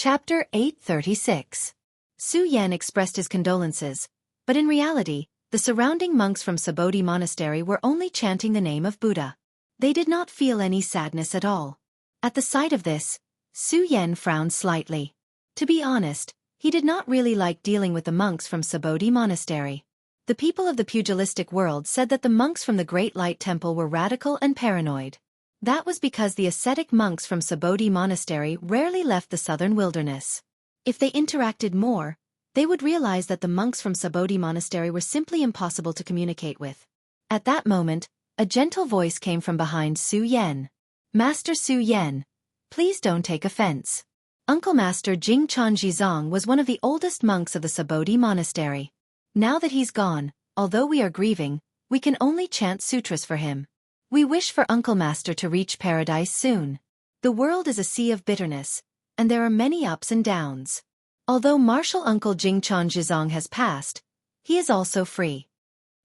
Chapter 836. Su Yan expressed his condolences, but in reality, the surrounding monks from Subodhi Monastery were only chanting the name of Buddha. They did not feel any sadness at all. At the sight of this, Su Yan frowned slightly. To be honest, he did not really like dealing with the monks from Subodhi Monastery. The people of the pugilistic world said that the monks from the Great Light Temple were radical and paranoid. That was because the ascetic monks from Subodhi Monastery rarely left the southern wilderness. If they interacted more, they would realize that the monks from Subodhi Monastery were simply impossible to communicate with. At that moment, a gentle voice came from behind Su Yan. "Master Su Yan, please don't take offense. Uncle Master Jingchan Jizong was one of the oldest monks of the Subodhi Monastery. Now that he's gone, although we are grieving, we can only chant sutras for him. We wish for Uncle Master to reach paradise soon. The world is a sea of bitterness, and there are many ups and downs. Although martial Uncle Jingchan Jizong has passed, he is also free."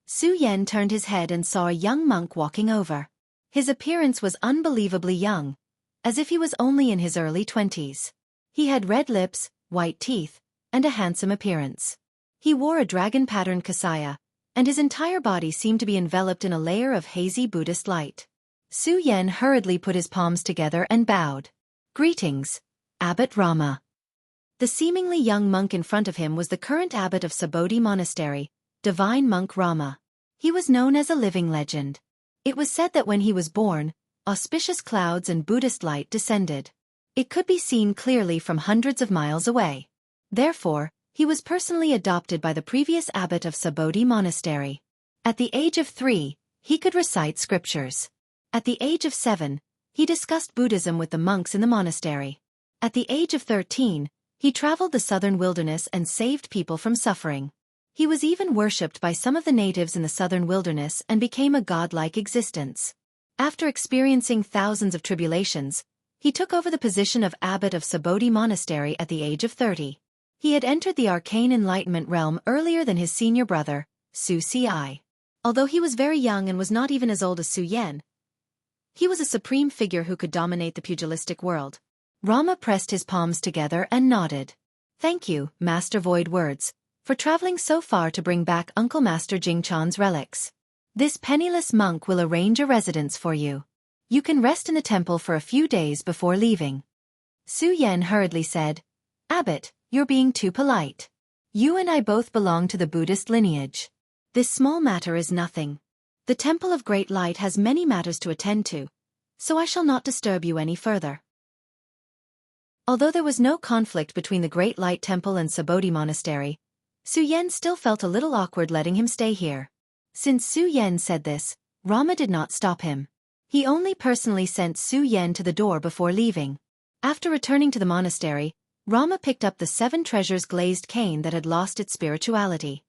Su Yan turned his head and saw a young monk walking over. His appearance was unbelievably young, as if he was only in his early 20s. He had red lips, white teeth, and a handsome appearance. He wore a dragon-patterned kasaya, and his entire body seemed to be enveloped in a layer of hazy Buddhist light. Su Yan hurriedly put his palms together and bowed. "Greetings, Abbot Rama." The seemingly young monk in front of him was the current abbot of Subodhi Monastery, Divine Monk Rama. He was known as a living legend. It was said that when he was born, auspicious clouds and Buddhist light descended. It could be seen clearly from hundreds of miles away. Therefore, he was personally adopted by the previous abbot of Subodhi Monastery. At the age of 3, he could recite scriptures. At the age of 7, he discussed Buddhism with the monks in the monastery. At the age of 13, he traveled the southern wilderness and saved people from suffering. He was even worshipped by some of the natives in the southern wilderness and became a godlike existence. After experiencing thousands of tribulations, he took over the position of abbot of Subodhi Monastery at the age of 30. He had entered the arcane enlightenment realm earlier than his senior brother, Su Ci. Although he was very young and was not even as old as Su Yan, he was a supreme figure who could dominate the pugilistic world. Rama pressed his palms together and nodded. "Thank you, Master Void Words, for traveling so far to bring back Uncle Master Jingchan's relics. This penniless monk will arrange a residence for you. You can rest in the temple for a few days before leaving." Su Yan hurriedly said, "Abbot, you're being too polite. You and I both belong to the Buddhist lineage. This small matter is nothing. The Temple of Great Light has many matters to attend to, so I shall not disturb you any further." Although there was no conflict between the Great Light Temple and Subodhi Monastery, Su Yan still felt a little awkward letting him stay here. Since Su Yan said this, Rama did not stop him. He only personally sent Su Yan to the door before leaving. After returning to the monastery, Rama picked up the 7 treasures glazed cane that had lost its spirituality.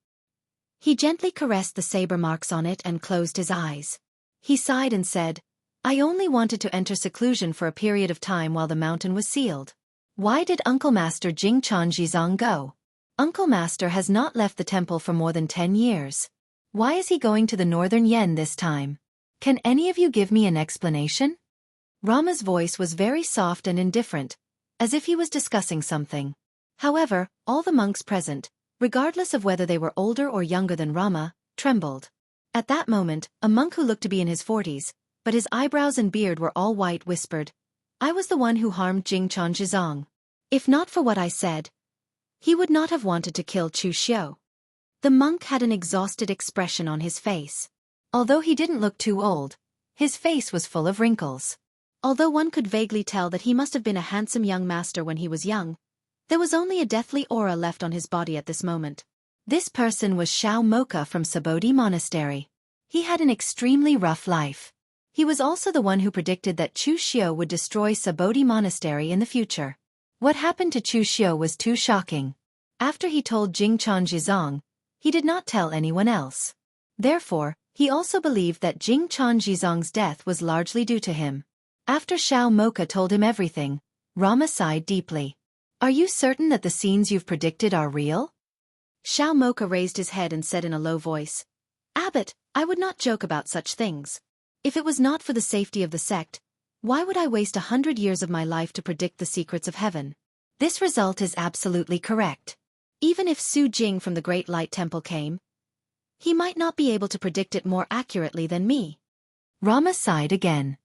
He gently caressed the saber marks on it and closed his eyes. He sighed and said, "I only wanted to enter seclusion for a period of time while the mountain was sealed. Why did Uncle Master Jingchan Jizong go? Uncle Master has not left the temple for more than 10 years. Why is he going to the northern Yen this time? Can any of you give me an explanation?" Rama's voice was very soft and indifferent, as if he was discussing something. However, all the monks present, regardless of whether they were older or younger than Rama, trembled. At that moment, a monk who looked to be in his 40s, but his eyebrows and beard were all white, whispered, "I was the one who harmed Jingchan Jizong. If not for what I said, he would not have wanted to kill Chu Xiu." The monk had an exhausted expression on his face. Although he didn't look too old, his face was full of wrinkles. Although one could vaguely tell that he must have been a handsome young master when he was young, there was only a deathly aura left on his body at this moment. This person was Xiao Mocha from Subodhi Monastery. He had an extremely rough life. He was also the one who predicted that Chu Xiu would destroy Subodhi Monastery in the future. What happened to Chu Xiu was too shocking. After he told Jingchan Jizong, he did not tell anyone else. Therefore, he also believed that Jingchan Jizong's death was largely due to him. After Xiao Mocha told him everything, Rama sighed deeply. "Are you certain that the scenes you've predicted are real?" Xiao Mocha raised his head and said in a low voice, "Abbot, I would not joke about such things. If it was not for the safety of the sect, why would I waste 100 years of my life to predict the secrets of heaven? This result is absolutely correct. Even if Su Jing from the Great Light Temple came, he might not be able to predict it more accurately than me. Rama sighed again.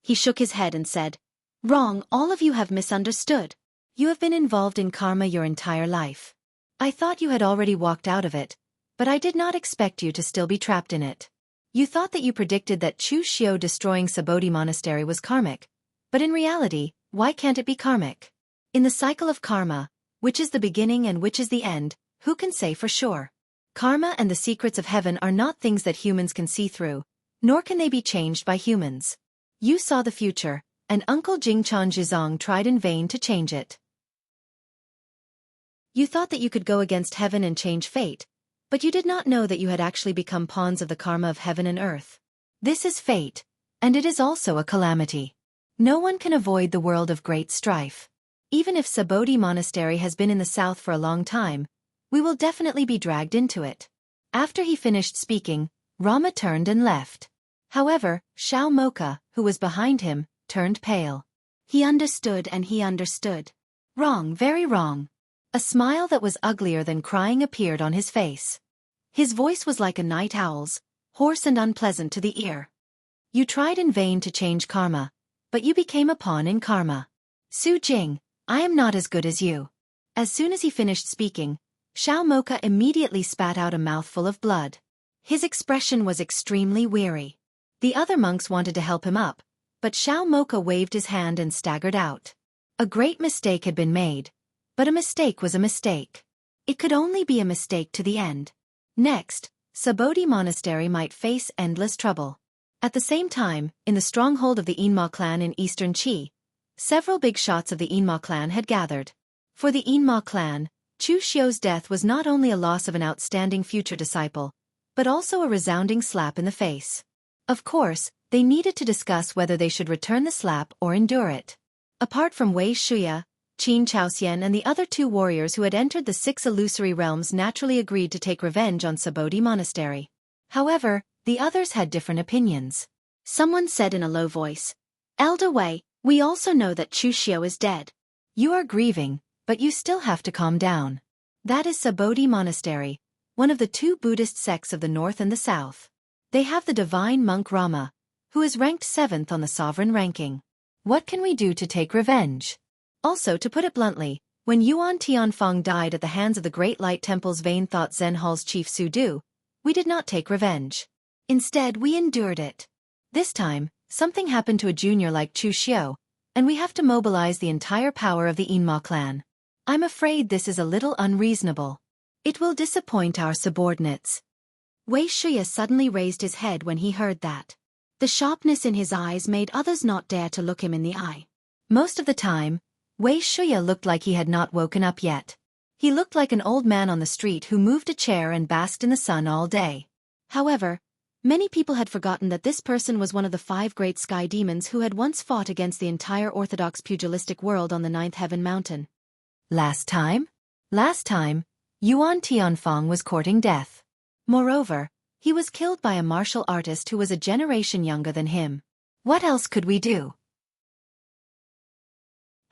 He shook his head and said, "Wrong, all of you have misunderstood. You have been involved in karma your entire life. I thought you had already walked out of it, but I did not expect you to still be trapped in it. You thought that you predicted that Chu Xiao destroying Sabodhi Monastery was karmic, but in reality, why can't it be karmic? In the cycle of karma, which is the beginning and which is the end, who can say for sure? Karma and the secrets of heaven are not things that humans can see through, nor can they be changed by humans. You saw the future, and Uncle Jingchan Zhizong tried in vain to change it. You thought that you could go against heaven and change fate, but you did not know that you had actually become pawns of the karma of heaven and earth. This is fate, and it is also a calamity. No one can avoid the world of great strife. Even if Sabodhi Monastery has been in the south for a long time, we will definitely be dragged into it." After he finished speaking, Rama turned and left. However, Xiao Mocha, who was behind him, turned pale. He understood and he understood. Wrong, very wrong. A smile that was uglier than crying appeared on his face. His voice was like a night owl's, hoarse and unpleasant to the ear. You tried in vain to change karma, but you became a pawn in karma. Su Jing, I am not as good as you. As soon as he finished speaking, Xiao Mocha immediately spat out a mouthful of blood. His expression was extremely weary. The other monks wanted to help him up, but Xiao Mocha waved his hand and staggered out. A great mistake had been made, but a mistake was a mistake. It could only be a mistake to the end. Next, Sabodhi Monastery might face endless trouble. At the same time, in the stronghold of the Yinma clan in eastern Qi, several big shots of the Yinma clan had gathered. For the Yinma clan, Chu Xiao's death was not only a loss of an outstanding future disciple, but also a resounding slap in the face. Of course, they needed to discuss whether they should return the slap or endure it. Apart from Wei Shuya, Qin Chaoxian and the other two warriors who had entered the 6 illusory realms naturally agreed to take revenge on Sabodhi Monastery. However, the others had different opinions. Someone said in a low voice, "Elder Wei, we also know that Chu Xiao is dead. You are grieving, but you still have to calm down. That is Sabodhi Monastery, one of the 2 Buddhist sects of the north and the south. They have the divine monk Rama, who is ranked 7th on the sovereign ranking. What can we do to take revenge? Also, to put it bluntly, when Yuan Tianfang died at the hands of the Great Light Temple's vain thought Zen Hall's chief Su Du, we did not take revenge. Instead, we endured it. This time, something happened to a junior like Chu Xiao, and we have to mobilize the entire power of the Yinma clan. I'm afraid this is a little unreasonable. It will disappoint our subordinates." Wei Shuya suddenly raised his head when he heard that. The sharpness in his eyes made others not dare to look him in the eye. Most of the time, Wei Shuya looked like he had not woken up yet. He looked like an old man on the street who moved a chair and basked in the sun all day. However, many people had forgotten that this person was one of the 5 great sky demons who had once fought against the entire orthodox pugilistic world on the 9th Heaven Mountain. Last time, Yuan Tianfang was courting death. Moreover, he was killed by a martial artist who was a generation younger than him. What else could we do?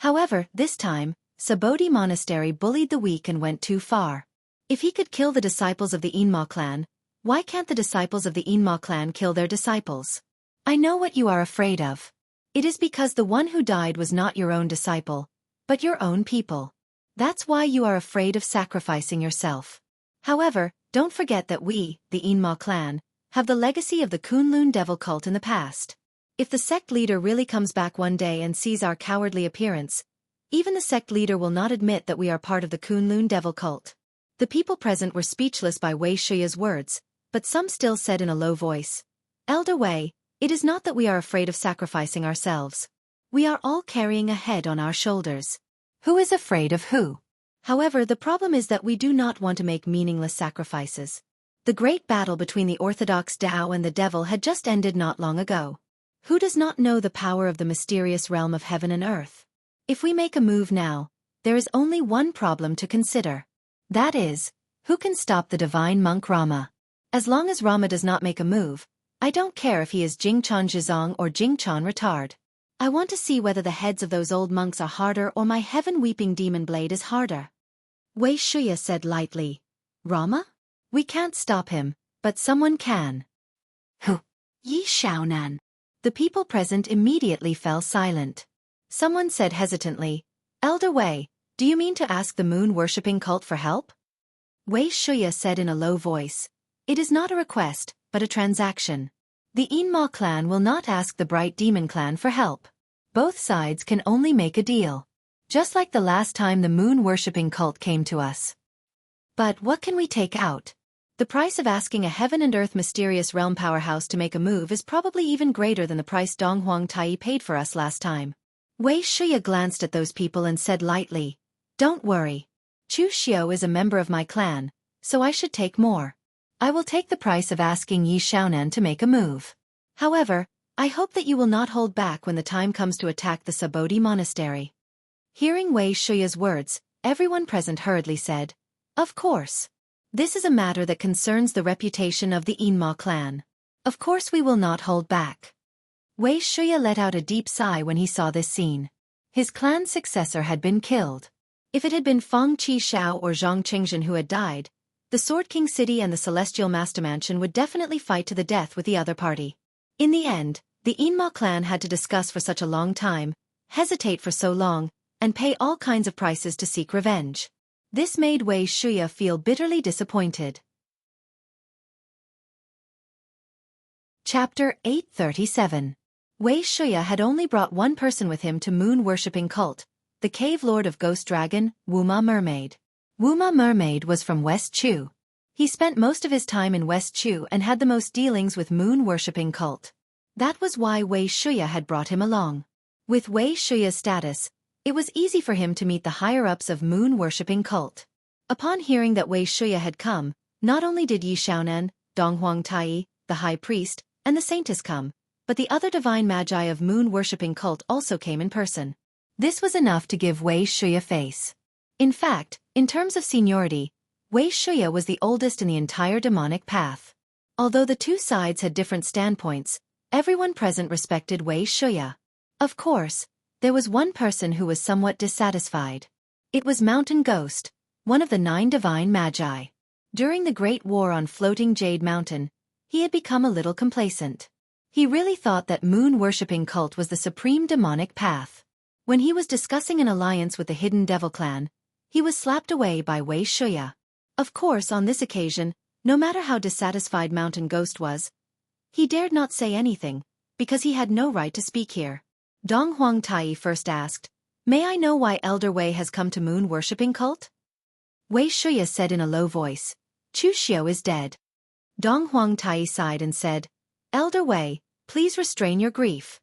However, this time, Sabodhi Monastery bullied the weak and went too far. If he could kill the disciples of the Yinma clan, why can't the disciples of the Yinma clan kill their disciples? I know what you are afraid of. It is because the one who died was not your own disciple, but your own people. That's why you are afraid of sacrificing yourself. However, don't forget that we, the Yinma clan, have the legacy of the Kunlun devil cult in the past. If the sect leader really comes back one day and sees our cowardly appearance, even the sect leader will not admit that we are part of the Kunlun devil cult." The people present were speechless by Wei Shuya's words, but some still said in a low voice, "Elder Wei, it is not that we are afraid of sacrificing ourselves. We are all carrying a head on our shoulders. Who is afraid of who? However, the problem is that we do not want to make meaningless sacrifices. The great battle between the orthodox Tao and the devil had just ended not long ago. Who does not know the power of the mysterious realm of heaven and earth? If we make a move now, there is only one problem to consider. That is, who can stop the divine monk Rama? As long as Rama does not make a move, I don't care if he is Jingchan Zhizong or Jingchan Retard. I want to see whether the heads of those old monks are harder or my heaven-weeping demon blade is harder. Wei Shuya said lightly. Rama? We can't stop him, but someone can. Who? Yi Xiaonan. The people present immediately fell silent. Someone said hesitantly, Elder Wei, do you mean to ask the moon-worshipping cult for help? Wei Shuya said in a low voice. It is not a request, but a transaction. The Yinma clan will not ask the Bright Demon clan for help. Both sides can only make a deal. Just like the last time the moon-worshipping cult came to us. But what can we take out? The price of asking a heaven and earth mysterious realm powerhouse to make a move is probably even greater than the price Dong Huang Tai paid for us last time. Wei Shuya glanced at those people and said lightly, Don't worry. Chu Xiao is a member of my clan, so I should take more. I will take the price of asking Yi Xiaonan to make a move. However, I hope that you will not hold back when the time comes to attack the Sabodhi monastery. Hearing Wei Shuya's words, everyone present hurriedly said, Of course. This is a matter that concerns the reputation of the Yinma clan. Of course we will not hold back. Wei Shuya let out a deep sigh when he saw this scene. His clan's successor had been killed. If it had been Feng Qi Xiao or Zhang Qingjin who had died, the Sword King City and the Celestial Master Mansion would definitely fight to the death with the other party. In the end, the Yinma clan had to discuss for such a long time, hesitate for so long, and pay all kinds of prices to seek revenge. This made Wei Shuya feel bitterly disappointed. Chapter 837. Wei Shuya had only brought one person with him to moon-worshipping cult, the cave lord of Ghost Dragon, Wuma Mermaid. Wuma Mermaid was from West Chu. He spent most of his time in West Chu and had the most dealings with moon-worshipping cult. That was why Wei Shuya had brought him along. With Wei Shuya's status, it was easy for him to meet the higher-ups of moon-worshipping cult. Upon hearing that Wei Shuya had come, not only did Yi Xiaonan, Dong Huang Tai, the high priest, and the saintess come, but the other divine magi of moon-worshipping cult also came in person. This was enough to give Wei Shuya face. In fact, in terms of seniority, Wei Shuya was the oldest in the entire demonic path. Although the two sides had different standpoints, everyone present respected Wei Shuya. Of course, there was one person who was somewhat dissatisfied. It was Mountain Ghost, one of the 9 divine magi. During the Great War on Floating Jade Mountain, he had become a little complacent. He really thought that moon-worshipping cult was the supreme demonic path. When he was discussing an alliance with the Hidden Devil clan, he was slapped away by Wei Shuya. Of course, on this occasion, no matter how dissatisfied Mountain Ghost was, he dared not say anything, because he had no right to speak here. Dong Huang Tai first asked, May I know why Elder Wei has come to moon-worshipping cult? Wei Shuya said in a low voice, Chu Xiao is dead. Dong Huang Tai sighed and said, Elder Wei, please restrain your grief.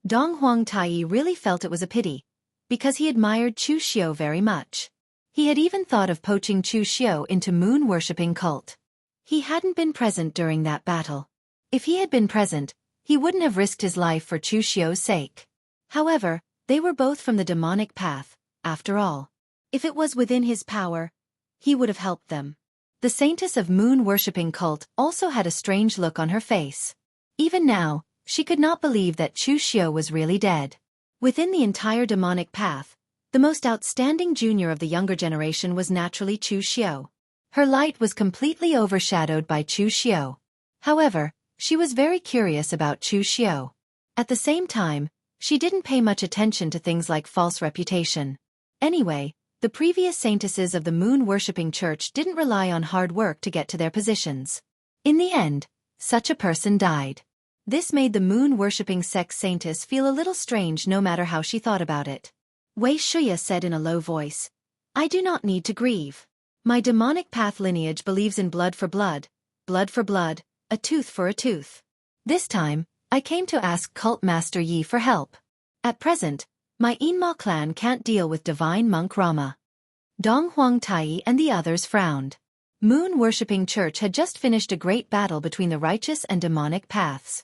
Dong Huang Tai really felt it was a pity, because he admired Chu Xiao very much. He had even thought of poaching Chu Xiao into moon-worshipping cult. He hadn't been present during that battle. If he had been present, he wouldn't have risked his life for Chu Xiao's sake. However, they were both from the demonic path, after all. If it was within his power, he would have helped them. The saintess of moon-worshipping cult also had a strange look on her face. Even now, she could not believe that Chu Xiao was really dead. Within the entire demonic path, the most outstanding junior of the younger generation was naturally Chu Xiao. Her light was completely overshadowed by Chu Xiao. However, she was very curious about Chu Xiao. At the same time, she didn't pay much attention to things like false reputation. Anyway, the previous saintesses of the moon-worshipping church didn't rely on hard work to get to their positions. In the end, such a person died. This made the moon-worshipping sex saintess feel a little strange no matter how she thought about it. Wei Shuya said in a low voice, I do not need to grieve. My demonic path lineage believes in blood for blood, a tooth for a tooth. This time, I came to ask Cult Master Yi for help. At present, my Yinma clan can't deal with divine monk Rama. Dong Huang Tai and the others frowned. Moon-worshipping church had just finished a great battle between the righteous and demonic paths.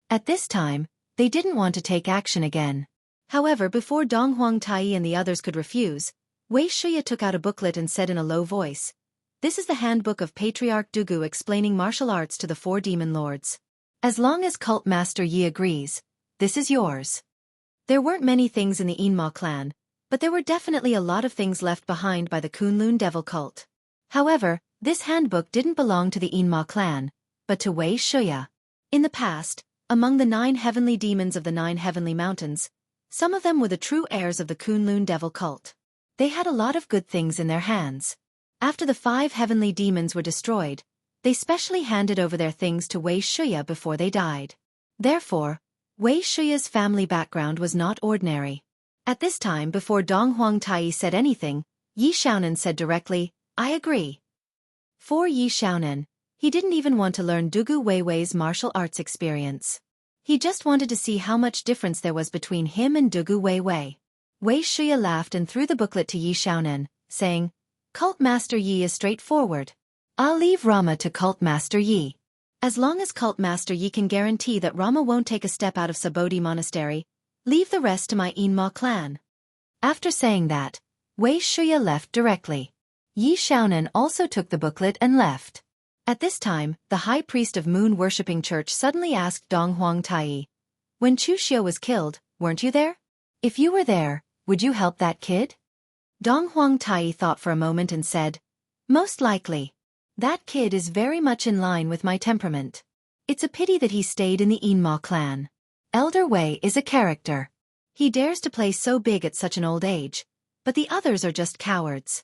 At this time, they didn't want to take action again. However, before Dong Huang Tai and the others could refuse, Wei Shuya took out a booklet and said in a low voice, This is the handbook of Patriarch Dugu explaining martial arts to the 4 demon lords. As long as Cult Master Yi agrees, this is yours. There weren't many things in the Inma clan, but there were definitely a lot of things left behind by the Kunlun devil cult. However, this handbook didn't belong to the Inma clan, but to Wei Shuya. In the past, among the 9 heavenly demons of the 9 heavenly mountains, some of them were the true heirs of the Kunlun devil cult. They had a lot of good things in their hands. After the 5 heavenly demons were destroyed, they specially handed over their things to Wei Shuya before they died. Therefore, Wei Shuya's family background was not ordinary. At this time, before Dong Huangtai said anything, Yi Xiaonan said directly, I agree. For Yi Xiaonan, he didn't even want to learn Dugu Weiwei's martial arts experience. He just wanted to see how much difference there was between him and Dugu Weiwei. Wei Shuya laughed and threw the booklet to Yi Xiaonan, saying, Cult Master Yi is straightforward. I'll leave Rama to Cult Master Yi. As long as Cult Master Yi can guarantee that Rama won't take a step out of Sabodhi Monastery, leave the rest to my Inma clan. After saying that, Wei Shuya left directly. Yi Xiaonan also took the booklet and left. At this time, the high priest of moon-worshipping church suddenly asked Dong Huangtai, when Chu Xiu was killed, weren't you there? If you were there, would you help that kid? Dong Huangtai thought for a moment and said, most likely. That kid is very much in line with my temperament. It's a pity that he stayed in the Inma clan. Elder Wei is a character. He dares to play so big at such an old age, but the others are just cowards.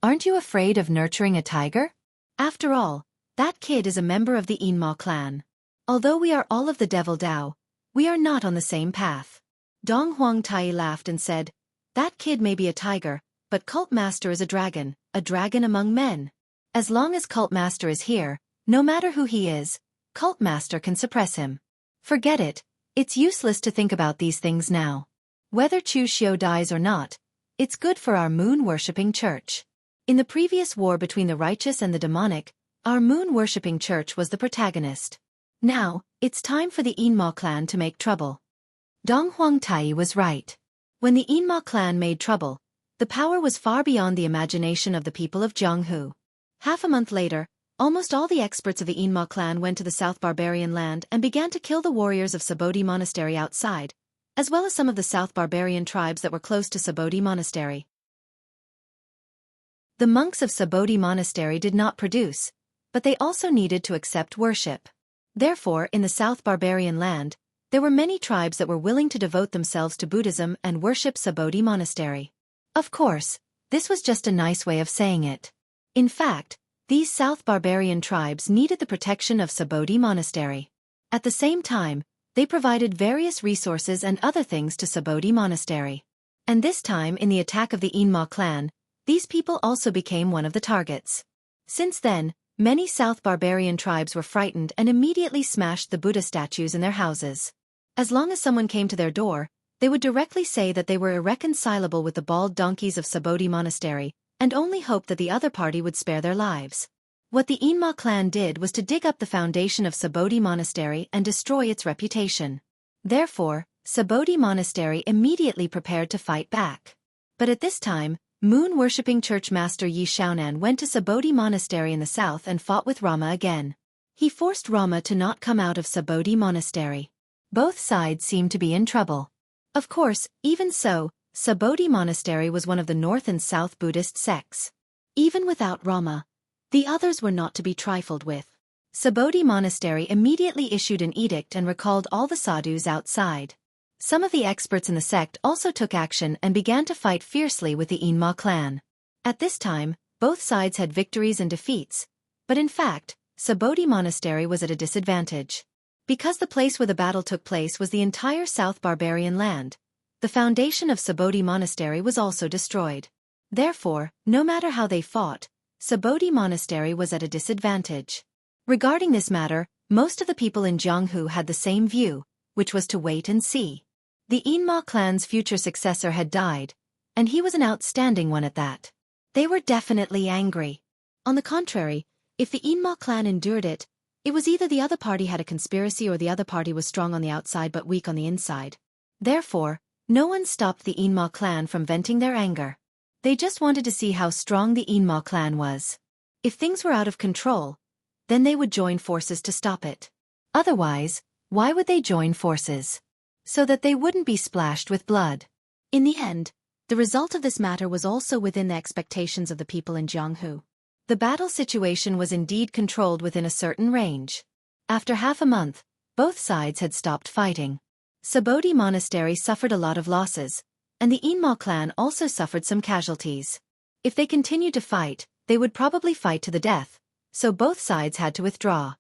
Aren't you afraid of nurturing a tiger? After all, that kid is a member of the Inma clan. Although we are all of the Devil Dao, we are not on the same path. Dong Huangtai laughed and said, that kid may be a tiger, but Cult Master is a dragon among men. As long as Cult Master is here, no matter who he is, Cult Master can suppress him. Forget it, it's useless to think about these things now. Whether Chu Xiu dies or not, it's good for our moon-worshipping church. In the previous war between the righteous and the demonic, our moon-worshipping church was the protagonist. Now, it's time for the Inma clan to make trouble. Dong Huangtai was right. When the Inma clan made trouble, the power was far beyond the imagination of the people of Jianghu. Half a month later, almost all the experts of the Inma clan went to the South Barbarian land and began to kill the warriors of Sabodhi Monastery outside, as well as some of the South Barbarian tribes that were close to Sabodhi Monastery. The monks of Sabodhi Monastery did not produce, but they also needed to accept worship. Therefore, in the South Barbarian land, there were many tribes that were willing to devote themselves to Buddhism and worship Sabodhi Monastery. Of course, this was just a nice way of saying it. In fact, these South Barbarian tribes needed the protection of Sabodhi Monastery. At the same time, they provided various resources and other things to Sabodhi Monastery. And this time in the attack of the Inma clan, these people also became one of the targets. Since then, many South Barbarian tribes were frightened and immediately smashed the Buddha statues in their houses. As long as someone came to their door, they would directly say that they were irreconcilable with the bald donkeys of Sabodhi Monastery, and only hoped that the other party would spare their lives. What the Inma clan did was to dig up the foundation of Sabodhi Monastery and destroy its reputation. Therefore, Sabodhi Monastery immediately prepared to fight back. But at this time, moon-worshipping church master Yi Xiaonan went to Sabodhi Monastery in the south and fought with Rama again. He forced Rama to not come out of Sabodhi Monastery. Both sides seemed to be in trouble. Of course, even so, Sabodhi Monastery was one of the North and South Buddhist sects. Even without Rama, the others were not to be trifled with. Sabodhi Monastery immediately issued an edict and recalled all the sadhus outside. Some of the experts in the sect also took action and began to fight fiercely with the Inma clan. At this time, both sides had victories and defeats, but in fact, Sabodhi Monastery was at a disadvantage. Because the place where the battle took place was the entire South Barbarian land, the foundation of Sabodhi Monastery was also destroyed. Therefore, no matter how they fought, Sabodhi Monastery was at a disadvantage. Regarding this matter, most of the people in Jianghu had the same view, which was to wait and see. The Inma clan's future successor had died, and he was an outstanding one at that. They were definitely angry. On the contrary, if the Inma clan endured it, it was either the other party had a conspiracy or the other party was strong on the outside but weak on the inside. Therefore, no one stopped the Inma clan from venting their anger. They just wanted to see how strong the Inma clan was. If things were out of control, then they would join forces to stop it. Otherwise, why would they join forces? so that they wouldn't be splashed with blood. In the end, the result of this matter was also within the expectations of the people in Jianghu. The battle situation was indeed controlled within a certain range. After half a month, both sides had stopped fighting. Sabodi Monastery suffered a lot of losses, and the Inma clan also suffered some casualties. If they continued to fight, they would probably fight to the death, so both sides had to withdraw.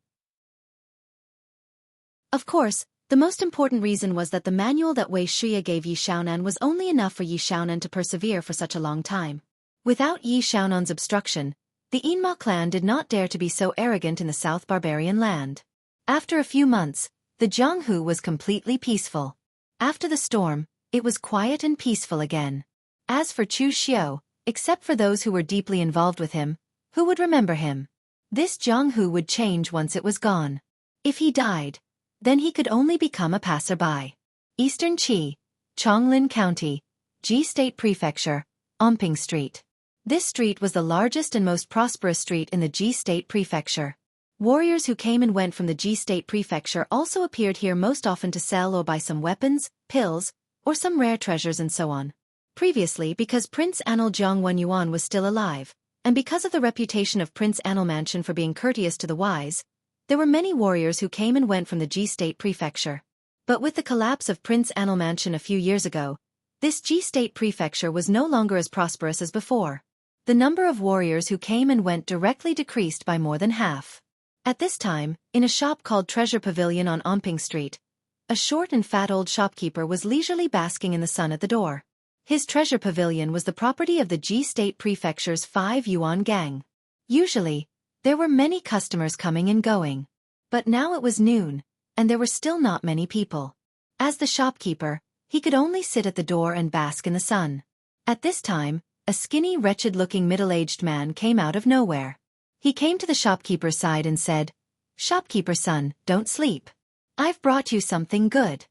Of course, the most important reason was that the manual that Wuxia gave Yi Xiaonan was only enough for Yi Xiaonan to persevere for such a long time. Without Yi Xiaonan's obstruction, the Inma clan did not dare to be so arrogant in the South Barbarian land. After a few months, the Jianghu was completely peaceful. After the storm, it was quiet and peaceful again. As for Chu Xiu, except for those who were deeply involved with him, who would remember him? This Jianghu would change once it was gone. If he died, then he could only become a passerby. Eastern Qi, Chonglin County, Ji State Prefecture, Omping Street. This street was the largest and most prosperous street in the Ji State Prefecture. Warriors who came and went from the Ji State Prefecture also appeared here most often to sell or buy some weapons, pills, or some rare treasures and so on. Previously, because Prince Anil Zhongwen was still alive, and because of the reputation of Prince Anil Mansion for being courteous to the wise, there were many warriors who came and went from the Ji State Prefecture. But with the collapse of Prince Anil Mansion a few years ago, this Ji State Prefecture was no longer as prosperous as before. The number of warriors who came and went directly decreased by more than half. At this time, in a shop called Treasure Pavilion on Omping Street, a short and fat old shopkeeper was leisurely basking in the sun at the door. His treasure pavilion was the property of the Ji State Prefecture's 5 yuan gang. Usually, there were many customers coming and going. But now it was noon, and there were still not many people. As the shopkeeper, he could only sit at the door and bask in the sun. At this time, a skinny, wretched-looking middle-aged man came out of nowhere. He came to the shopkeeper's side and said, "Shopkeeper son, don't sleep. I've brought you something good."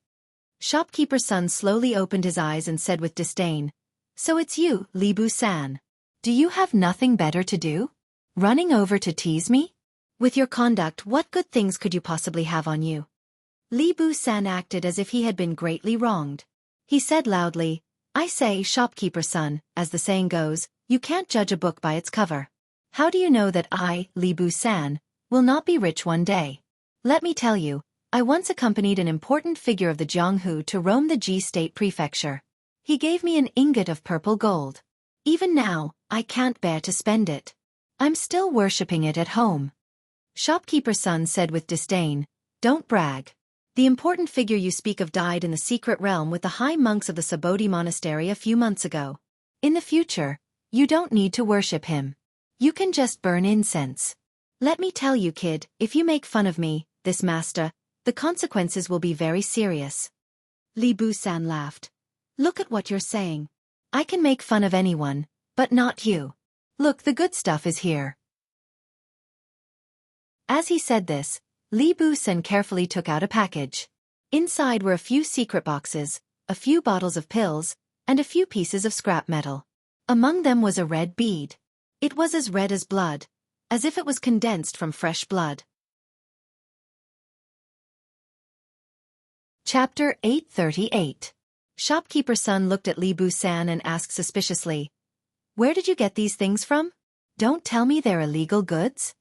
Shopkeeper's son slowly opened his eyes and said with disdain, "So it's you, Li Bu-san. Do you have nothing better to do? Running over to tease me? With your conduct, what good things could you possibly have on you?" Li Bu-san acted as if he had been greatly wronged. He said loudly, "I say, shopkeeper son, as the saying goes, you can't judge a book by its cover. How do you know that I, Li Bu-san, will not be rich one day? Let me tell you, I once accompanied an important figure of the Jianghu to roam the Ji State Prefecture. He gave me an ingot of purple gold. Even now, I can't bear to spend it. I'm still worshipping it at home." Shopkeeper's son said with disdain, "Don't brag. The important figure you speak of died in the secret realm with the high monks of the Sabodi Monastery a few months ago. In the future, you don't need to worship him. You can just burn incense. Let me tell you, kid, if you make fun of me, this master, the consequences will be very serious." Li Bu-san laughed. "Look at what you're saying. I can make fun of anyone, but not you. Look, the good stuff is here." As he said this, Li Bu-san carefully took out a package. Inside were a few secret boxes, a few bottles of pills, and a few pieces of scrap metal. Among them was a red bead. It was as red as blood, as if it was condensed from fresh blood. Chapter 838. Shopkeeper's son looked at Li Bu-san and asked suspiciously, "Where did you get these things from? Don't tell me they're illegal goods?"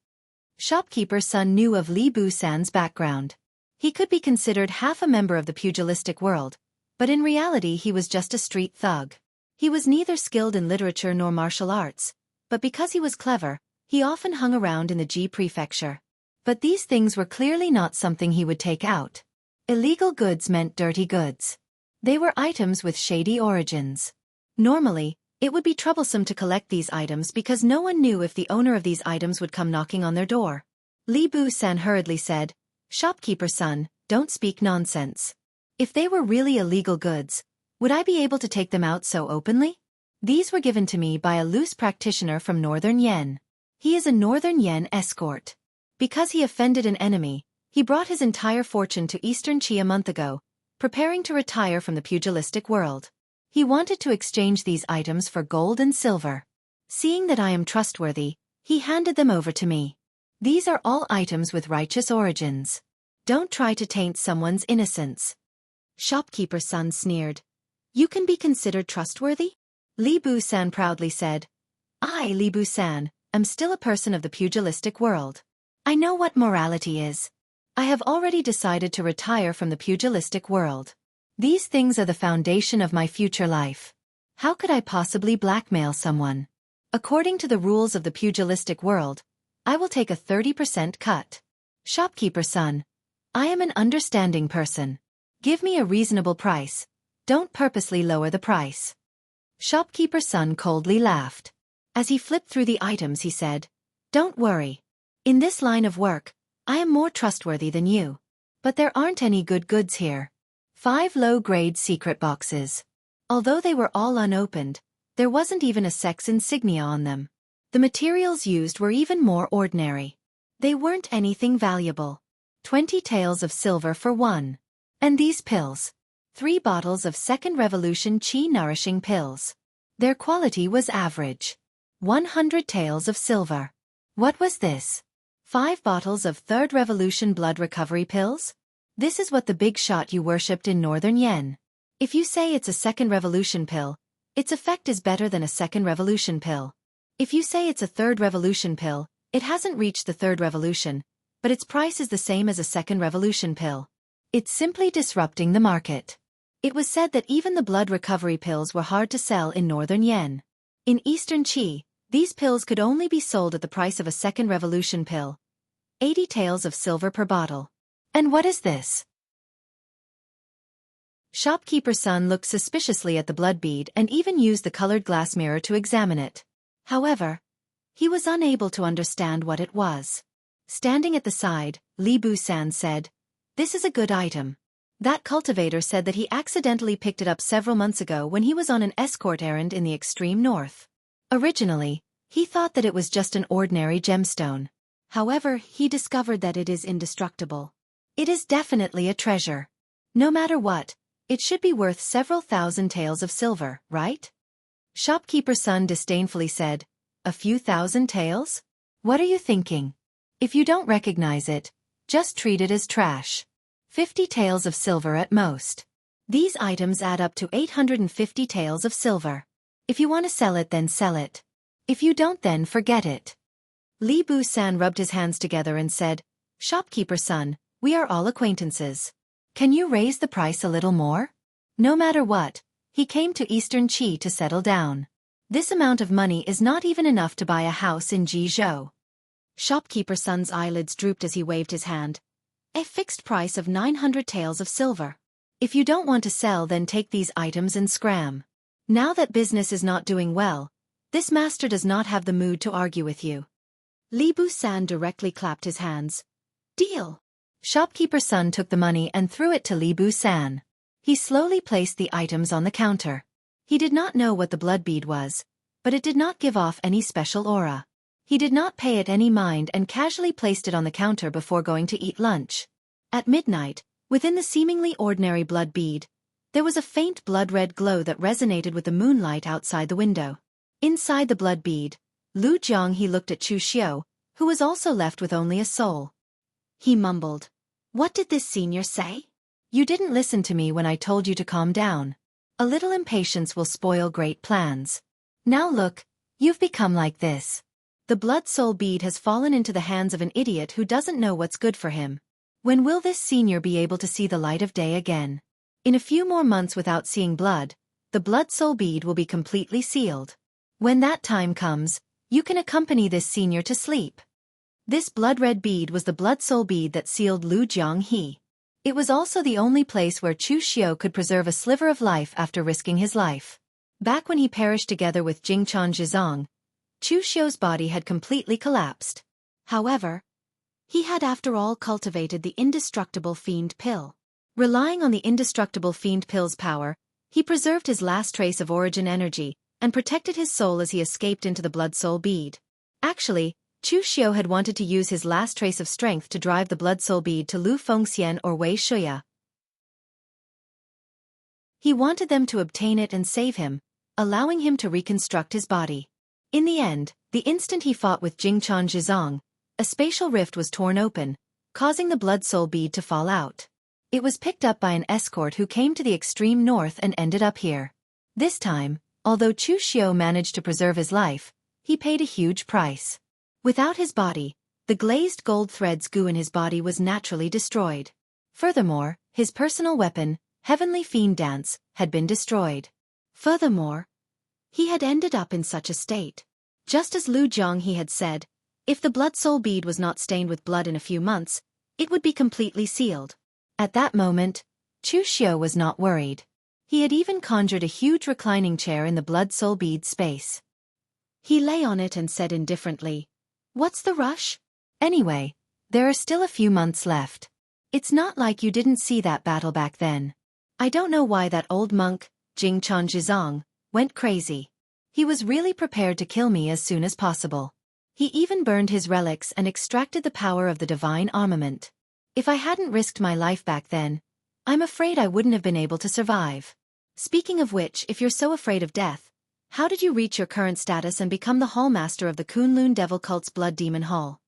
Shopkeeper's son knew of Li Bu-san's background. He could be considered half a member of the pugilistic world, but in reality he was just a street thug. He was neither skilled in literature nor martial arts, but because he was clever, he often hung around in the Ji Prefecture. But these things were clearly not something he would take out. Illegal goods meant dirty goods. They were items with shady origins. Normally, it would be troublesome to collect these items because no one knew if the owner of these items would come knocking on their door. Li Bu-san hurriedly said, "Shopkeeper son, don't speak nonsense. If they were really illegal goods, would I be able to take them out so openly? These were given to me by a loose practitioner from Northern Yen. He is a Northern Yen escort. Because he offended an enemy, he brought his entire fortune to Eastern Qi a month ago, preparing to retire from the pugilistic world. He wanted to exchange these items for gold and silver. Seeing that I am trustworthy, he handed them over to me. These are all items with righteous origins. Don't try to taint someone's innocence." Shopkeeper's son sneered. You can be considered trustworthy? Li Bu-san proudly said. I, Li Bu-san, am still a person of the pugilistic world. I know what morality is. I have already decided to retire from the pugilistic world. These things are the foundation of my future life. How could I possibly blackmail someone? According to the rules of the pugilistic world, I will take a 30% cut. Shopkeeper son, I am an understanding person. Give me a reasonable price. Don't purposely lower the price. Shopkeeper son coldly laughed. As he flipped through the items he said, Don't worry. In this line of work, I am more trustworthy than you. But there aren't any good goods here. 5 low-grade secret boxes. Although they were all unopened, there wasn't even a sex insignia on them. The materials used were even more ordinary. They weren't anything valuable. 20 taels of silver for 1. And these pills. 3 bottles of Second Revolution Qi nourishing pills. Their quality was average. 100 taels of silver. What was this? 5 bottles of Third Revolution blood recovery pills? This is what the big shot you worshipped in Northern Yen. If you say it's a Second Revolution pill, its effect is better than a Second Revolution pill. If you say it's a Third Revolution pill, it hasn't reached the Third Revolution, but its price is the same as a Second Revolution pill. It's simply disrupting the market. It was said that even the blood recovery pills were hard to sell in Northern Yen. In Eastern Qi, these pills could only be sold at the price of a Second Revolution pill. 80 taels of silver per bottle. And what is this? Shopkeeper's son looked suspiciously at the blood bead and even used the colored glass mirror to examine it. However, he was unable to understand what it was. Standing at the side, Li Bu-san said, This is a good item. That cultivator said that he accidentally picked it up several months ago when he was on an escort errand in the extreme north. Originally, he thought that it was just an ordinary gemstone. However, he discovered that it is indestructible. It is definitely a treasure. No matter what, it should be worth several thousand taels of silver, right? Shopkeeper's son disdainfully said, A few thousand taels? What are you thinking? If you don't recognize it, just treat it as trash. 50 taels of silver at most. These items add up to 850 taels of silver. If you want to sell it, then sell it. If you don't, then forget it. Li Bu-san rubbed his hands together and said, Shopkeeper son, we are all acquaintances. Can you raise the price a little more? No matter what, he came to Eastern Qi to settle down. This amount of money is not even enough to buy a house in Jizhou. Shopkeeper's son's eyelids drooped as he waved his hand. A fixed price of 900 taels of silver. If you don't want to sell, then take these items and scram. Now that business is not doing well, this master does not have the mood to argue with you. Li Bu-san directly clapped his hands. Deal. Shopkeeper's son took the money and threw it to Li Bu-san. He slowly placed the items on the counter. He did not know what the blood bead was, but it did not give off any special aura. He did not pay it any mind and casually placed it on the counter before going to eat lunch. At midnight, within the seemingly ordinary blood bead, there was a faint blood-red glow that resonated with the moonlight outside the window. Inside the blood bead, Lu Jianghe looked at Chu Xiao, who was also left with only a soul. He mumbled, What did this senior say? You didn't listen to me when I told you to calm down. A little impatience will spoil great plans. Now look, you've become like this. The blood soul bead has fallen into the hands of an idiot who doesn't know what's good for him. When will this senior be able to see the light of day again? In a few more months without seeing blood, the blood soul bead will be completely sealed. When that time comes, you can accompany this senior to sleep. This blood-red bead was the blood soul bead that sealed Lu Jianghe. It was also the only place where Chu Xiao could preserve a sliver of life after risking his life. Back when he perished together with Jingchan Zhizong, Chu Xiao's body had completely collapsed. However, he had after all cultivated the indestructible fiend pill. Relying on the indestructible fiend pill's power, he preserved his last trace of origin energy and protected his soul as he escaped into the blood soul bead. Actually, Chu Xiao had wanted to use his last trace of strength to drive the blood soul bead to Lu Fengxian or Wei Shuya. He wanted them to obtain it and save him, allowing him to reconstruct his body. In the end, the instant he fought with Jingchan Zhizong, a spatial rift was torn open, causing the blood soul bead to fall out. It was picked up by an escort who came to the extreme north and ended up here. This time, although Chu Xiao managed to preserve his life, he paid a huge price. Without his body, the glazed gold threads goo in his body was naturally destroyed. Furthermore, his personal weapon, Heavenly Fiend Dance, had been destroyed. Furthermore, he had ended up in such a state. Just as Lu Jianghe had said, if the blood soul bead was not stained with blood in a few months, it would be completely sealed. At that moment, Chu Xiao was not worried. He had even conjured a huge reclining chair in the blood soul bead space. He lay on it and said indifferently, "What's the rush? Anyway, there are still a few months left. It's not like you didn't see that battle back then. I don't know why that old monk, Jing Chanzhizong, went crazy. He was really prepared to kill me as soon as possible. He even burned his relics and extracted the power of the divine armament. If I hadn't risked my life back then, I'm afraid I wouldn't have been able to survive. Speaking of which, if you're so afraid of death, how did you reach your current status and become the hallmaster of the Kunlun Devil Cult's Blood Demon Hall?"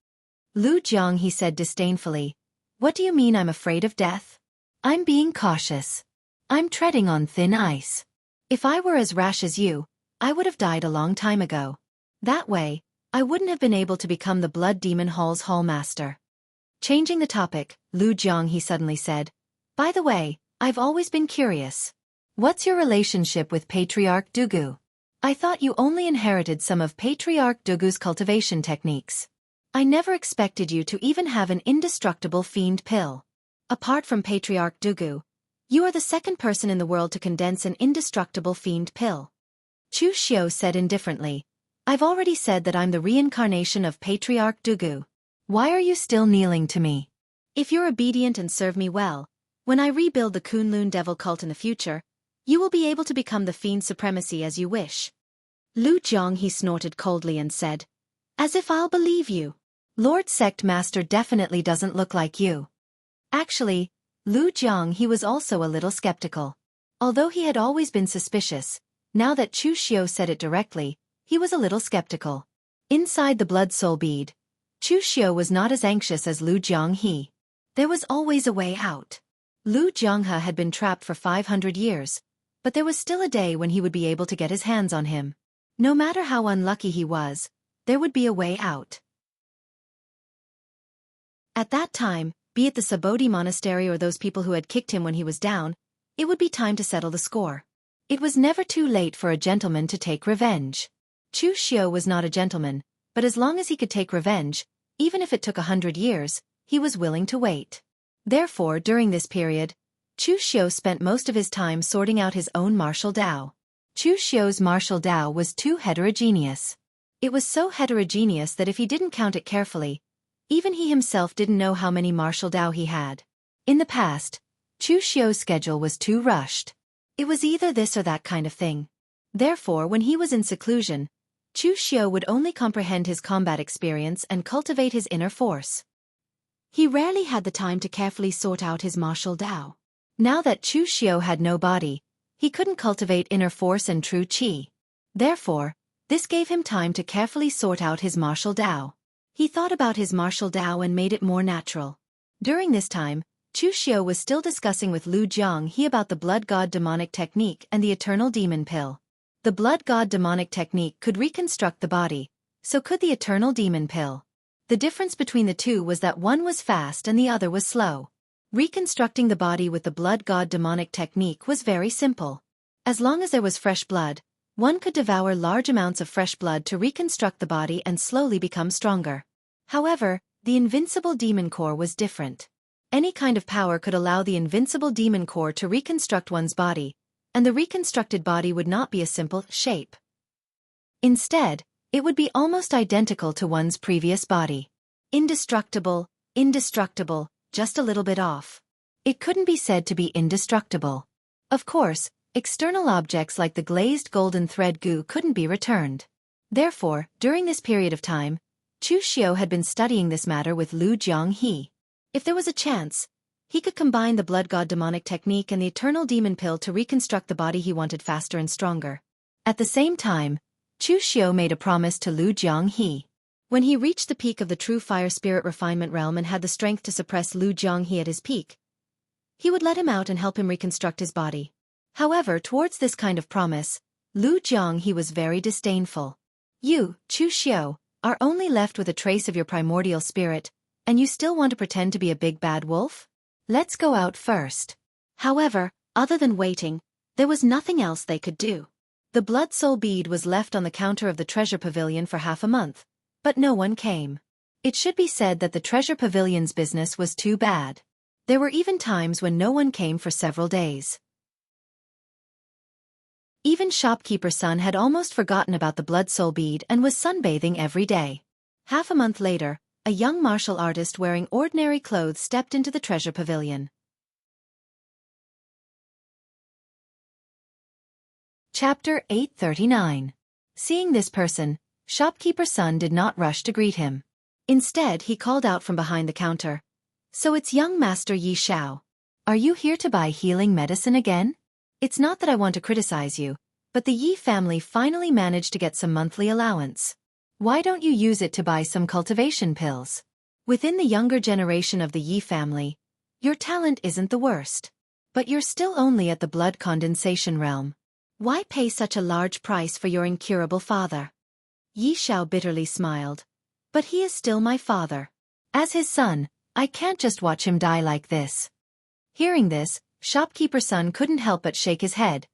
Lu Jiang, he said disdainfully, "What do you mean I'm afraid of death? I'm being cautious. I'm treading on thin ice. If I were as rash as you, I would have died a long time ago. That way, I wouldn't have been able to become the Blood Demon Hall's hallmaster." Changing the topic, Lu Jiang, he suddenly said, "By the way, I've always been curious. What's your relationship with Patriarch Dugu? I thought you only inherited some of Patriarch Dugu's cultivation techniques. I never expected you to even have an indestructible fiend pill. Apart from Patriarch Dugu, you are the second person in the world to condense an indestructible fiend pill." Chu Xiao said indifferently, "I've already said that I'm the reincarnation of Patriarch Dugu. Why are you still kneeling to me? If you're obedient and serve me well, when I rebuild the Kunlun Devil Cult in the future, you will be able to become the fiend supremacy as you wish." Lu Jiang, he snorted coldly and said, "As if I'll believe you. Lord Sect Master definitely doesn't look like you." Actually, Lu Jiang, he was also a little skeptical. Although he had always been suspicious, now that Chu Xiao said it directly, he was a little skeptical. Inside the blood soul bead, Chu Xiao was not as anxious as Lu Jianghe. There was always a way out. Lu Jianghe had been trapped for 500 years, but there was still a day when he would be able to get his hands on him. No matter how unlucky he was, there would be a way out. At that time, be it the Sabodi monastery or those people who had kicked him when he was down, it would be time to settle the score. It was never too late for a gentleman to take revenge. Chu Xiao was not a gentleman, but as long as he could take revenge, even if it took 100 years, he was willing to wait. Therefore, during this period, Chu Xiao spent most of his time sorting out his own martial Dao. Chu Xiao's martial Dao was too heterogeneous. It was so heterogeneous that if he didn't count it carefully, even he himself didn't know how many martial Dao he had. In the past, Chu Xiao's schedule was too rushed. It was either this or that kind of thing. Therefore, when he was in seclusion, Chu Xiao would only comprehend his combat experience and cultivate his inner force. He rarely had the time to carefully sort out his martial Dao. Now that Chu Xiao had no body, he couldn't cultivate inner force and true qi. Therefore, this gave him time to carefully sort out his martial Dao. He thought about his martial Dao and made it more natural. During this time, Chu Xiao was still discussing with Lu Jianghe about the Blood God demonic technique and the Eternal Demon Pill. The Blood God demonic technique could reconstruct the body, so could the Eternal Demon Pill. The difference between the two was that one was fast and the other was slow. Reconstructing the body with the Blood God demonic technique was very simple. As long as there was fresh blood, one could devour large amounts of fresh blood to reconstruct the body and slowly become stronger. However, the Invincible Demon Core was different. Any kind of power could allow the Invincible Demon Core to reconstruct one's body, and the reconstructed body would not be a simple shape. Instead, it would be almost identical to one's previous body. Indestructible, just a little bit off. It couldn't be said to be indestructible. Of course, external objects like the glazed golden thread goo couldn't be returned. Therefore, during this period of time, Chu Xiao had been studying this matter with Lu Jianghe. If there was a chance, he could combine the Blood God demonic technique and the Eternal Demon Pill to reconstruct the body he wanted faster and stronger. At the same time, Chu Xiao made a promise to Lu Jianghe. When he reached the peak of the true fire spirit refinement realm and had the strength to suppress Lu Jianghe at his peak, he would let him out and help him reconstruct his body. However, towards this kind of promise, Lu Jiang he was very disdainful. You, Chu Xiao, are only left with a trace of your primordial spirit, and you still want to pretend to be a big bad wolf? Let's go out first. However, other than waiting, there was nothing else they could do. The blood soul bead was left on the counter of the treasure pavilion for half a month, but no one came. It should be said that the treasure pavilion's business was too bad. There were even times when no one came for several days. Even shopkeeper's son had almost forgotten about the blood soul bead and was sunbathing every day. Half a month later, a young martial artist wearing ordinary clothes stepped into the treasure pavilion. Chapter 839. Seeing this person, shopkeeper's son did not rush to greet him. Instead, he called out from behind the counter, "So it's young Master Yi Xiao. Are you here to buy healing medicine again? It's not that I want to criticize you, but the Yi family finally managed to get some monthly allowance. Why don't you use it to buy some cultivation pills? Within the younger generation of the Yi family, your talent isn't the worst. But you're still only at the blood condensation realm. Why pay such a large price for your incurable father?" Yi Xiao bitterly smiled. "But he is still my father. As his son, I can't just watch him die like this." Hearing this, shopkeeper's son couldn't help but shake his head,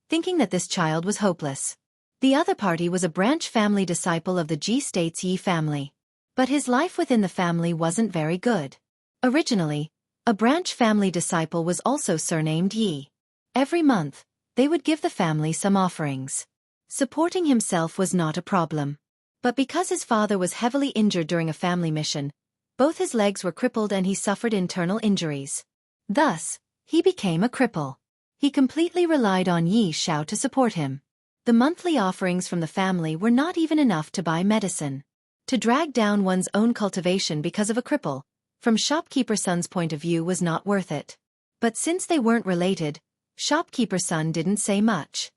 thinking that this child was hopeless. The other party was a branch family disciple of the Ji State's Yi family. But his life within the family wasn't very good. Originally, a branch family disciple was also surnamed Yi. Every month, they would give the family some offerings. Supporting himself was not a problem. But because his father was heavily injured during a family mission, both his legs were crippled and he suffered internal injuries. Thus, he became a cripple. He completely relied on Yi Xiao to support him. The monthly offerings from the family were not even enough to buy medicine. To drag down one's own cultivation because of a cripple, from shopkeeper's son's point of view, was not worth it. But since they weren't related, shopkeeper's son didn't say much.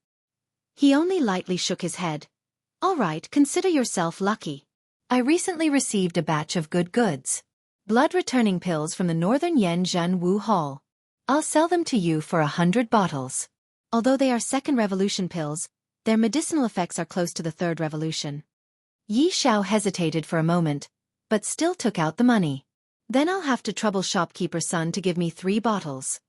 He only lightly shook his head. "All right, consider yourself lucky. I recently received a batch of good goods. Blood-returning pills from the Northern Yan Zhan Wu Hall. I'll sell them to you for 100 bottles. Although they are second revolution pills, their medicinal effects are close to the third revolution." Yi Xiao hesitated for a moment, but still took out the money. "Then I'll have to trouble shopkeeper's son to give me 3 bottles.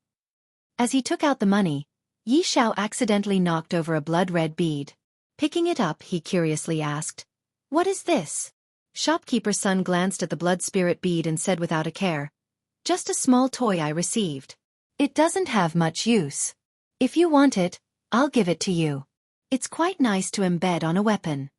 As he took out the money, Yi Xiao accidentally knocked over a blood-red bead. Picking it up, he curiously asked, "What is this?" Shopkeeper's son glanced at the blood spirit bead and said without a care, "Just a small toy I received. It doesn't have much use. If you want it, I'll give it to you. It's quite nice to embed on a weapon."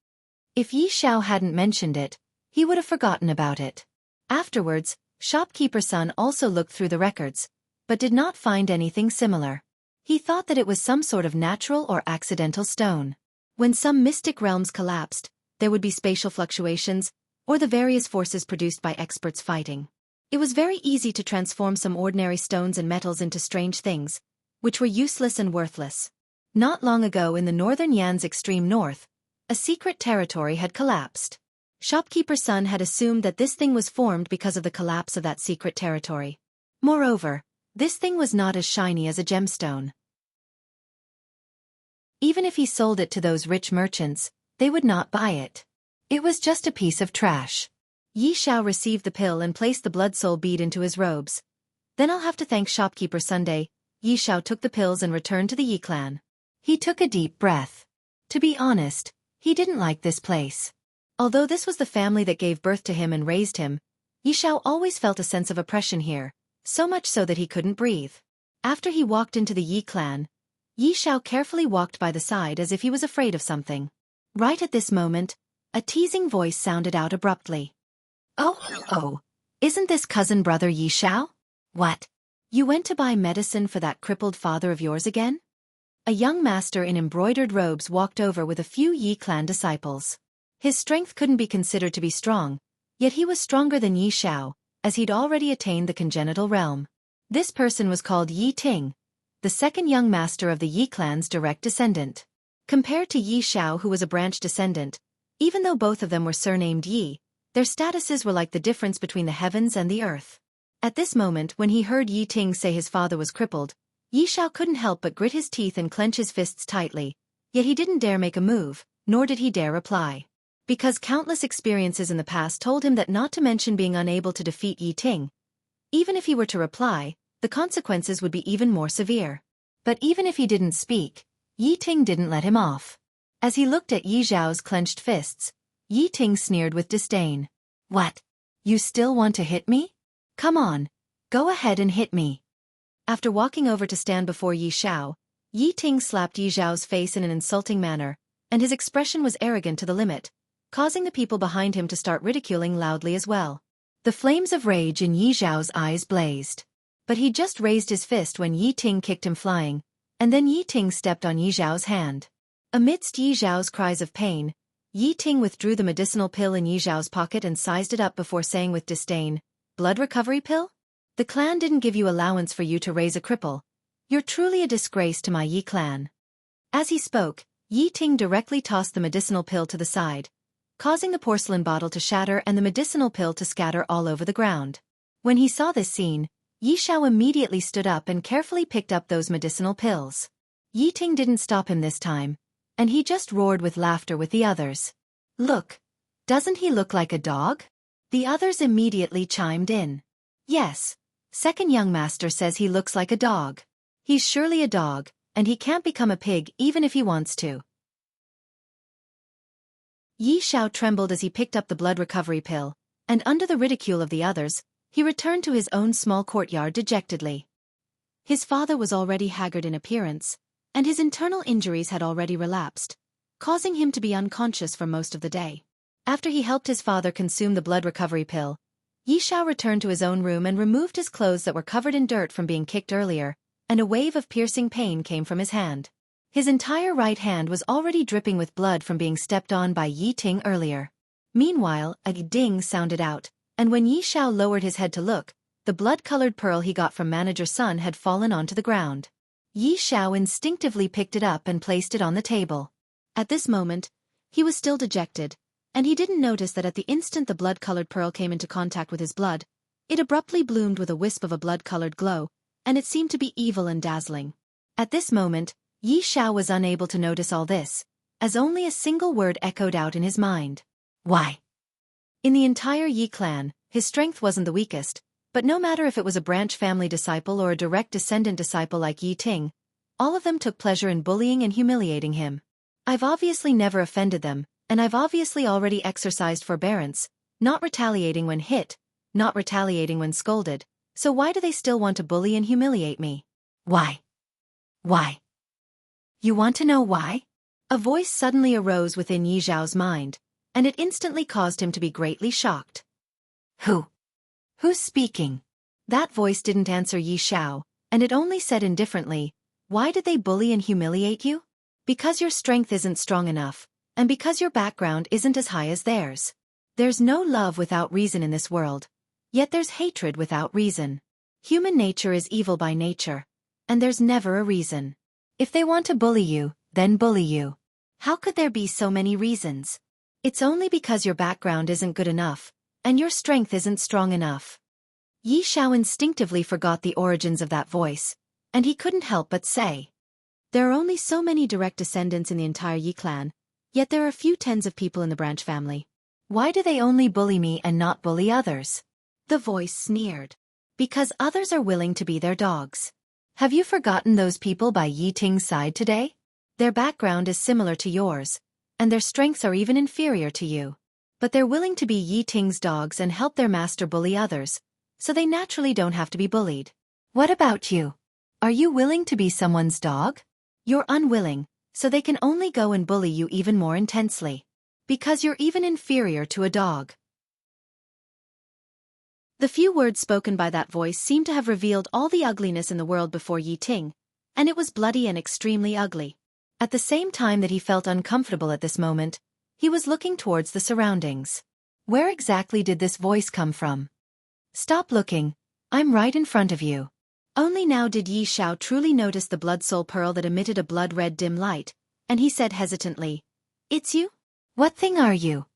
If Yi Xiao hadn't mentioned it, he would have forgotten about it. Afterwards, shopkeeper's son also looked through the records, but did not find anything similar. He thought that it was some sort of natural or accidental stone. When some mystic realms collapsed, there would be spatial fluctuations, or the various forces produced by experts fighting. It was very easy to transform some ordinary stones and metals into strange things, which were useless and worthless. Not long ago in the northern Yan's extreme north, a secret territory had collapsed. Shopkeeper's son had assumed that this thing was formed because of the collapse of that secret territory. Moreover, this thing was not as shiny as a gemstone. Even if he sold it to those rich merchants, they would not buy it. It was just a piece of trash. Yi Xiao received the pill and placed the blood soul bead into his robes. "Then I'll have to thank shopkeeper Sunday." Yi Xiao took the pills and returned to the Yi clan. He took a deep breath. To be honest, he didn't like this place. Although this was the family that gave birth to him and raised him, Yi Xiao always felt a sense of oppression here, so much so that he couldn't breathe. After he walked into the Yi clan, Yi Xiao carefully walked by the side as if he was afraid of something. Right at this moment, a teasing voice sounded out abruptly. Oh, isn't this cousin brother Yi Xiao? What? You went to buy medicine for that crippled father of yours again?" A young master in embroidered robes walked over with a few Yi clan disciples. His strength couldn't be considered to be strong, yet he was stronger than Yi Xiao, as he'd already attained the congenital realm. This person was called Yi Ting, the second young master of the Yi clan's direct descendant. Compared to Yi Xiao, who was a branch descendant, even though both of them were surnamed Yi, their statuses were like the difference between the heavens and the earth. At this moment, when he heard Yi Ting say his father was crippled, Yi Xiao couldn't help but grit his teeth and clench his fists tightly, yet he didn't dare make a move, nor did he dare reply. Because countless experiences in the past told him that not to mention being unable to defeat Yi Ting, even if he were to reply, the consequences would be even more severe. But even if he didn't speak, Yi Ting didn't let him off. As he looked at Yi Xiao's clenched fists, Yi Ting sneered with disdain. What? You still want to hit me? Come on, go ahead and hit me. After walking over to stand before Yi Xiao, Yi Ting slapped Yi Xiao's face in an insulting manner, and his expression was arrogant to the limit, causing the people behind him to start ridiculing loudly as well. The flames of rage in Yi Xiao's eyes blazed. But he just raised his fist when Yi Ting kicked him flying, and then Yi Ting stepped on Yi Xiao's hand. Amidst Yi Xiao's cries of pain, Yi Ting withdrew the medicinal pill in Yi Xiao's pocket and sized it up before saying with disdain, "Blood recovery pill? The clan didn't give you allowance for you to raise a cripple. You're truly a disgrace to my Yi clan." As he spoke, Yi Ting directly tossed the medicinal pill to the side, causing the porcelain bottle to shatter and the medicinal pill to scatter all over the ground. When he saw this scene, Yi Xiao immediately stood up and carefully picked up those medicinal pills. Yi Ting didn't stop him this time, and he just roared with laughter with the others. "Look, doesn't he look like a dog?" The others immediately chimed in. "Yes, second young master says he looks like a dog. He's surely a dog, and he can't become a pig even if he wants to." Yi Xiao trembled as he picked up the blood recovery pill, and under the ridicule of the others, he returned to his own small courtyard dejectedly. His father was already haggard in appearance, and his internal injuries had already relapsed, causing him to be unconscious for most of the day. After he helped his father consume the blood recovery pill, Yi Xiao returned to his own room and removed his clothes that were covered in dirt from being kicked earlier, and a wave of piercing pain came from his hand. His entire right hand was already dripping with blood from being stepped on by Yi Ting earlier. Meanwhile, a ding sounded out, and when Yi Xiao lowered his head to look, the blood-colored pearl he got from Manager's son had fallen onto the ground. Yi Xiao instinctively picked it up and placed it on the table. At this moment, he was still dejected, and he didn't notice that at the instant the blood-colored pearl came into contact with his blood, it abruptly bloomed with a wisp of a blood-colored glow, and it seemed to be evil and dazzling. At this moment, Yi Xiao was unable to notice all this, as only a single word echoed out in his mind. Why? In the entire Yi clan, his strength wasn't the weakest, but no matter if it was a branch family disciple or a direct descendant disciple like Yi Ting, all of them took pleasure in bullying and humiliating him. I've obviously never offended them, and I've obviously already exercised forbearance, not retaliating when hit, not retaliating when scolded, so why do they still want to bully and humiliate me? Why? Why? You want to know why? A voice suddenly arose within Yi Xiao's mind, and it instantly caused him to be greatly shocked. Who? Who's speaking? That voice didn't answer Yi Xiao, and it only said indifferently, "Why did they bully and humiliate you? Because your strength isn't strong enough, and because your background isn't as high as theirs. There's no love without reason in this world, yet there's hatred without reason. Human nature is evil by nature, and there's never a reason. If they want to bully you, then bully you. How could there be so many reasons? It's only because your background isn't good enough, and your strength isn't strong enough." Yi Xiao instinctively forgot the origins of that voice, and he couldn't help but say, "There are only so many direct descendants in the entire Yi clan, yet there are a few tens of people in the branch family. Why do they only bully me and not bully others?" The voice sneered. "Because others are willing to be their dogs. Have you forgotten those people by Yi Ting's side today? Their background is similar to yours, and their strengths are even inferior to you. But they're willing to be Yi Ting's dogs and help their master bully others, so they naturally don't have to be bullied. What about you? Are you willing to be someone's dog? You're unwilling, so they can only go and bully you even more intensely. Because you're even inferior to a dog." The few words spoken by that voice seemed to have revealed all the ugliness in the world before Yi Ting, and it was bloody and extremely ugly. At the same time that he felt uncomfortable at this moment, he was looking towards the surroundings. Where exactly did this voice come from? Stop looking, I'm right in front of you. Only now did Yi Xiao truly notice the blood soul pearl that emitted a blood-red dim light, and he said hesitantly, "It's you? What thing are you?"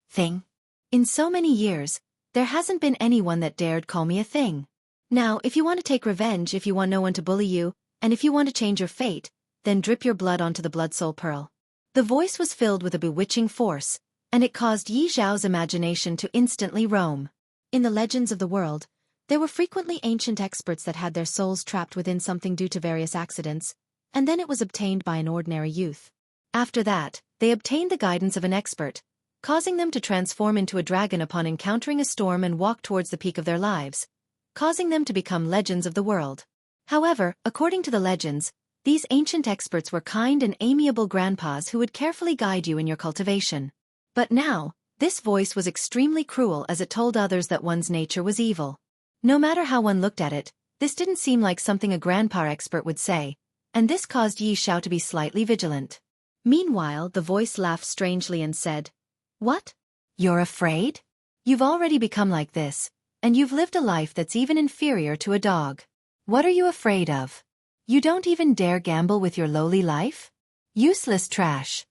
Thing? In so many years, There hasn't been anyone that dared call me a thing. Now, if you want to take revenge, if you want no one to bully you, and if you want to change your fate, then drip your blood onto the blood soul pearl. The voice was filled with a bewitching force, and it caused Yi Zhao's imagination to instantly roam. In the legends of the world, there were frequently ancient experts that had their souls trapped within something due to various accidents, and then it was obtained by an ordinary youth. After that, they obtained the guidance of an expert, causing them to transform into a dragon upon encountering a storm and walk towards the peak of their lives, causing them to become legends of the world. However, according to the legends, these ancient experts were kind and amiable grandpas who would carefully guide you in your cultivation. But now, this voice was extremely cruel as it told others that one's nature was evil. No matter how one looked at it, this didn't seem like something a grandpa expert would say, and this caused Yi Xiao to be slightly vigilant. Meanwhile, the voice laughed strangely and said, "What? You're afraid? You've already become like this, and you've lived a life that's even inferior to a dog. What are you afraid of? You don't even dare gamble with your lowly life? Useless trash."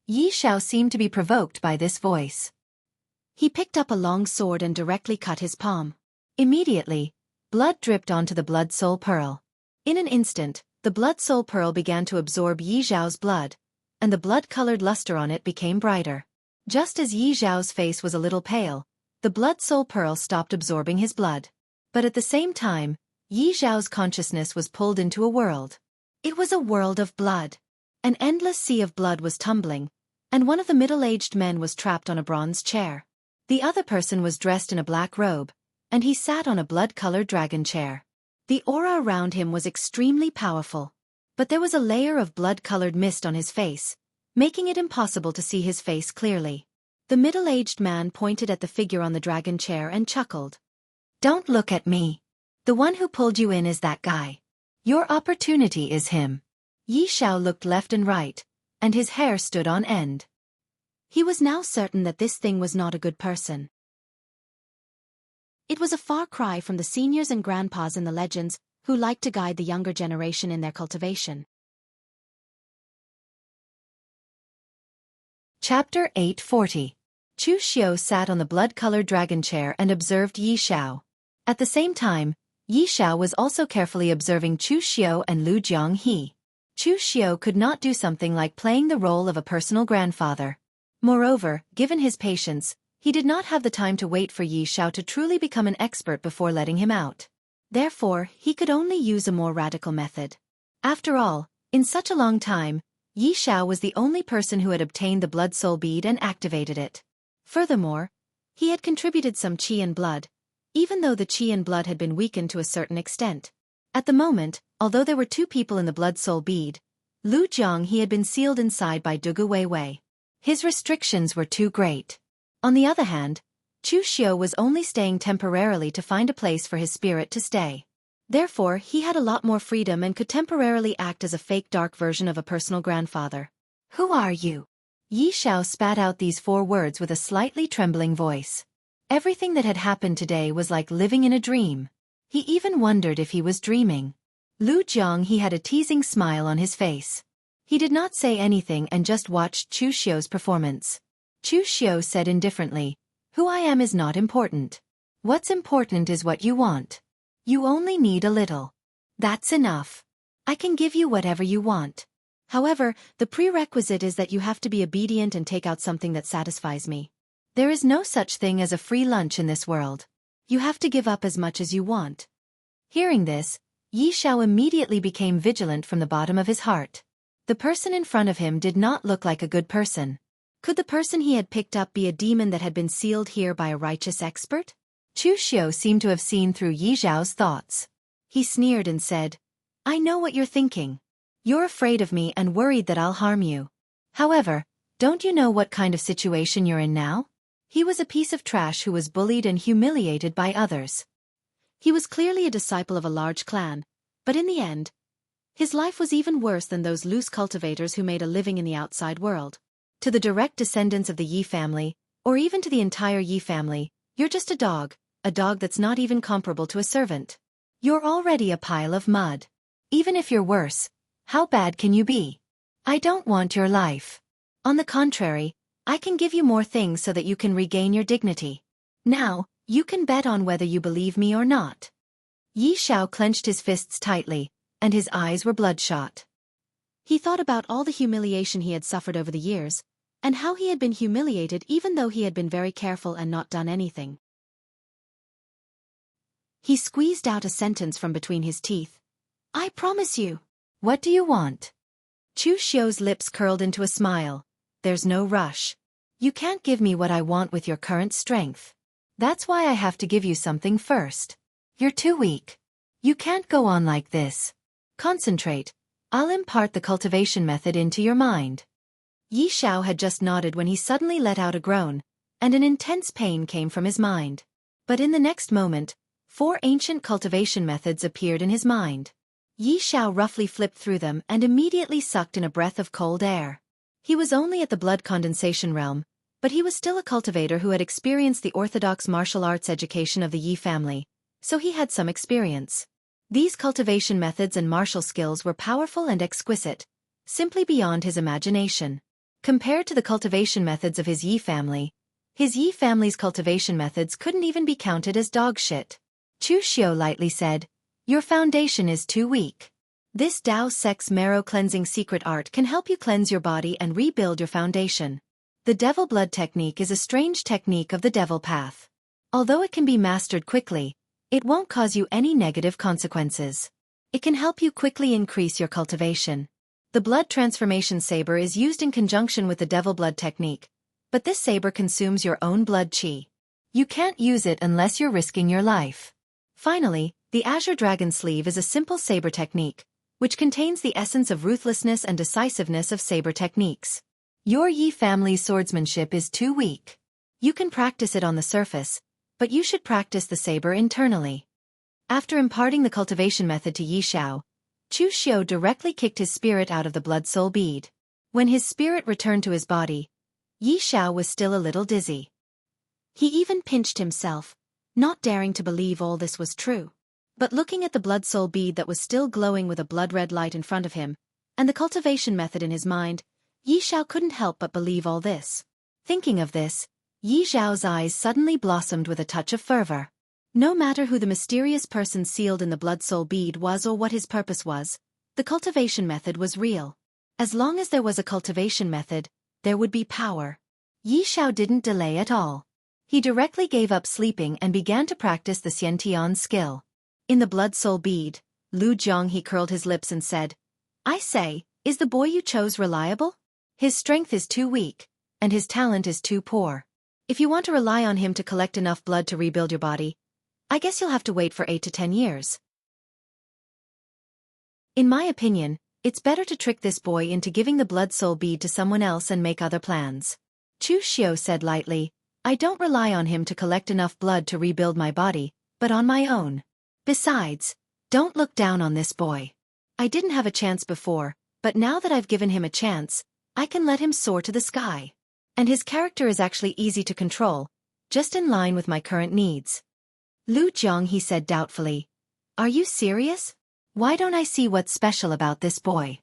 Yi Xiao seemed to be provoked by this voice. He picked up a long sword and directly cut his palm. Immediately, blood dripped onto the blood soul pearl. In an instant, the blood soul pearl began to absorb Yi Zhao's blood, and the blood-colored luster on it became brighter. Just as Yi Zhao's face was a little pale, the blood soul pearl stopped absorbing his blood. But at the same time, Yi Zhao's consciousness was pulled into a world. It was a world of blood. An endless sea of blood was tumbling, and one of the middle-aged men was trapped on a bronze chair. The other person was dressed in a black robe, and he sat on a blood-colored dragon chair. The aura around him was extremely powerful, but there was a layer of blood-colored mist on his face, making it impossible to see his face clearly. The middle-aged man pointed at the figure on the dragon chair and chuckled. "Don't look at me. The one who pulled you in is that guy. Your opportunity is him." Yi Xiao looked left and right, and his hair stood on end. He was now certain that this thing was not a good person. It was a far cry from the seniors and grandpas in the legends, who liked to guide the younger generation in their cultivation. Chapter 840. Chu Xiu sat on the blood-colored dragon chair and observed Yi Xiao. At the same time, Yi Xiao was also carefully observing Chu Xiu and Lu Jianghe. Chu Xiu could not do something like playing the role of a personal grandfather. Moreover, given his patience, he did not have the time to wait for Yi Xiao to truly become an expert before letting him out. Therefore, he could only use a more radical method. After all, in such a long time, Yi Xiao was the only person who had obtained the blood soul bead and activated it. Furthermore, he had contributed some qi and blood, even though the qi and blood had been weakened to a certain extent. At the moment, although there were 2 people in the blood soul bead, Lu Jianghe had been sealed inside by Dugu Weiwei. His restrictions were too great. On the other hand, Chu Xiu was only staying temporarily to find a place for his spirit to stay. Therefore, he had a lot more freedom and could temporarily act as a fake dark version of a personal grandfather. "Who are you?" Yi Xiao spat out these 4 words with a slightly trembling voice. Everything that had happened today was like living in a dream. He even wondered if he was dreaming. Lu Jianghe had a teasing smile on his face. He did not say anything and just watched Chu Xiu's performance. Chu Xiu said indifferently, "Who I am is not important. What's important is what you want. You only need a little. That's enough. I can give you whatever you want. However, the prerequisite is that you have to be obedient and take out something that satisfies me. There is no such thing as a free lunch in this world. You have to give up as much as you want." Hearing this, Yi Xiao immediately became vigilant from the bottom of his heart. The person in front of him did not look like a good person. Could the person he had picked up be a demon that had been sealed here by a righteous expert? Chu Xiu seemed to have seen through Yi Zhao's thoughts. He sneered and said, "I know what you're thinking. You're afraid of me and worried that I'll harm you. However, don't you know what kind of situation you're in now?" He was a piece of trash who was bullied and humiliated by others. He was clearly a disciple of a large clan, but in the end, his life was even worse than those loose cultivators who made a living in the outside world. To the direct descendants of the Yi family, or even to the entire Yi family, you're just a dog that's not even comparable to a servant. You're already a pile of mud. Even if you're worse, how bad can you be? I don't want your life. On the contrary, I can give you more things so that you can regain your dignity. Now, You can bet on whether you believe me or not. Yi Xiao clenched his fists tightly, and his eyes were bloodshot. He thought about all the humiliation he had suffered over the years, and how he had been humiliated even though he had been very careful and not done anything. He squeezed out a sentence from between his teeth. I promise you. What do you want? Chu Xiu's lips curled into a smile. There's no rush. You can't give me what I want with your current strength. That's why I have to give you something first. You're too weak. You can't go on like this. Concentrate. I'll impart the cultivation method into your mind. Yi Xiao had just nodded when he suddenly let out a groan, and an intense pain came from his mind. But in the next moment, 4 ancient cultivation methods appeared in his mind. Yi Xiao roughly flipped through them and immediately sucked in a breath of cold air. He was only at the blood condensation realm, but he was still a cultivator who had experienced the orthodox martial arts education of the Yi family, so he had some experience. These cultivation methods and martial skills were powerful and exquisite, simply beyond his imagination. Compared to the cultivation methods of his Yi family's cultivation methods couldn't even be counted as dog shit. Chu Xiu lightly said, Your foundation is too weak. This Dao Sex Marrow cleansing secret art can help you cleanse your body and rebuild your foundation. The devil blood technique is a strange technique of the devil path. Although it can be mastered quickly, it won't cause you any negative consequences. It can help you quickly increase your cultivation. The blood transformation saber is used in conjunction with the devil blood technique, but this saber consumes your own blood qi. You can't use it unless you're risking your life. Finally, the Azure Dragon Sleeve is a simple saber technique, which contains the essence of ruthlessness and decisiveness of saber techniques. Your Yi family's swordsmanship is too weak. You can practice it on the surface, but you should practice the saber internally. After imparting the cultivation method to Yi Xiao, Chu Xiu directly kicked his spirit out of the blood soul bead. When his spirit returned to his body, Yi Xiao was still a little dizzy. He even pinched himself, not daring to believe all this was true. But looking at the blood soul bead that was still glowing with a blood-red light in front of him, and the cultivation method in his mind, Yi Xiao couldn't help but believe all this. Thinking of this, Yi Xiao's eyes suddenly blossomed with a touch of fervor. No matter who the mysterious person sealed in the blood soul bead was or what his purpose was, the cultivation method was real. As long as there was a cultivation method, there would be power. Yi Xiao didn't delay at all. He directly gave up sleeping and began to practice the Xiantian skill. In the blood soul bead, Lu Jianghe curled his lips and said, I say, is the boy you chose reliable? His strength is too weak, and his talent is too poor. If you want to rely on him to collect enough blood to rebuild your body, I guess you'll have to wait for 8 to 10 years. In my opinion, it's better to trick this boy into giving the blood soul bead to someone else and make other plans. Chu Xiu said lightly, I don't rely on him to collect enough blood to rebuild my body, but on my own. Besides, don't look down on this boy. I didn't have a chance before, but now that I've given him a chance, I can let him soar to the sky. And his character is actually easy to control, just in line with my current needs. Lu Jianghe said doubtfully, Are you serious? Why don't I see what's special about this boy?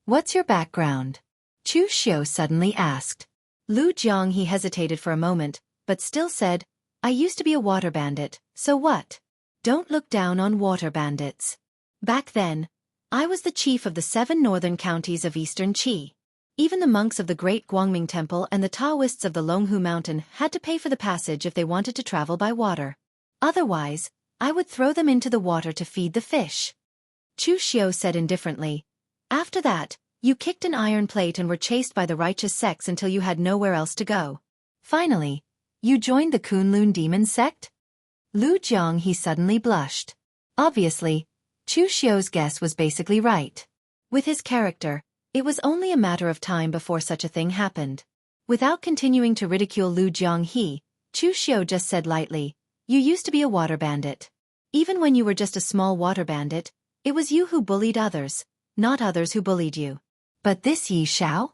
What's your background? Chu Xiu suddenly asked. Lu Jianghe hesitated for a moment, but still said, I used to be a water bandit, so what? Don't look down on water bandits. Back then, I was the chief of the 7 northern counties of eastern Qi. Even the monks of the Great Guangming Temple and the Taoists of the Longhu Mountain had to pay for the passage if they wanted to travel by water. Otherwise, I would throw them into the water to feed the fish. Chu Xiu said indifferently, After that, you kicked an iron plate and were chased by the righteous sects until you had nowhere else to go. Finally, you joined the Kunlun demon sect? Lu Jianghe suddenly blushed. Obviously, Chu Xiu's guess was basically right. With his character, it was only a matter of time before such a thing happened. Without continuing to ridicule Lu Jianghe, Chu Xiu just said lightly, You used to be a water bandit. Even when you were just a small water bandit, it was you who bullied others, not others who bullied you. But this Yi Xiao?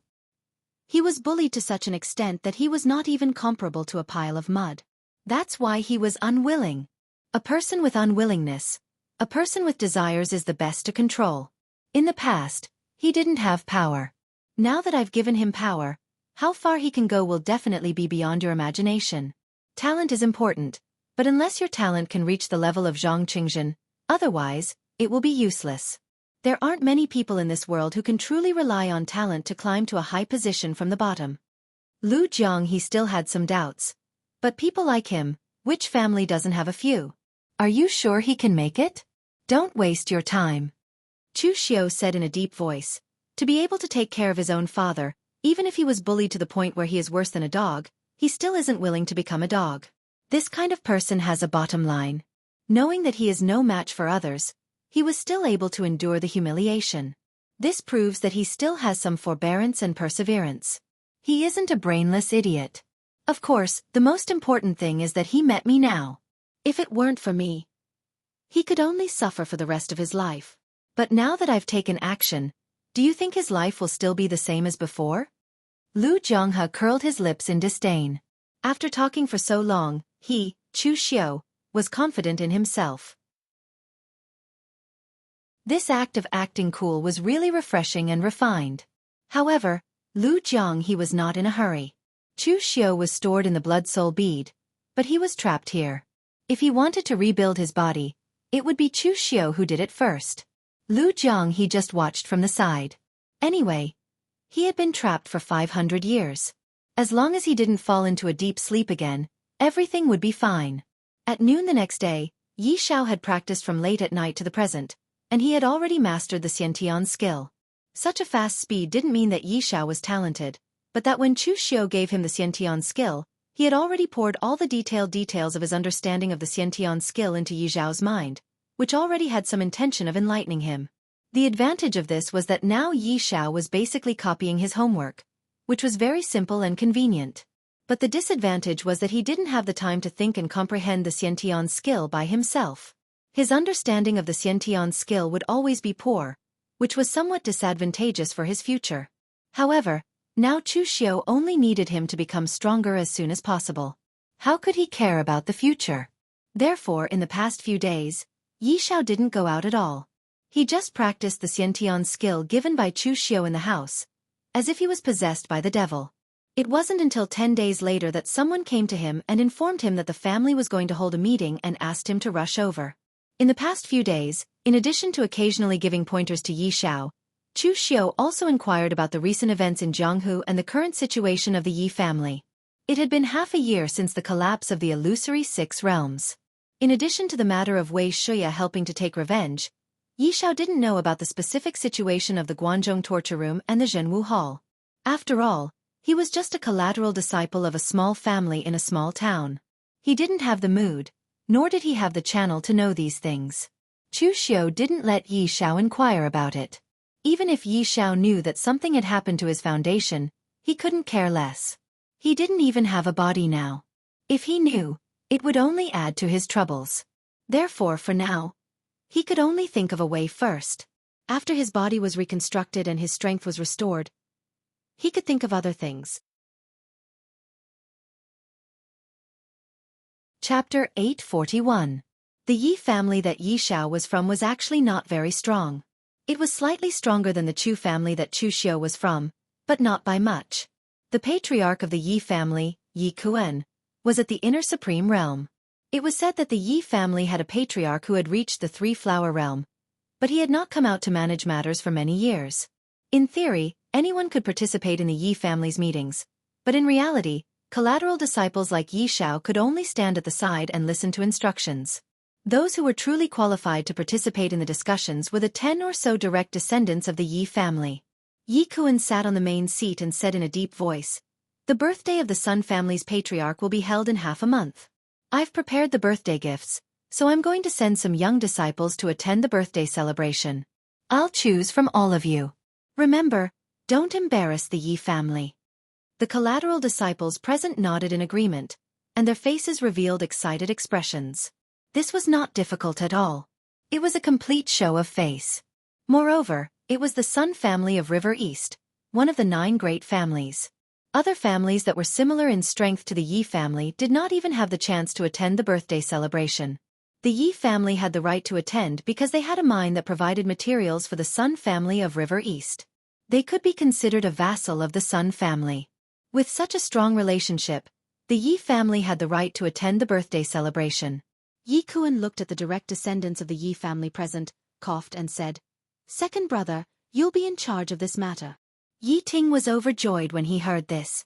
He was bullied to such an extent that he was not even comparable to a pile of mud. That's why he was unwilling. A person with unwillingness, a person with desires is the best to control. In the past, he didn't have power. Now that I've given him power, how far he can go will definitely be beyond your imagination. Talent is important, But unless your talent can reach the level of Zhang Qingzhen, otherwise, it will be useless. There aren't many people in this world who can truly rely on talent to climb to a high position from the bottom. Lu Jiang, he still had some doubts. But people like him, which family doesn't have a few? Are you sure he can make it? Don't waste your time. Chu Xiu said in a deep voice. To be able to take care of his own father, even if he was bullied to the point where he is worse than a dog, he still isn't willing to become a dog. This kind of person has a bottom line. Knowing that he is no match for others, he was still able to endure the humiliation. This proves that he still has some forbearance and perseverance. He isn't a brainless idiot. Of course, the most important thing is that he met me now. If it weren't for me, he could only suffer for the rest of his life. But now that I've taken action, do you think his life will still be the same as before? Lu Jianghe curled his lips in disdain. After talking for so long, he, Chu Xiu, was confident in himself. This act of acting cool was really refreshing and refined. However, Lu Jiang, he was not in a hurry. Chu Xiu was stored in the blood soul bead, but he was trapped here. If he wanted to rebuild his body, it would be Chu Xiu who did it first. Lu Jiang, he just watched from the side. Anyway, he had been trapped for 500 years. As long as he didn't fall into a deep sleep again, everything would be fine. At noon the next day, Yi Xiao had practiced from late at night to the present, and he had already mastered the Xiantian skill. Such a fast speed didn't mean that Yi Xiao was talented, but that when Chu Xiu gave him the Xiantian skill, he had already poured all the detailed details of his understanding of the Xiantian skill into Yi Xiao's mind, which already had some intention of enlightening him. The advantage of this was that now Yi Xiao was basically copying his homework, which was very simple and convenient. But the disadvantage was that he didn't have the time to think and comprehend the Xiantian skill by himself. His understanding of the Xiantian skill would always be poor, which was somewhat disadvantageous for his future. However, now Chu Xiu only needed him to become stronger as soon as possible. How could he care about the future? Therefore, in the past few days, Yi Xiao didn't go out at all. He just practiced the Xiantian skill given by Chu Xiu in the house, as if he was possessed by the devil. It wasn't until 10 days later that someone came to him and informed him that the family was going to hold a meeting and asked him to rush over. In the past few days, in addition to occasionally giving pointers to Yi Xiao, Chu Xiu also inquired about the recent events in Jianghu and the current situation of the Yi family. It had been half a year since the collapse of the illusory Six Realms. In addition to the matter of Wei Shuya helping to take revenge, Yi Xiao didn't know about the specific situation of the Guanzhong torture room and the Zhenwu Hall. After all, he was just a collateral disciple of a small family in a small town. He didn't have the mood, nor did he have the channel to know these things. Chu Xiu didn't let Yi Xiao inquire about it. Even if Yi Xiao knew that something had happened to his foundation, he couldn't care less. He didn't even have a body now. If he knew, it would only add to his troubles. Therefore, for now, he could only think of a way first. After his body was reconstructed and his strength was restored, he could think of other things. Chapter 841. The Yi family that Yi Xiao was from was actually not very strong. It was slightly stronger than the Chu family that Chu Xiu was from, but not by much. The patriarch of the Yi family, Yi Kuan, was at the inner supreme realm. It was said that the Yi family had a patriarch who had reached the three-flower realm, but he had not come out to manage matters for many years. In theory, anyone could participate in the Yi family's meetings, but in reality, collateral disciples like Yi Xiao could only stand at the side and listen to instructions. Those who were truly qualified to participate in the discussions were the 10 or so direct descendants of the Yi family. Yi Kuan sat on the main seat and said in a deep voice, "The birthday of the Sun family's patriarch will be held in half a month. I've prepared the birthday gifts, so I'm going to send some young disciples to attend the birthday celebration. I'll choose from all of you. Remember, don't embarrass the Yi family." The collateral disciples present nodded in agreement, and their faces revealed excited expressions. This was not difficult at all. It was a complete show of face. Moreover, it was the Sun family of River East, one of the 9 great families. Other families that were similar in strength to the Yi family did not even have the chance to attend the birthday celebration. The Yi family had the right to attend because they had a mine that provided materials for the Sun family of River East. They could be considered a vassal of the Sun family. With such a strong relationship, The Yi family had the right to attend the birthday celebration. Yi Kuan looked at the direct descendants of the Yi family present, coughed and said, "Second brother, you'll be in charge of this matter." Yi Ting was overjoyed when he heard this.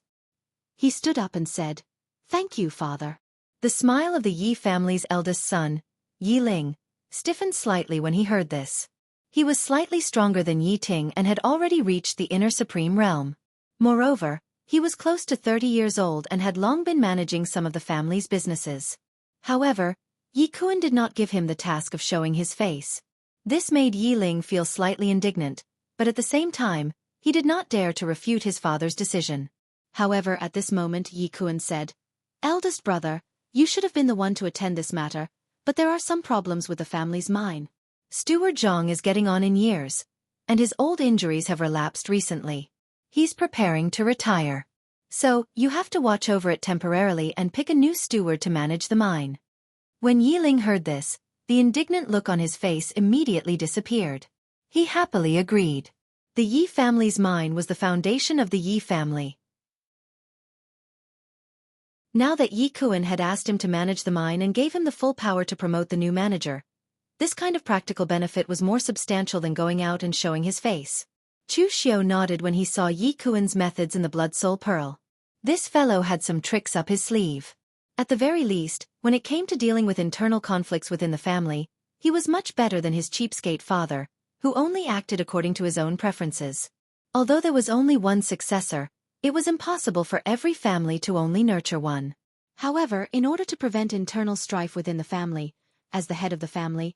He stood up and said, "Thank you, father." The smile of the Yi family's eldest son, Yi Ling, stiffened slightly when he heard this. He was slightly stronger than Yi Ting and had already reached the inner supreme realm. Moreover, he was close to 30 years old and had long been managing some of the family's businesses. However, Yi Kuan did not give him the task of showing his face. This made Yi Ling feel slightly indignant, but at the same time, he did not dare to refute his father's decision. However, at this moment Yi Kuan said, "Eldest brother, you should have been the one to attend this matter, but there are some problems with the family's mine. Steward Zhang is getting on in years, and his old injuries have relapsed recently. He's preparing to retire. So, you have to watch over it temporarily and pick a new steward to manage the mine." When Yi Ling heard this, the indignant look on his face immediately disappeared. He happily agreed. The Yi family's mine was the foundation of the Yi family. Now that Yi Kuan had asked him to manage the mine and gave him the full power to promote the new manager, this kind of practical benefit was more substantial than going out and showing his face. Chu Xiao nodded when he saw Yi Kuan's methods in the Blood Soul Pearl. This fellow had some tricks up his sleeve. At the very least, when it came to dealing with internal conflicts within the family, he was much better than his cheapskate father, who only acted according to his own preferences. Although there was only one successor, it was impossible for every family to only nurture one. However, in order to prevent internal strife within the family, as the head of the family,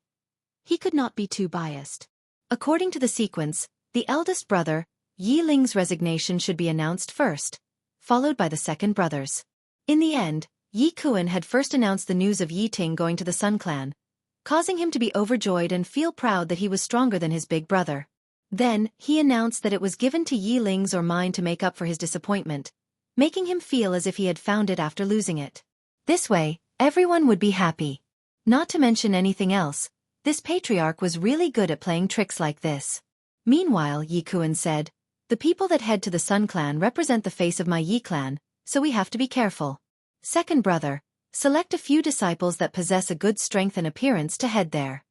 he could not be too biased. According to the sequence, the eldest brother, Yi Ling's resignation should be announced first, followed by the second brothers. In the end, Yi Kuan had first announced the news of Yi Ting going to the Sun Clan, causing him to be overjoyed and feel proud that he was stronger than his big brother. Then, he announced that it was given to Yi Ling's or mine to make up for his disappointment, making him feel as if he had found it after losing it. This way, everyone would be happy. Not to mention anything else, this patriarch was really good at playing tricks like this. Meanwhile, Yi Kuan said, "The people that head to the Sun Clan represent the face of my Yi clan, so we have to be careful. Second brother, select a few disciples that possess a good strength and appearance to head there."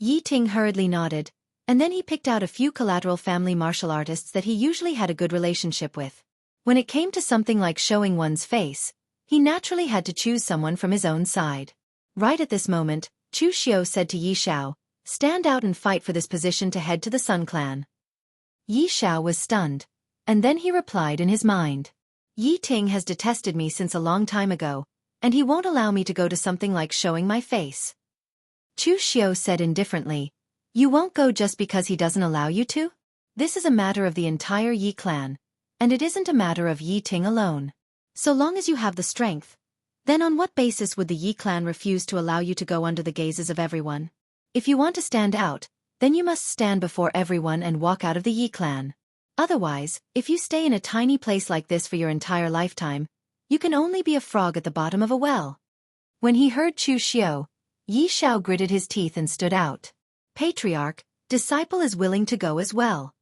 Yi Ting hurriedly nodded, and then he picked out a few collateral family martial artists that he usually had a good relationship with. When it came to something like showing one's face, he naturally had to choose someone from his own side. Right at this moment, Chu Xiao said to Yi Xiao, "Stand out and fight for this position to head to the Sun Clan." Yi Xiao was stunned, and then he replied in his mind, "Yi Ting has detested me since a long time ago, and he won't allow me to go to something like showing my face." Chu Xiao said indifferently, "You won't go just because he doesn't allow you to? This is a matter of the entire Yi clan, and it isn't a matter of Yi Ting alone. So long as you have the strength, then on what basis would the Yi clan refuse to allow you to go under the gazes of everyone? If you want to stand out, then you must stand before everyone and walk out of the Yi clan. Otherwise, if you stay in a tiny place like this for your entire lifetime, you can only be a frog at the bottom of a well." When he heard Chu Xiao, Yi Xiao gritted his teeth and stood out. "Patriarch, disciple is willing to go as well."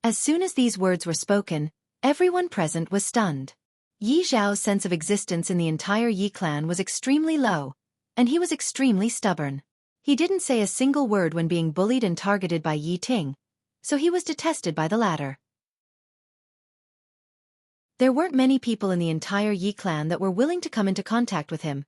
As soon as these words were spoken, everyone present was stunned. Yi Xiao's sense of existence in the entire Yi clan was extremely low, and he was extremely stubborn. He didn't say a single word when being bullied and targeted by Yi Ting, so he was detested by the latter. There weren't many people in the entire Yi clan that were willing to come into contact with him,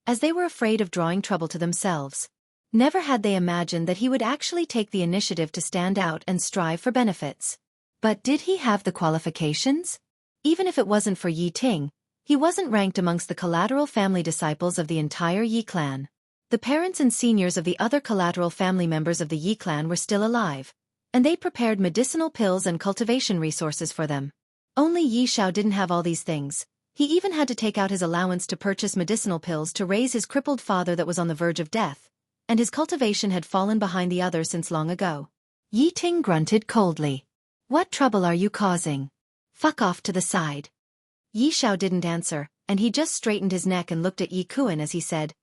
as they were afraid of drawing trouble to themselves. Never had they imagined that he would actually take the initiative to stand out and strive for benefits. But did he have the qualifications? Even if it wasn't for Yi Ting, he wasn't ranked amongst the collateral family disciples of the entire Yi clan. The parents and seniors of the other collateral family members of the Yi clan were still alive, and they prepared medicinal pills and cultivation resources for them. Only Yi Xiao didn't have all these things. He even had to take out his allowance to purchase medicinal pills to raise his crippled father that was on the verge of death, and his cultivation had fallen behind the others since long ago. Yi Ting grunted coldly. "What trouble are you causing? Fuck off to the side." Yi Xiao didn't answer, and he just straightened his neck and looked at Yi Kuan as he said,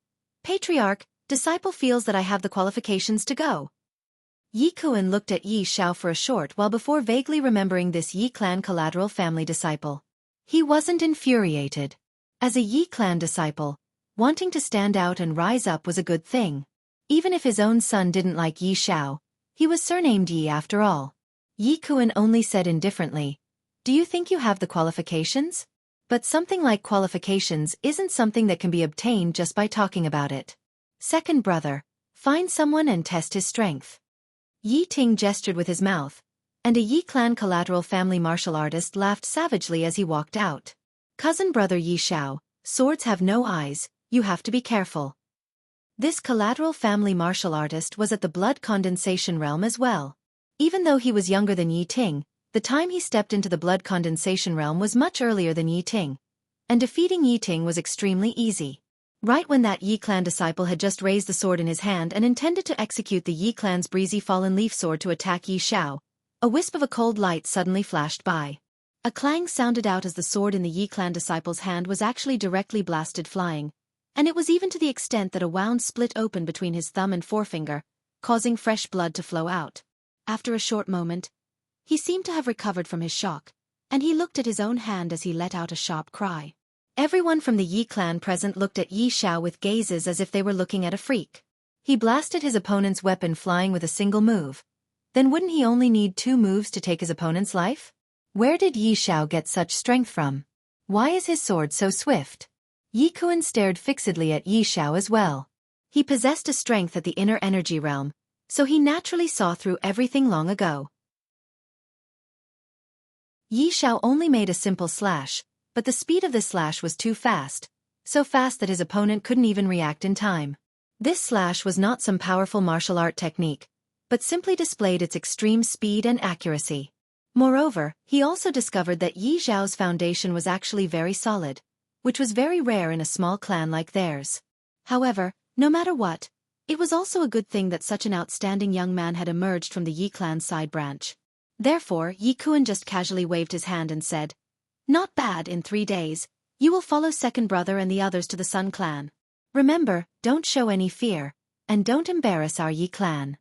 "Patriarch, disciple feels that I have the qualifications to go." Yi Kuan looked at Yi Xiao for a short while before vaguely remembering this Yi clan collateral family disciple. He wasn't infuriated. As a Yi clan disciple, wanting to stand out and rise up was a good thing. Even if his own son didn't like Yi Xiao, he was surnamed Yi after all. Yi Kuan only said indifferently, "Do you think you have the qualifications?" But something like qualifications isn't something that can be obtained just by talking about it. Second brother, find someone and test his strength. Yi Ting gestured with his mouth, and a Yi clan collateral family martial artist laughed savagely as he walked out. Cousin brother Yi Xiao, swords have no eyes, you have to be careful. This collateral family martial artist was at the blood condensation realm as well. Even though he was younger than Yi Ting, the time he stepped into the blood condensation realm was much earlier than Yi Ting, and defeating Yi Ting was extremely easy. Right when that Yi clan disciple had just raised the sword in his hand and intended to execute the Yi clan's breezy fallen leaf sword to attack Yi Xiao, a wisp of a cold light suddenly flashed by. A clang sounded out as the sword in the Yi clan disciple's hand was actually directly blasted flying, and it was even to the extent that a wound split open between his thumb and forefinger, causing fresh blood to flow out. After a short moment, he seemed to have recovered from his shock, and he looked at his own hand as he let out a sharp cry. Everyone from the Yi clan present looked at Yi Xiao with gazes as if they were looking at a freak. He blasted his opponent's weapon flying with a single move. Then wouldn't he only need 2 moves to take his opponent's life? Where did Yi Xiao get such strength from? Why is his sword so swift? Yi Kuan stared fixedly at Yi Xiao as well. He possessed a strength at the inner energy realm, so he naturally saw through everything long ago. Yi Xiao only made a simple slash, but the speed of this slash was too fast, so fast that his opponent couldn't even react in time. This slash was not some powerful martial art technique, but simply displayed its extreme speed and accuracy. Moreover, he also discovered that Yi Xiao's foundation was actually very solid, which was very rare in a small clan like theirs. However, no matter what, it was also a good thing that such an outstanding young man had emerged from the Yi clan's side branch. Therefore, Yi Kuan just casually waved his hand and said, "Not bad. In 3 days, you will follow second brother and the others to the Sun clan. Remember, don't show any fear, and don't embarrass our Yi clan."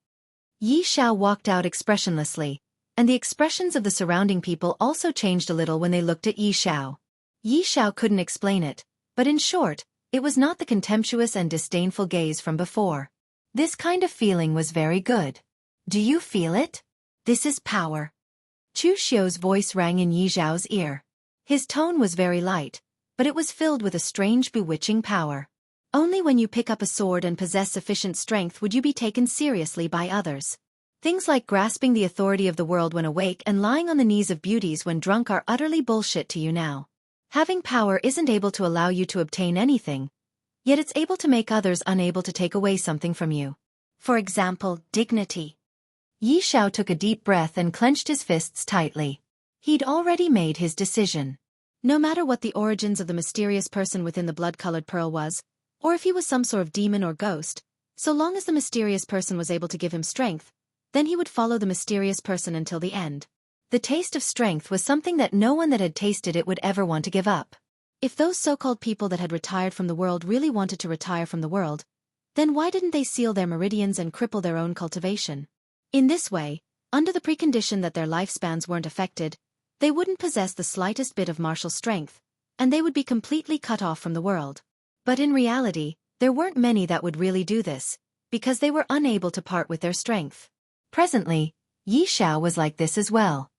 Yi Xiao walked out expressionlessly, and the expressions of the surrounding people also changed a little when they looked at Yi Xiao. Yi Xiao couldn't explain it, but in short, it was not the contemptuous and disdainful gaze from before. This kind of feeling was very good. "Do you feel it? This is power." Chu Xiu's voice rang in Yi Xiao's ear. His tone was very light, but it was filled with a strange bewitching power. Only when you pick up a sword and possess sufficient strength would you be taken seriously by others. Things like grasping the authority of the world when awake and lying on the knees of beauties when drunk are utterly bullshit to you now. Having power isn't able to allow you to obtain anything, yet it's able to make others unable to take away something from you. For example, dignity. Yi Xiao took a deep breath and clenched his fists tightly. He'd already made his decision. No matter what the origins of the mysterious person within the blood-colored pearl was, or if he was some sort of demon or ghost, so long as the mysterious person was able to give him strength, then he would follow the mysterious person until the end. The taste of strength was something that no one that had tasted it would ever want to give up. If those so-called people that had retired from the world really wanted to retire from the world, then why didn't they seal their meridians and cripple their own cultivation? In this way, under the precondition that their lifespans weren't affected, they wouldn't possess the slightest bit of martial strength, and they would be completely cut off from the world. But in reality, there weren't many that would really do this, because they were unable to part with their strength. Presently, Yi Xiao was like this as well.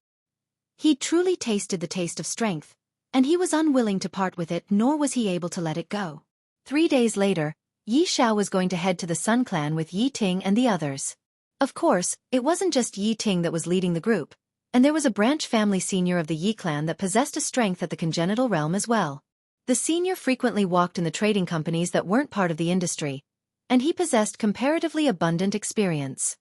He'd truly tasted the taste of strength, and he was unwilling to part with it, nor was he able to let it go. 3 days later, Yi Xiao was going to head to the Sun clan with Yi Ting and the others. Of course, it wasn't just Yi Ting that was leading the group, and there was a branch family senior of the Yi clan that possessed a strength at the congenital realm as well. The senior frequently walked in the trading companies that weren't part of the industry, and he possessed comparatively abundant experience.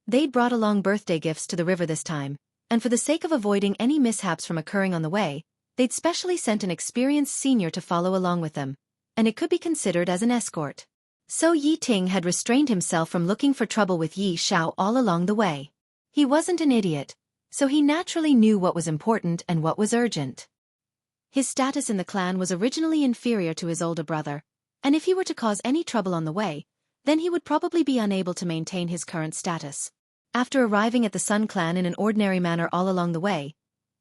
They'd brought along birthday gifts to the river this time, and for the sake of avoiding any mishaps from occurring on the way, they'd specially sent an experienced senior to follow along with them, and it could be considered as an escort. So Yi Ting had restrained himself from looking for trouble with Yi Xiao all along the way. He wasn't an idiot, so he naturally knew what was important and what was urgent. His status in the clan was originally inferior to his older brother, and if he were to cause any trouble on the way, then he would probably be unable to maintain his current status. After arriving at the Sun clan in an ordinary manner all along the way,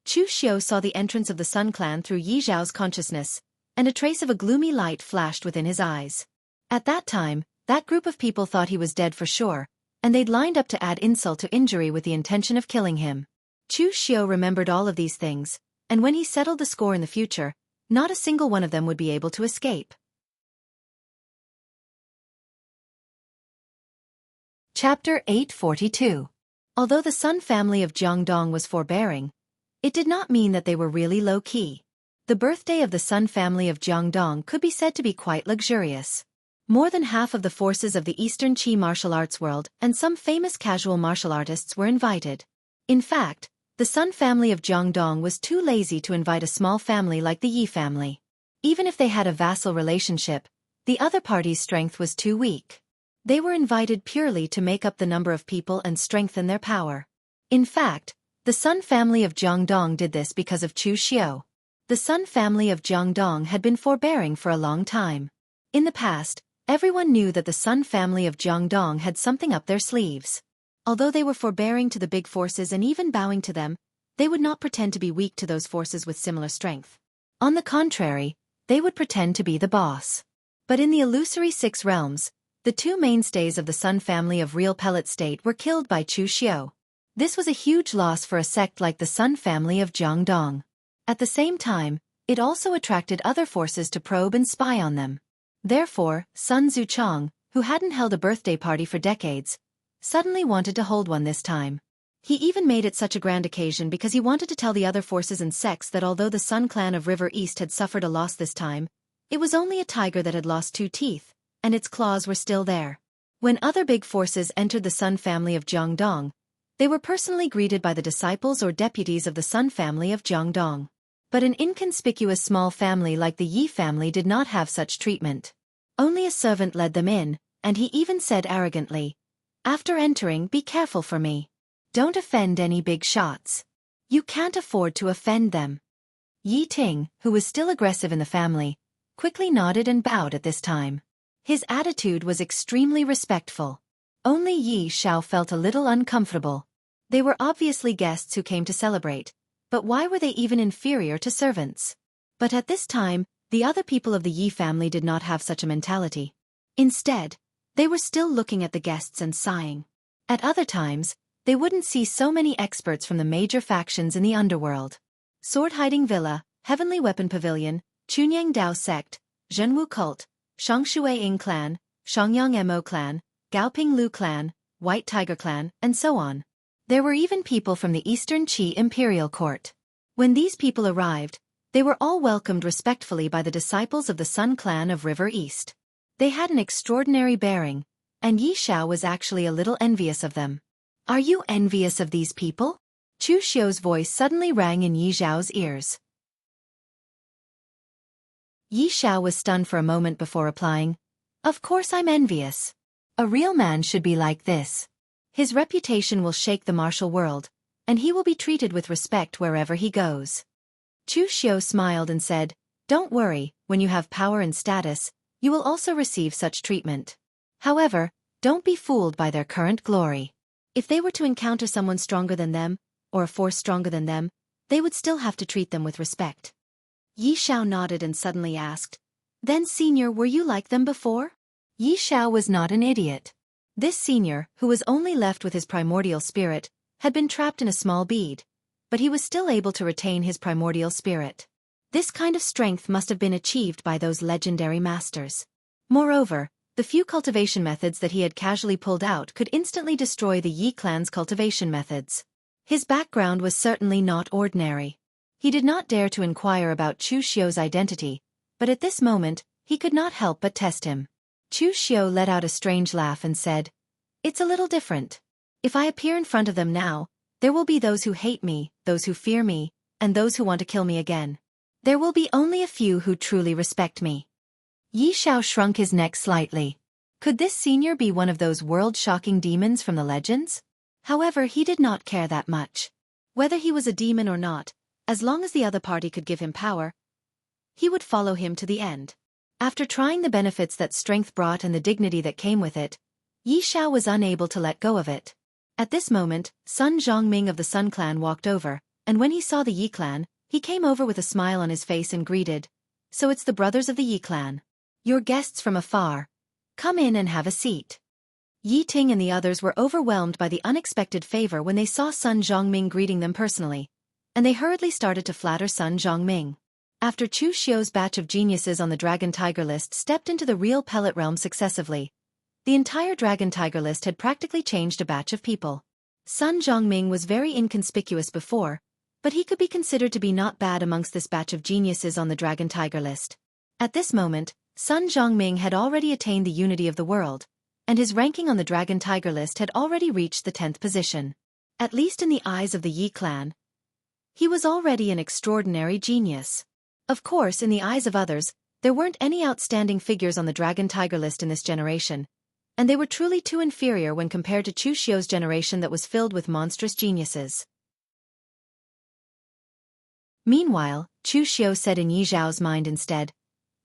Chu Xiu saw the entrance of the Sun Clan through Yi Zhao's consciousness, and a trace of a gloomy light flashed within his eyes. At that time, that group of people thought he was dead for sure, and they'd lined up to add insult to injury with the intention of killing him. Chu Xiu remembered all of these things, and when he settled the score in the future, not a single one of them would be able to escape. Chapter 842. Although the Sun family of Jiangdong was forbearing, it did not mean that they were really low-key. The birthday of the Sun family of Jiangdong could be said to be quite luxurious. More than half of the forces of the Eastern Qi martial arts world and some famous casual martial artists were invited. In fact, the Sun family of Jiangdong was too lazy to invite a small family like the Yi family. Even if they had a vassal relationship, the other party's strength was too weak. They were invited purely to make up the number of people and strengthen their power. In fact, the Sun family of Jiangdong did this because of Chu Xiu. The Sun family of Jiangdong had been forbearing for a long time. In the past, everyone knew that the Sun family of Jiangdong had something up their sleeves. Although they were forbearing to the big forces and even bowing to them, they would not pretend to be weak to those forces with similar strength. On the contrary, they would pretend to be the boss. But in the illusory Six Realms, the two mainstays of the Sun family of real pellet state were killed by Chu Xiu. This was a huge loss for a sect like the Sun family of Jiangdong. At the same time, it also attracted other forces to probe and spy on them. Therefore, Sun Zuchong, who hadn't held a birthday party for decades, suddenly wanted to hold one this time. He even made it such a grand occasion because he wanted to tell the other forces and sects that although the Sun clan of River East had suffered a loss this time, it was only a tiger that had lost 2 teeth, and its claws were still there. When other big forces entered the Sun family of Jiangdong, they were personally greeted by the disciples or deputies of the Sun family of Jiangdong. But an inconspicuous small family like the Yi family did not have such treatment. Only a servant led them in, and he even said arrogantly, "After entering, be careful for me. Don't offend any big shots. You can't afford to offend them." Yi Ting, who was still aggressive in the family, quickly nodded and bowed at this time. His attitude was extremely respectful. Only Yi Xiao felt a little uncomfortable. They were obviously guests who came to celebrate, but why were they even inferior to servants? But at this time, the other people of the Yi family did not have such a mentality. Instead, they were still looking at the guests and sighing. At other times, they wouldn't see so many experts from the major factions in the underworld. Sword Hiding Villa, Heavenly Weapon Pavilion, Chunyang Dao Sect, Zhenwu Cult, Shongshui Ying Clan, Shangyang Mo Clan, Gaoping Lu Clan, White Tiger Clan, and so on. There were even people from the Eastern Qi Imperial Court. When these people arrived, they were all welcomed respectfully by the disciples of the Sun clan of River East. They had an extraordinary bearing, and Yi Xiao was actually a little envious of them. "Are you envious of these people?" Chu Xiu's voice suddenly rang in Yi Zhao's ears. Yi Xiao was stunned for a moment before replying, "Of course I'm envious. A real man should be like this. His reputation will shake the martial world, and he will be treated with respect wherever he goes." Chu Xiu smiled and said, "Don't worry, when you have power and status, you will also receive such treatment. However, don't be fooled by their current glory. If they were to encounter someone stronger than them, or a force stronger than them, they would still have to treat them with respect." Yi Xiao nodded and suddenly asked, "Then senior, were you like them before?" Yi Xiao was not an idiot. This senior, who was only left with his primordial spirit, had been trapped in a small bead, but he was still able to retain his primordial spirit. This kind of strength must have been achieved by those legendary masters. Moreover, the few cultivation methods that he had casually pulled out could instantly destroy the Yi clan's cultivation methods. His background was certainly not ordinary. He did not dare to inquire about Chu Xiu's identity, but at this moment, he could not help but test him. Chu Xiu let out a strange laugh and said, "It's a little different. If I appear in front of them now, there will be those who hate me, those who fear me, and those who want to kill me again. There will be only a few who truly respect me." Yi Xiao shrunk his neck slightly. Could this senior be one of those world-shocking demons from the legends? However, he did not care that much. Whether he was a demon or not, as long as the other party could give him power, he would follow him to the end. After trying the benefits that strength brought and the dignity that came with it, Yi Xiao was unable to let go of it. At this moment, Sun Zhongming of the Sun clan walked over, and when he saw the Yi clan, he came over with a smile on his face and greeted, "So it's the brothers of the Yi clan. Your guests from afar. Come in and have a seat." Yi Ting and the others were overwhelmed by the unexpected favor when they saw Sun Zhongming greeting them personally, and they hurriedly started to flatter Sun Zhongming. After Chu Xiu's batch of geniuses on the Dragon Tiger list stepped into the real pellet realm successively, the entire Dragon Tiger list had practically changed a batch of people. Sun Zhongming was very inconspicuous before, but he could be considered to be not bad amongst this batch of geniuses on the Dragon Tiger list. At this moment, Sun Zhongming had already attained the unity of the world, and his ranking on the Dragon Tiger list had already reached the 10th position. At least in the eyes of the Yi clan, he was already an extraordinary genius. Of course, in the eyes of others, there weren't any outstanding figures on the Dragon Tiger list in this generation, and they were truly too inferior when compared to Chu Xiu's generation that was filled with monstrous geniuses. Meanwhile, Chu Xiu said in Yi Zhao's mind instead,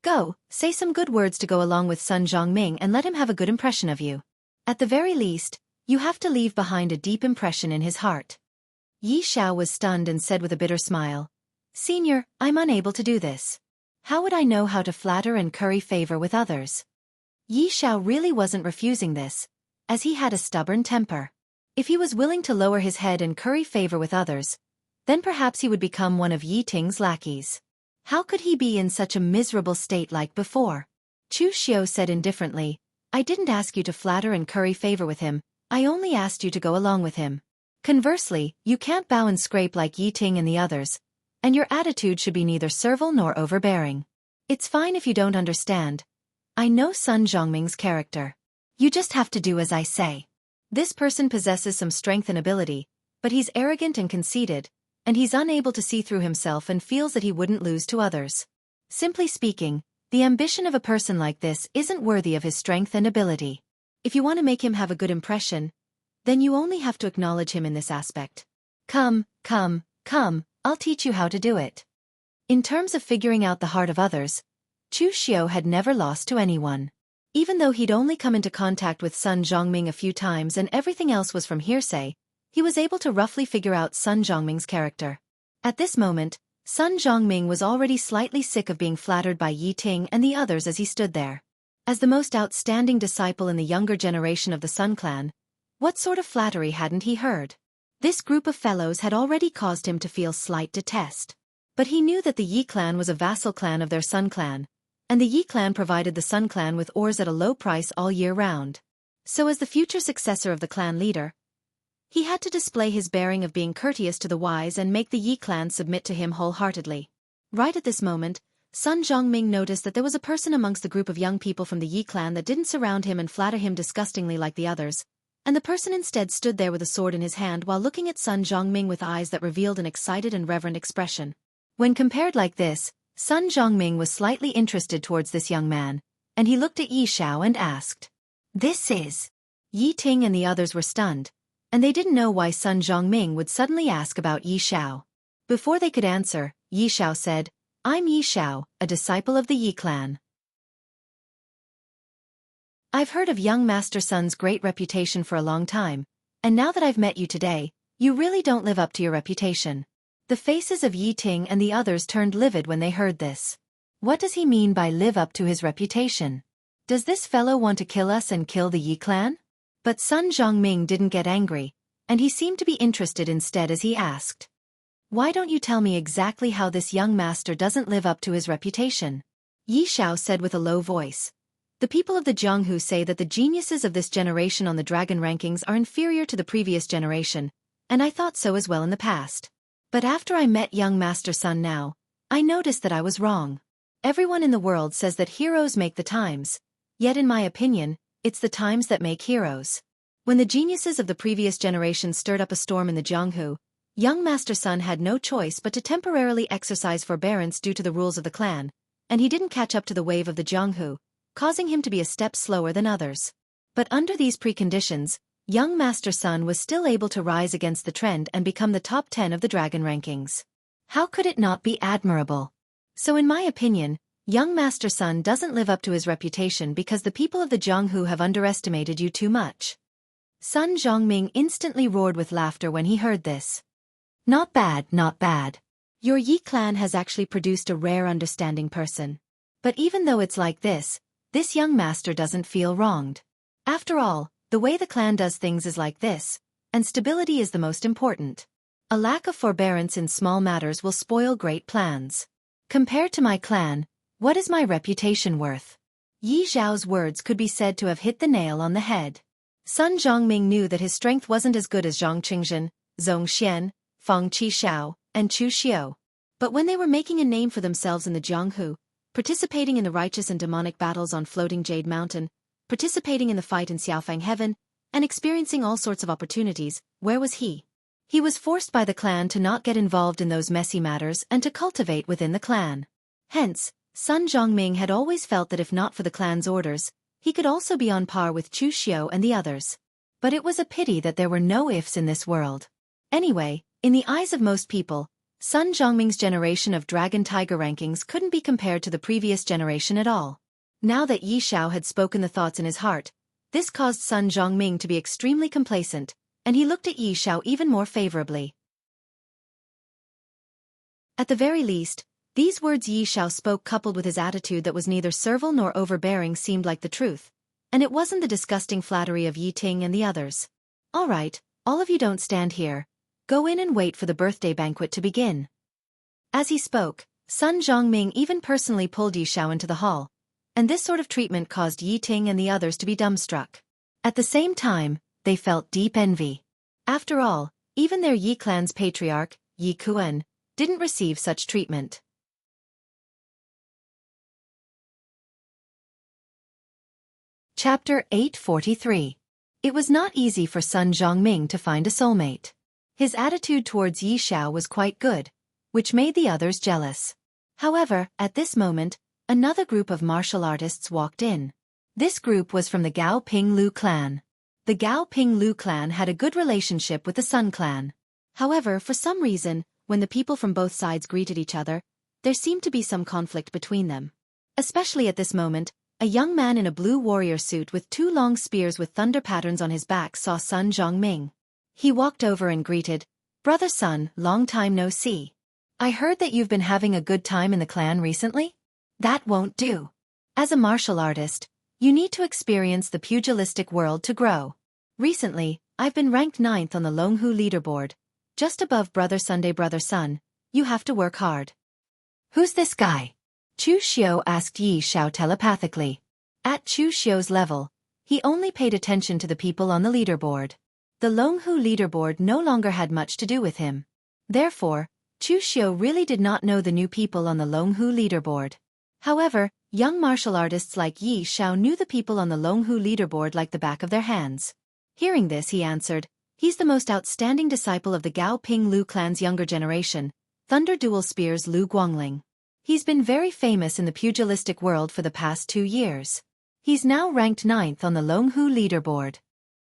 "Go, say some good words to go along with Sun Zhongming and let him have a good impression of you. At the very least, you have to leave behind a deep impression in his heart." Yi Zhao was stunned and said with a bitter smile, "Senior, I'm unable to do this. How would I know how to flatter and curry favor with others?" Yi Zhao really wasn't refusing this, as he had a stubborn temper. If he was willing to lower his head and curry favor with others, then perhaps he would become one of Yi Ting's lackeys. How could he be in such a miserable state like before? Chu Xiu said indifferently, "I didn't ask you to flatter and curry favor with him, I only asked you to go along with him. Conversely, you can't bow and scrape like Yi Ting and the others, and your attitude should be neither servile nor overbearing. It's fine if you don't understand. I know Sun Zhongming's character. You just have to do as I say. This person possesses some strength and ability, but he's arrogant and conceited, and he's unable to see through himself and feels that he wouldn't lose to others. Simply speaking, the ambition of a person like this isn't worthy of his strength and ability. If you want to make him have a good impression, then you only have to acknowledge him in this aspect. Come, I'll teach you how to do it." In terms of figuring out the heart of others, Chu Xiu had never lost to anyone. Even though he'd only come into contact with Sun Zhongming a few times and everything else was from hearsay, he was able to roughly figure out Sun Zhongming's character. At this moment, Sun Zhongming was already slightly sick of being flattered by Yi Ting and the others as he stood there. As the most outstanding disciple in the younger generation of the Sun clan, what sort of flattery hadn't he heard? This group of fellows had already caused him to feel slight detest. But he knew that the Yi clan was a vassal clan of their Sun clan, and the Yi clan provided the Sun clan with ores at a low price all year round. So as the future successor of the clan leader, he had to display his bearing of being courteous to the wise and make the Yi clan submit to him wholeheartedly. Right at this moment, Sun Zhongming noticed that there was a person amongst the group of young people from the Yi clan that didn't surround him and flatter him disgustingly like the others, and the person instead stood there with a sword in his hand while looking at Sun Zhongming with eyes that revealed an excited and reverent expression. When compared like this, Sun Zhongming was slightly interested towards this young man, and he looked at Yi Zhao and asked, "This is?" Yi Ting and the others were stunned, and they didn't know why Sun Zhongming would suddenly ask about Yi Zhao. Before they could answer, Yi Zhao said, "I'm Yi Zhao, a disciple of the Yi clan. I've heard of young Master Sun's great reputation for a long time, and now that I've met you today, you really don't live up to your reputation." The faces of Yi Ting and the others turned livid when they heard this. What does he mean by live up to his reputation? Does this fellow want to kill us and kill the Yi clan? But Sun Zhongming didn't get angry, and he seemed to be interested instead as he asked, "Why don't you tell me exactly how this young master doesn't live up to his reputation?" Yi Zhao said with a low voice, "The people of the Jianghu say that the geniuses of this generation on the dragon rankings are inferior to the previous generation, and I thought so as well in the past. But after I met young Master Sun now, I noticed that I was wrong. Everyone in the world says that heroes make the times, yet in my opinion, it's the times that make heroes. When the geniuses of the previous generation stirred up a storm in the Jianghu, young Master Sun had no choice but to temporarily exercise forbearance due to the rules of the clan, and he didn't catch up to the wave of the Jianghu, causing him to be a step slower than others. But under these preconditions, young Master Sun was still able to rise against the trend and become the top 10 of the dragon rankings. How could it not be admirable? So in my opinion, young Master Sun doesn't live up to his reputation because the people of the Jianghu have underestimated you too much." Sun Zhongming instantly roared with laughter when he heard this. Not bad, not bad. Your Yi clan has actually produced a rare understanding person. But even though it's like this young master doesn't feel wronged. After all, the way the clan does things is like this, and stability is the most important. A lack of forbearance in small matters will spoil great plans. Compared to my clan, what is my reputation worth? Yi Zhao's words could be said to have hit the nail on the head. Sun Zhongming knew that his strength wasn't as good as Zhang Qingzhen, Zhong Xian, Feng Qishao, and Chu Xiu. But when they were making a name for themselves in the Jianghu, participating in the righteous and demonic battles on floating Jade Mountain, participating in the fight in Xiaofan Heaven, and experiencing all sorts of opportunities, where was he? He was forced by the clan to not get involved in those messy matters and to cultivate within the clan. Hence, Sun Zhongming had always felt that if not for the clan's orders, he could also be on par with Chu Xiu and the others. But it was a pity that there were no ifs in this world. Anyway, in the eyes of most people, Sun Zhongming's generation of Dragon Tiger rankings couldn't be compared to the previous generation at all. Now that Yi Xiao had spoken the thoughts in his heart, this caused Sun Zhongming to be extremely complacent, and he looked at Yi Xiao even more favorably. At the very least, these words Yi Xiao spoke coupled with his attitude that was neither servile nor overbearing seemed like the truth, and it wasn't the disgusting flattery of Yi Ting and the others. All right, all of you don't stand here. Go in and wait for the birthday banquet to begin. As he spoke, Sun Zhongming even personally pulled Yi Xiao into the hall, and this sort of treatment caused Yi Ting and the others to be dumbstruck. At the same time, they felt deep envy. After all, even their Yi clan's patriarch, Yi Kuan, didn't receive such treatment. Chapter 843. It was not easy for Sun Zhongming to find a soulmate. His attitude towards Yi Xiao was quite good, which made the others jealous. However, at this moment, another group of martial artists walked in. This group was from the Gao Ping Lu clan. The Gao Ping Lu clan had a good relationship with the Sun clan. However, for some reason, when the people from both sides greeted each other, there seemed to be some conflict between them. Especially at this moment, a young man in a blue warrior suit with 2 long spears with thunder patterns on his back saw Sun Zhongming. He walked over and greeted, "Brother Sun, long time no see. I heard that you've been having a good time in the clan recently? That won't do. As a martial artist, you need to experience the pugilistic world to grow. Recently, I've been ranked 9th on the Longhu leaderboard, just above Brother Sunday. Brother Sun, you have to work hard." "Who's this guy?" Chu Xiu asked Yi Xiao telepathically. At Chu Xiu's level, he only paid attention to the people on the leaderboard. The Longhu leaderboard no longer had much to do with him. Therefore, Chu Xiu really did not know the new people on the Longhu leaderboard. However, young martial artists like Yi Xiao knew the people on the Longhu leaderboard like the back of their hands. Hearing this, he answered, "He's the most outstanding disciple of the Gao Ping Lu clan's younger generation, Thunder Dual Spears Lu Guangling. He's been very famous in the pugilistic world for the past 2 years. He's now ranked 9th on the Longhu leaderboard."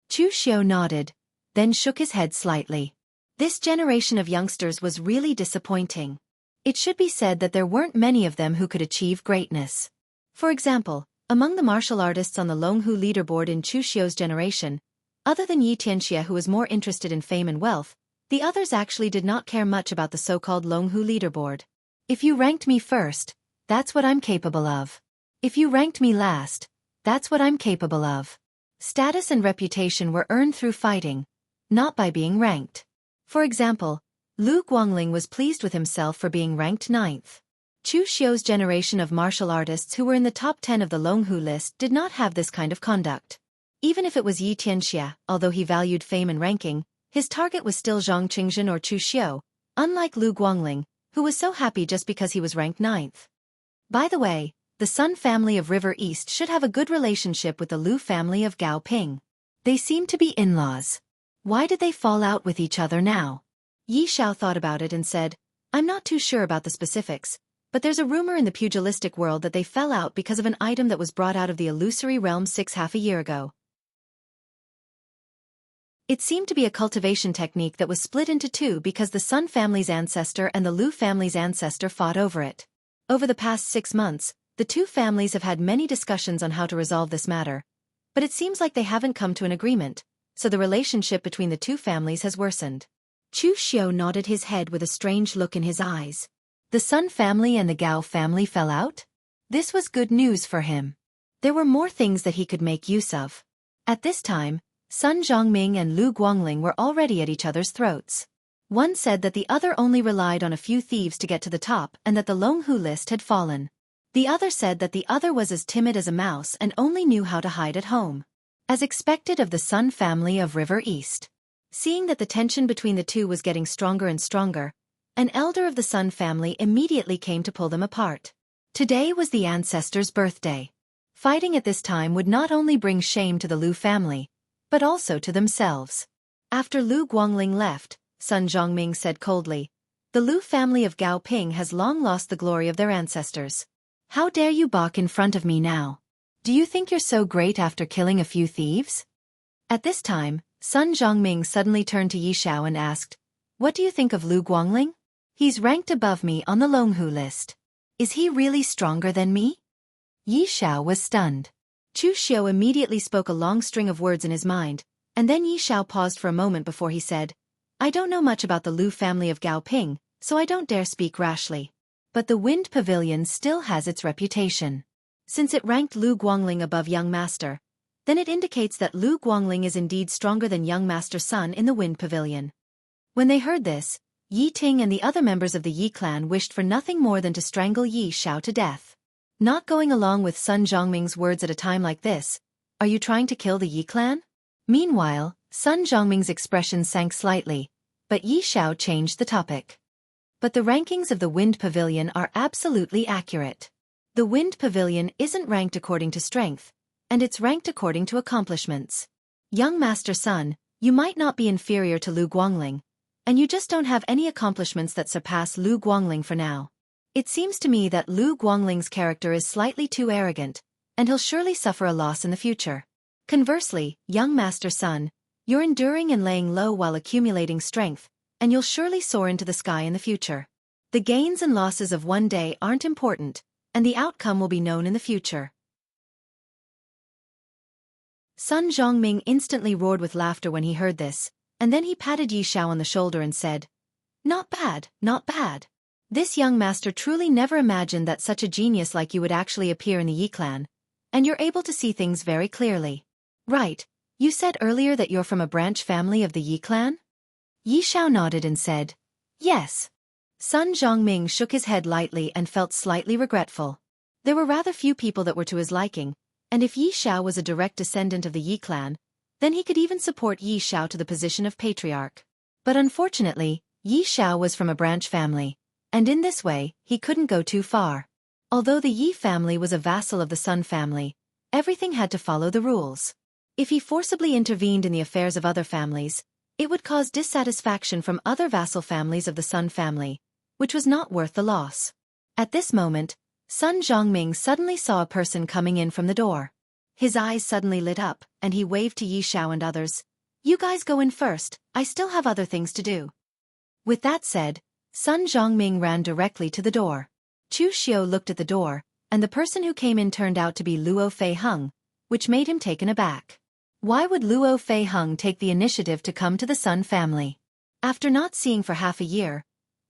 Chu Xiu nodded, then shook his head slightly. This generation of youngsters was really disappointing. It should be said that there weren't many of them who could achieve greatness. For example, among the martial artists on the Longhu leaderboard in Chu Xiu's generation, other than Yi Tianxia, who was more interested in fame and wealth, the others actually did not care much about the so-called Longhu leaderboard. If you ranked me first, that's what I'm capable of. If you ranked me last, that's what I'm capable of. Status and reputation were earned through fighting, not by being ranked. For example, Lu Guangling was pleased with himself for being ranked 9th. Chu Xiu's generation of martial artists who were in the top 10 of the Longhu list did not have this kind of conduct. Even if it was Yi Tianxia, although he valued fame and ranking, his target was still Zhang Qingzhen or Chu Xiu, unlike Lu Guangling, who was so happy just because he was ranked 9th. By the way, the Sun family of River East should have a good relationship with the Lu family of Gao Ping. They seem to be in-laws. Why did they fall out with each other now? Yi Xiao thought about it and said, "I'm not too sure about the specifics, but there's a rumor in the pugilistic world that they fell out because of an item that was brought out of the illusory realm half a year ago. It seemed to be a cultivation technique that was split into 2 because the Sun family's ancestor and the Lu family's ancestor fought over it. Over the past 6 months, the 2 families have had many discussions on how to resolve this matter, but it seems like they haven't come to an agreement, so the relationship between the 2 families has worsened. Chu Xiu nodded his head with a strange look in his eyes. The Sun family and the Gao family fell out? This was good news for him. There were more things that he could make use of. At this time, Sun Zhongming and Lu Guangling were already at each other's throats. One said that the other only relied on a few thieves to get to the top and that the Longhu list had fallen. The other said that the other was as timid as a mouse and only knew how to hide at home. As expected of the Sun family of River East. Seeing that the tension between the two was getting stronger and stronger, an elder of the Sun family immediately came to pull them apart. Today was the ancestor's birthday. Fighting at this time would not only bring shame to the Lu family, but also to themselves. After Lu Guangling left, Sun Zhongming said coldly, "The Lu family of Gao Ping has long lost the glory of their ancestors. How dare you balk in front of me now? Do you think you're so great after killing a few thieves?" At this time, Sun Zhongming suddenly turned to Yi Xiao and asked, "What do you think of Lu Guangling? He's ranked above me on the Longhu list. Is he really stronger than me?" Yi Xiao was stunned. Chu Xiu immediately spoke a long string of words in his mind, and then Yi Xiao paused for a moment before he said, "I don't know much about the Lu family of Gao Ping, so I don't dare speak rashly. But the Wind Pavilion still has its reputation. Since it ranked Lu Guangling above Young Master, then it indicates that Lu Guangling is indeed stronger than Young Master Sun in the Wind Pavilion." When they heard this, Yi Ting and the other members of the Yi clan wished for nothing more than to strangle Yi Xiao to death. Not going along with Sun Zhongming's words at a time like this, "Are you trying to kill the Yi clan?" Meanwhile, Sun Zhongming's expression sank slightly, but Yi Xiao changed the topic. "But the rankings of the Wind Pavilion are absolutely accurate. The Wind Pavilion isn't ranked according to strength, and it's ranked according to accomplishments. Young Master Sun, you might not be inferior to Lu Guangling, and you just don't have any accomplishments that surpass Lu Guangling for now. It seems to me that Lu Guangling's character is slightly too arrogant, and he'll surely suffer a loss in the future. Conversely, Young Master Sun, you're enduring and laying low while accumulating strength, and you'll surely soar into the sky in the future. The gains and losses of one day aren't important, and the outcome will be known in the future." Sun Zhongming instantly roared with laughter when he heard this, and then he patted Yi Xiao on the shoulder and said, "Not bad, not bad. This young master truly never imagined that such a genius like you would actually appear in the Yi clan, and you're able to see things very clearly. Right, you said earlier that you're from a branch family of the Yi clan?" Yi Xiao nodded and said, "Yes." Sun Zhongming shook his head lightly and felt slightly regretful. There were rather few people that were to his liking, and if Yi Xiao was a direct descendant of the Yi clan, then he could even support Yi Xiao to the position of patriarch. But unfortunately, Yi Xiao was from a branch family, and in this way, he couldn't go too far. Although the Yi family was a vassal of the Sun family, everything had to follow the rules. If he forcibly intervened in the affairs of other families, it would cause dissatisfaction from other vassal families of the Sun family, which was not worth the loss. At this moment, Sun Zhongming suddenly saw a person coming in from the door. His eyes suddenly lit up, and he waved to Yi Xiao and others, "You guys go in first, I still have other things to do." With that said, Sun Zhongming ran directly to the door. Chu Xiu looked at the door, and the person who came in turned out to be Luo Fei Hung, which made him taken aback. Why would Luo Fei Hung take the initiative to come to the Sun family? After not seeing for half a year,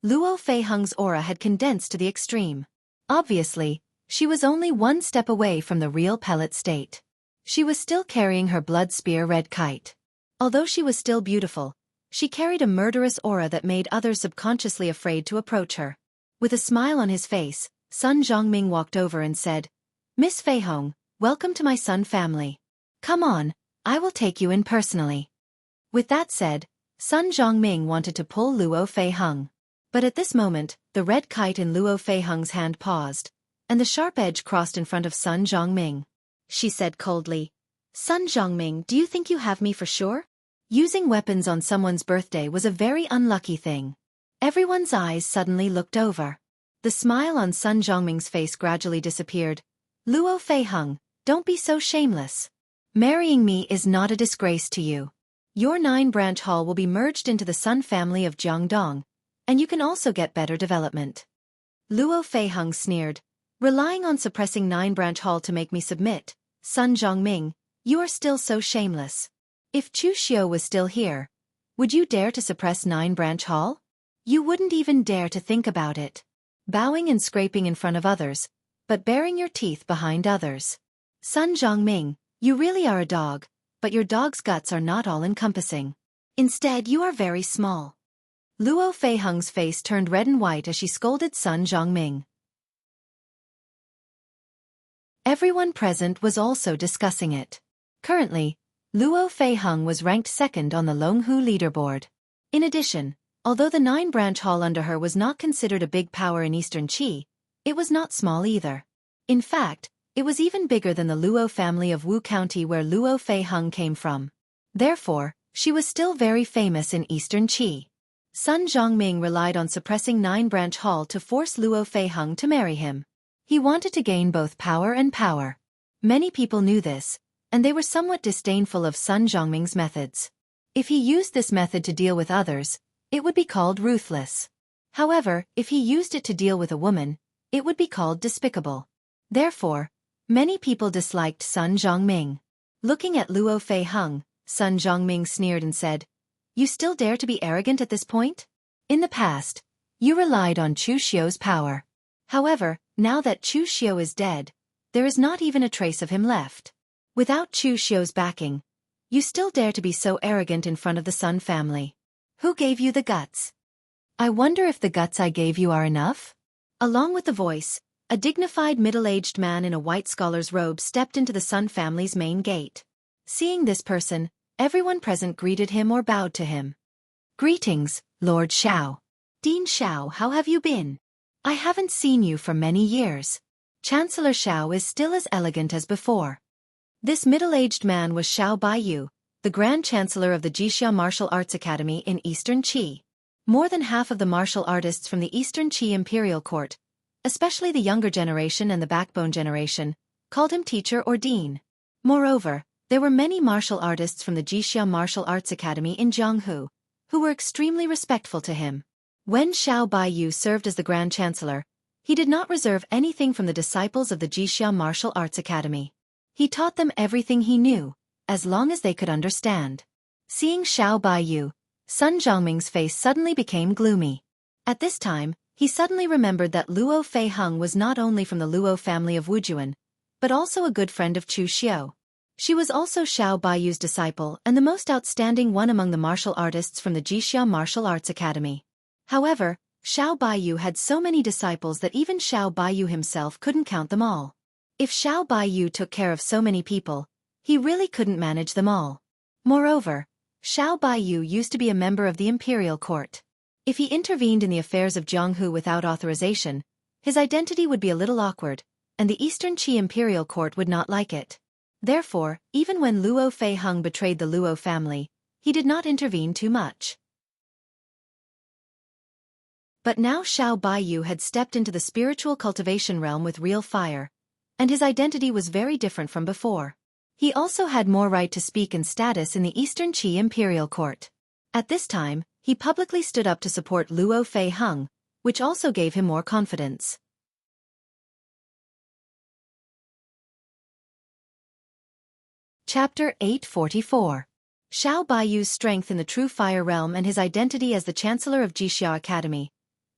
Luo Fei Hung's aura had condensed to the extreme. Obviously, she was only one step away from the real pellet state. She was still carrying her blood spear red kite. Although she was still beautiful, she carried a murderous aura that made others subconsciously afraid to approach her. With a smile on his face, Sun Zhongming walked over and said, "Miss Fei Hong, welcome to my Sun family. Come on, I will take you in personally." With that said, Sun Zhongming wanted to pull Luo Fei Hung. But at this moment, the red kite in Luo Fei Hung's hand paused, and the sharp edge crossed in front of Sun Zhongming. She said coldly, "Sun Zhongming, do you think you have me for sure?" Using weapons on someone's birthday was a very unlucky thing. Everyone's eyes suddenly looked over. The smile on Sun Zhongming's face gradually disappeared. "Luo Fei Hung, don't be so shameless. Marrying me is not a disgrace to you. Your 9-branch hall will be merged into the Sun family of Jiangdong, and you can also get better development." Luo Fei Hung sneered, "Relying on suppressing 9-branch hall to make me submit, Sun Zhongming, you are still so shameless. If Chu Xiu was still here, Would you dare to suppress 9-branch hall? You wouldn't even dare to think about it. Bowing and scraping in front of others, but baring your teeth behind others. Sun Zhongming, you really are a dog, but your dog's guts are not all-encompassing. Instead, you are very small. Luo Feiheng's face turned red and white as she scolded Sun Zhongming. Everyone present was also discussing it. Currently, Luo Feiheng was ranked second on the Longhu leaderboard. In addition, although the 9-branch hall under her was not considered a big power in Eastern Qi, it was not small either. In fact, it was even bigger than the Luo family of Wu County where Luo Feiheng came from. Therefore, she was still very famous in Eastern Qi. Sun Zhongming relied on suppressing 9-branch hall to force Luo Feiheng to marry him. He wanted to gain both power and power. Many people knew this, and they were somewhat disdainful of Sun Zhongming's methods. If he used this method to deal with others, it would be called ruthless. However, if he used it to deal with a woman, it would be called despicable. Therefore, many people disliked Sun Zhongming. Looking at Luo Feiheng, Sun Zhongming sneered and said, "You still dare to be arrogant at this point? In the past, you relied on Chu Xiu's power. However, now that Chu Xiu is dead, there is not even a trace of him left. Without Chu Xiu's backing, you still dare to be so arrogant in front of the Sun family. Who gave you the guts? I wonder if the guts I gave you are enough?" Along with the voice, a dignified middle-aged man in a white scholar's robe stepped into the Sun family's main gate. Seeing this person, everyone present greeted him or bowed to him. "Greetings, Lord Xiao. Dean Xiao, how have you been? I haven't seen you for many years." Chancellor Xiao is still as elegant as before. This middle-aged man was Xiao Baiyu, the Grand Chancellor of the Jixia Martial Arts Academy in Eastern Qi. More than half of the martial artists from the Eastern Qi Imperial Court, especially the younger generation and the backbone generation, called him teacher or dean. Moreover, there were many martial artists from the Jixia Martial Arts Academy in Jianghu, who were extremely respectful to him. When Xiao Baiyu served as the Grand Chancellor, he did not reserve anything from the disciples of the Jixia Martial Arts Academy. He taught them everything he knew, as long as they could understand. Seeing Xiao Baiyu, Sun Zhongming's face suddenly became gloomy. At this time, he suddenly remembered that Luo Feiheng was not only from the Luo family of Wujuan, but also a good friend of Chu Xiu. She was also Xiao Baiyu's disciple and the most outstanding one among the martial artists from the Jixia Martial Arts Academy. However, Xiao Baiyu had so many disciples that even Xiao Baiyu himself couldn't count them all. If Xiao Baiyu took care of so many people, he really couldn't manage them all. Moreover, Xiao Baiyu used to be a member of the imperial court. If he intervened in the affairs of Jianghu without authorization, his identity would be a little awkward, and the Eastern Qi imperial court would not like it. Therefore, even when Luo Feiheng betrayed the Luo family, he did not intervene too much. But now Xiao Baiyu had stepped into the spiritual cultivation realm with real fire, and his identity was very different from before. He also had more right to speak and status in the Eastern Qi imperial court. At this time, he publicly stood up to support Luo Feiheng, which also gave him more confidence. Chapter 844. Xiao Baiyu's strength in the true fire realm and his identity as the Chancellor of Jixia Academy.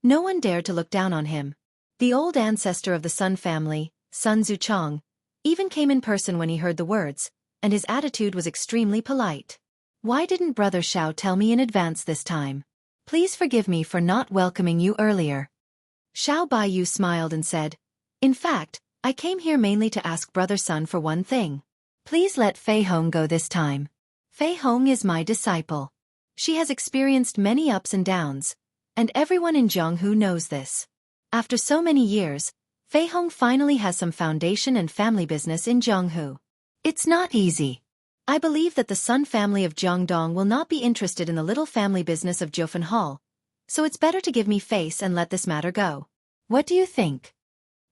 No one dared to look down on him. The old ancestor of the Sun family, Sun Zuchong, even came in person when he heard the words, and his attitude was extremely polite. "Why didn't Brother Xiao tell me in advance this time? Please forgive me for not welcoming you earlier." Xiao Baiyu smiled and said, "In fact, I came here mainly to ask Brother Sun for one thing. Please let Fei Hong go this time. Fei Hong is my disciple. She has experienced many ups and downs, and everyone in Jianghu knows this. After so many years, Fei Hong finally has some foundation and family business in Jianghu. It's not easy. I believe that the Sun family of Jiangdong will not be interested in the little family business of Jiufan Hall, so it's better to give me face and let this matter go. What do you think?"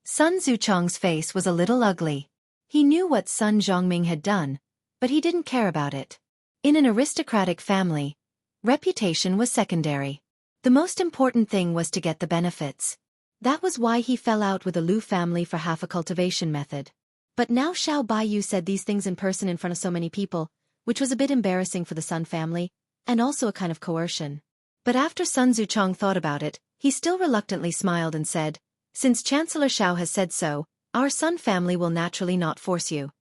Sun Zuchong's face was a little ugly. He knew what Sun Zhongming had done, but he didn't care about it. In an aristocratic family, reputation was secondary. The most important thing was to get the benefits. That was why he fell out with the Lu family for half a cultivation method. But now Xiao Baiyu said these things in person in front of so many people, which was a bit embarrassing for the Sun family, and also a kind of coercion. But after Sun Zuchong thought about it, he still reluctantly smiled and said, "Since Chancellor Xiao has said so, our Sun family will naturally not force you."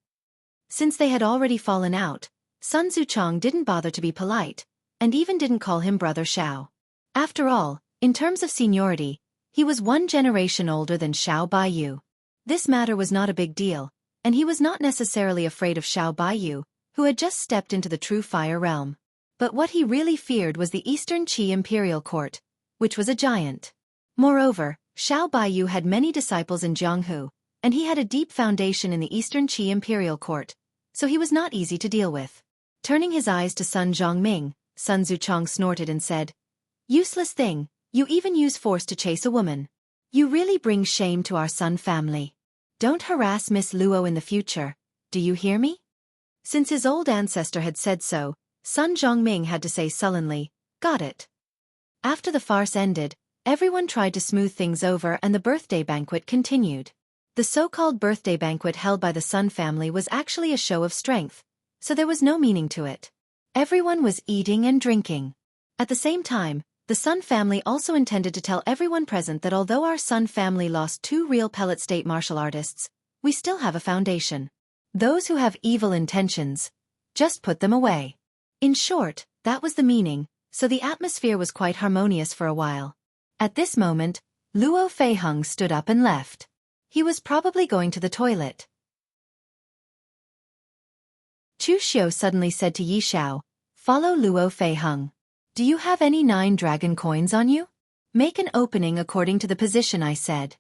Since they had already fallen out, Sun Zuchong didn't bother to be polite, and even didn't call him Brother Xiao. After all, in terms of seniority, he was 1 generation older than Xiao Baiyu. This matter was not a big deal, and he was not necessarily afraid of Xiao Baiyu, who had just stepped into the true fire realm. But what he really feared was the Eastern Qi Imperial Court, which was a giant. Moreover, Xiao Baiyu had many disciples in Jianghu, and he had a deep foundation in the Eastern Qi Imperial Court, so he was not easy to deal with. Turning his eyes to Sun Zhongming, Sun Zuchong snorted and said, "Useless thing, you even use force to chase a woman. You really bring shame to our Sun family. Don't harass Miss Luo in the future, do you hear me?" Since his old ancestor had said so, Sun Zhongming had to say sullenly, "Got it." After the farce ended, everyone tried to smooth things over and the birthday banquet continued. The so-called birthday banquet held by the Sun family was actually a show of strength, so there was no meaning to it. Everyone was eating and drinking. At the same time, the Sun family also intended to tell everyone present that although our Sun family lost 2 real pellet state martial artists, we still have a foundation. Those who have evil intentions, just put them away. In short, that was the meaning, so the atmosphere was quite harmonious for a while. At this moment, Luo Feiheng stood up and left. He was probably going to the toilet. Chu Xiu suddenly said to Yi Xiao, "Follow Luo Feiheng. Do you have any 9 dragon coins on you? Make an opening according to the position I said."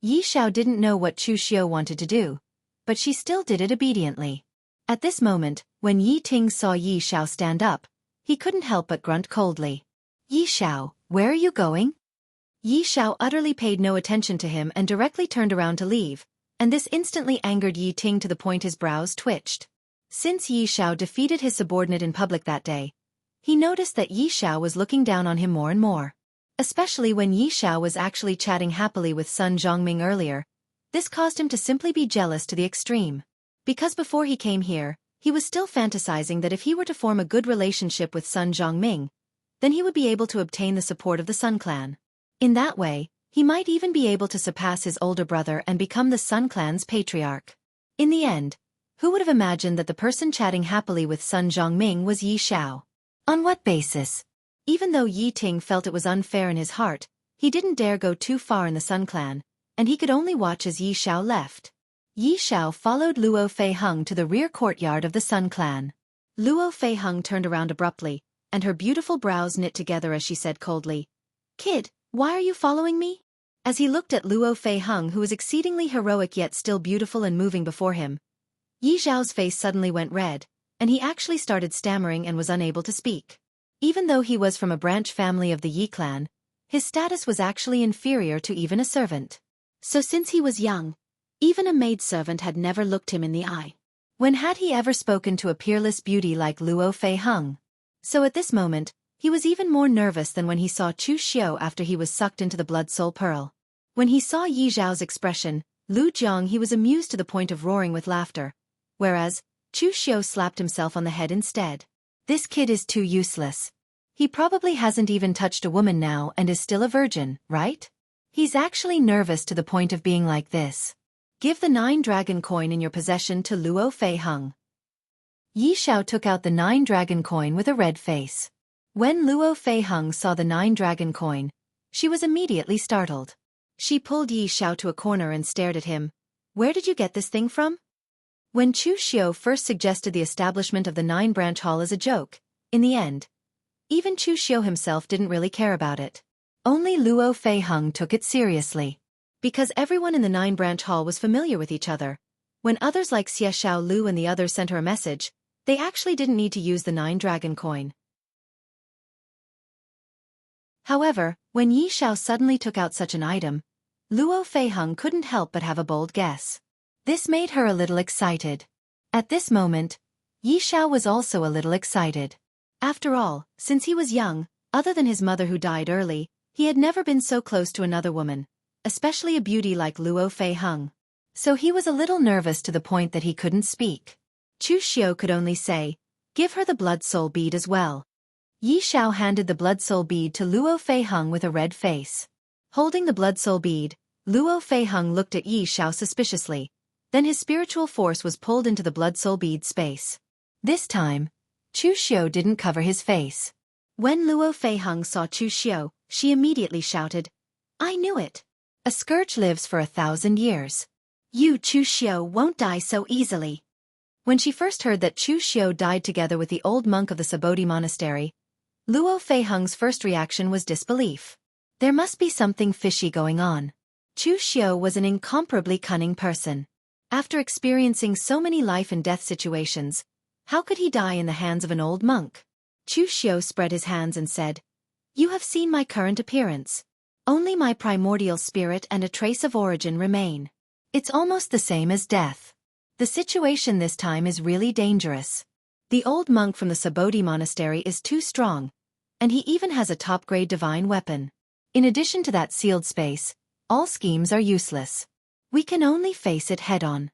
Yi Xiao didn't know what Chu Xiu wanted to do, but she still did it obediently. At this moment, when Yi Ting saw Yi Xiao stand up, he couldn't help but grunt coldly. "Yi Xiao, where are you going?" Yi Xiao utterly paid no attention to him and directly turned around to leave, and this instantly angered Yi Ting to the point his brows twitched. Since Yi Xiao defeated his subordinate in public that day, he noticed that Yi Xiao was looking down on him more and more. Especially when Yi Xiao was actually chatting happily with Sun Zhongming earlier, this caused him to simply be jealous to the extreme. Because before he came here, he was still fantasizing that if he were to form a good relationship with Sun Zhongming, then he would be able to obtain the support of the Sun clan. In that way, he might even be able to surpass his older brother and become the Sun clan's patriarch. In the end, who would have imagined that the person chatting happily with Sun Zhongming was Yi Xiao? On what basis? Even though Yi Ting felt it was unfair in his heart, he didn't dare go too far in the Sun clan, and he could only watch as Yi Xiao left. Yi Xiao followed Luo Feiheng to the rear courtyard of the Sun clan. Luo Feiheng turned around abruptly, and her beautiful brows knit together as she said coldly, "Kid, why are you following me?" As he looked at Luo Feiheng, who was exceedingly heroic yet still beautiful and moving before him, Yi Xiao's face suddenly went red, and he actually started stammering and was unable to speak. Even though he was from a branch family of the Yi clan, his status was actually inferior to even a servant. So since he was young, even a maidservant had never looked him in the eye. When had he ever spoken to a peerless beauty like Luo Feiheng? So at this moment, he was even more nervous than when he saw Chu Xiu after he was sucked into the blood soul pearl. When he saw Yi Zhao's expression, Lu Jiang, he was amused to the point of roaring with laughter, whereas Chu Xiu slapped himself on the head instead. This kid is too useless. He probably hasn't even touched a woman now and is still a virgin, right? He's actually nervous to the point of being like this. Give the 9 dragon coin in your possession to Luo Feiheng. Yi Xiao took out the 9 dragon coin with a red face. When Luo Feiheng saw the 9 dragon coin, she was immediately startled. She pulled Yi Xiao to a corner and stared at him. "Where did you get this thing from?" When Chu Xiu first suggested the establishment of the 9-branch hall as a joke, in the end, even Chu Xiu himself didn't really care about it. Only Luo Feiheng took it seriously. Because everyone in the 9-branch hall was familiar with each other, when others like Xie Xiao Lu and the others sent her a message, they actually didn't need to use the 9 dragon coin. However, when Yi Xiao suddenly took out such an item, Luo Feiheng couldn't help but have a bold guess. This made her a little excited. At this moment, Yi Xiao was also a little excited. After all, since he was young, other than his mother who died early, he had never been so close to another woman, especially a beauty like Luo Feiheng. So he was a little nervous to the point that he couldn't speak. Chu Xiu could only say, "Give her the blood soul bead as well." Yi Xiao handed the blood soul bead to Luo Feiheng with a red face. Holding the blood soul bead, Luo Feiheng looked at Yi Xiao suspiciously. Then his spiritual force was pulled into the blood soul bead space. This time, Chu Xiao didn't cover his face. When Luo Feiheng saw Chu Xiao, she immediately shouted, "I knew it! A scourge lives for 1,000 years. You Chu Xiao won't die so easily." When she first heard that Chu Xiao died together with the old monk of the Sabodi monastery, Luo Feiheng's first reaction was disbelief. There must be something fishy going on. Chu Xiao was an incomparably cunning person. After experiencing so many life and death situations, how could he die in the hands of an old monk? Chu Xiao spread his hands and said, "You have seen my current appearance. Only my primordial spirit and a trace of origin remain. It's almost the same as death. The situation this time is really dangerous. The old monk from the Sabodi monastery is too strong, and he even has a top-grade divine weapon. In addition to that sealed space, all schemes are useless. We can only face it head-on."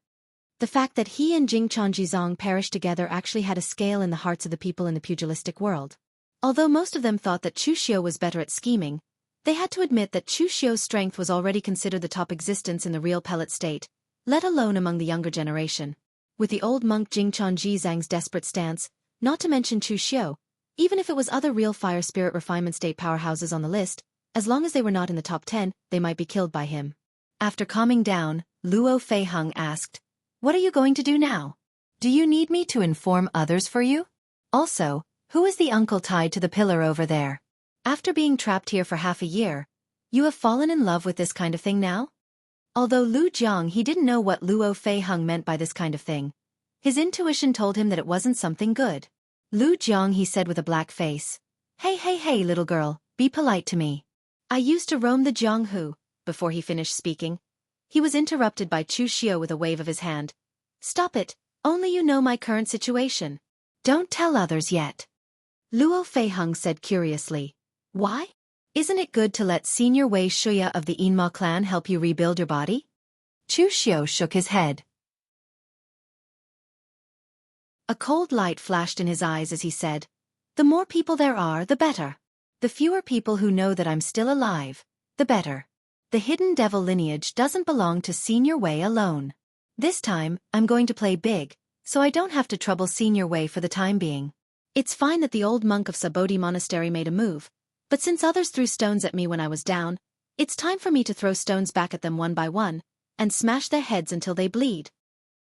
The fact that he and Jing Changjizong perished together actually had a scale in the hearts of the people in the pugilistic world. Although most of them thought that Chu Xiao was better at scheming, they had to admit that Chu Xiao's strength was already considered the top existence in the real pellet state, let alone among the younger generation. With the old monk Jing Changjizong's desperate stance, not to mention Chu Xiao, even if it was other real fire spirit refinement state powerhouses on the list, as long as they were not in the top 10, they might be killed by him. After calming down, Luo Feiheng asked, "What are you going to do now? Do you need me to inform others for you? Also, who is the uncle tied to the pillar over there? After being trapped here for half a year, you have fallen in love with this kind of thing now?" Although Lu Jiang he didn't know what Luo Feiheng meant by this kind of thing. His intuition told him that it wasn't something good. "Lu Jiang," he said with a black face. Hey, little girl, be polite to me. I used to roam the Jianghu." Before he finished speaking, he was interrupted by Chu Xiao with a wave of his hand. "Stop it, only you know my current situation. Don't tell others yet." Luo Feiheng said curiously, "Why? Isn't it good to let Senior Wei Shuya of the Yinma clan help you rebuild your body?" Chu Xiao shook his head. A cold light flashed in his eyes as he said, "The more people there are, the better. The fewer people who know that I'm still alive, the better. The hidden devil lineage doesn't belong to Senior Wei alone. This time, I'm going to play big, so I don't have to trouble Senior Wei for the time being. It's fine that the old monk of Sabodi monastery made a move, but since others threw stones at me when I was down, it's time for me to throw stones back at them one by one, and smash their heads until they bleed."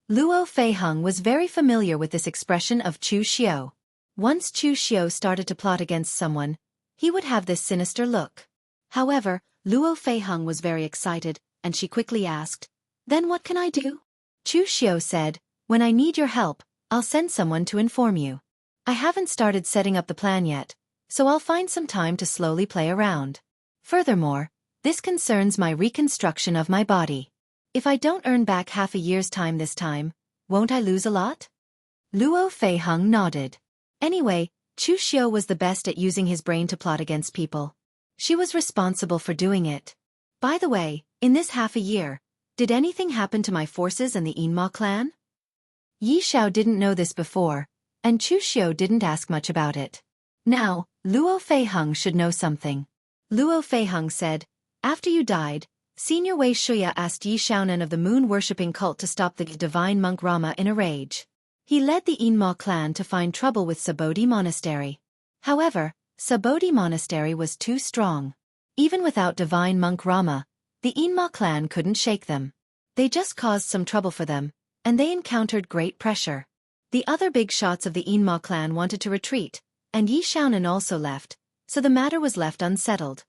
Luo Feiheng was very familiar with this expression of Chu Xiao. Once Chu Xiao started to plot against someone, he would have this sinister look. However, Luo Feiheng was very excited, and she quickly asked, "Then what can I do?" Chu Xiao said, "When I need your help, I'll send someone to inform you. I haven't started setting up the plan yet, so I'll find some time to slowly play around. Furthermore, this concerns my reconstruction of my body. If I don't earn back half a year's time this time, won't I lose a lot?" Luo Feiheng nodded. Anyway, Chu Xiao was the best at using his brain to plot against people. She was responsible for doing it. By the way, in this half a year, did anything happen to my forces and the Yinma clan? Yi Xiao didn't know this before, and Chu Xiao didn't ask much about it. Now, Luo Feiheng should know something. Luo Feiheng said, "After you died, Senior Wei Shuya asked Yi Xiaonan of the moon-worshipping cult to stop the divine monk Rama in a rage. He led the Yinma clan to find trouble with Sabodi monastery. However, Sabodi monastery was too strong. Even without divine monk Rama, the Yinma clan couldn't shake them. They just caused some trouble for them, and they encountered great pressure. The other big shots of the Yinma clan wanted to retreat, and Yi Xiaonan also left, so the matter was left unsettled."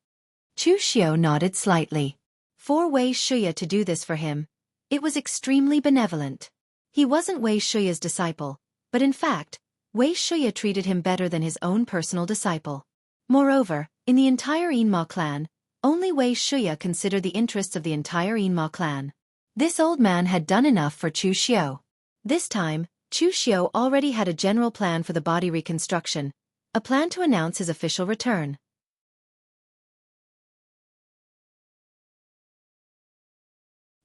Chu Xiao nodded slightly. For Wei Shuya to do this for him, it was extremely benevolent. He wasn't Wei Shuya's disciple, but in fact, Wei Shuya treated him better than his own personal disciple. Moreover, in the entire Yinma clan, only Wei Shuya considered the interests of the entire Yinma clan. This old man had done enough for Chu Xiao. This time, Chu Xiao already had a general plan for the body reconstruction, a plan to announce his official return.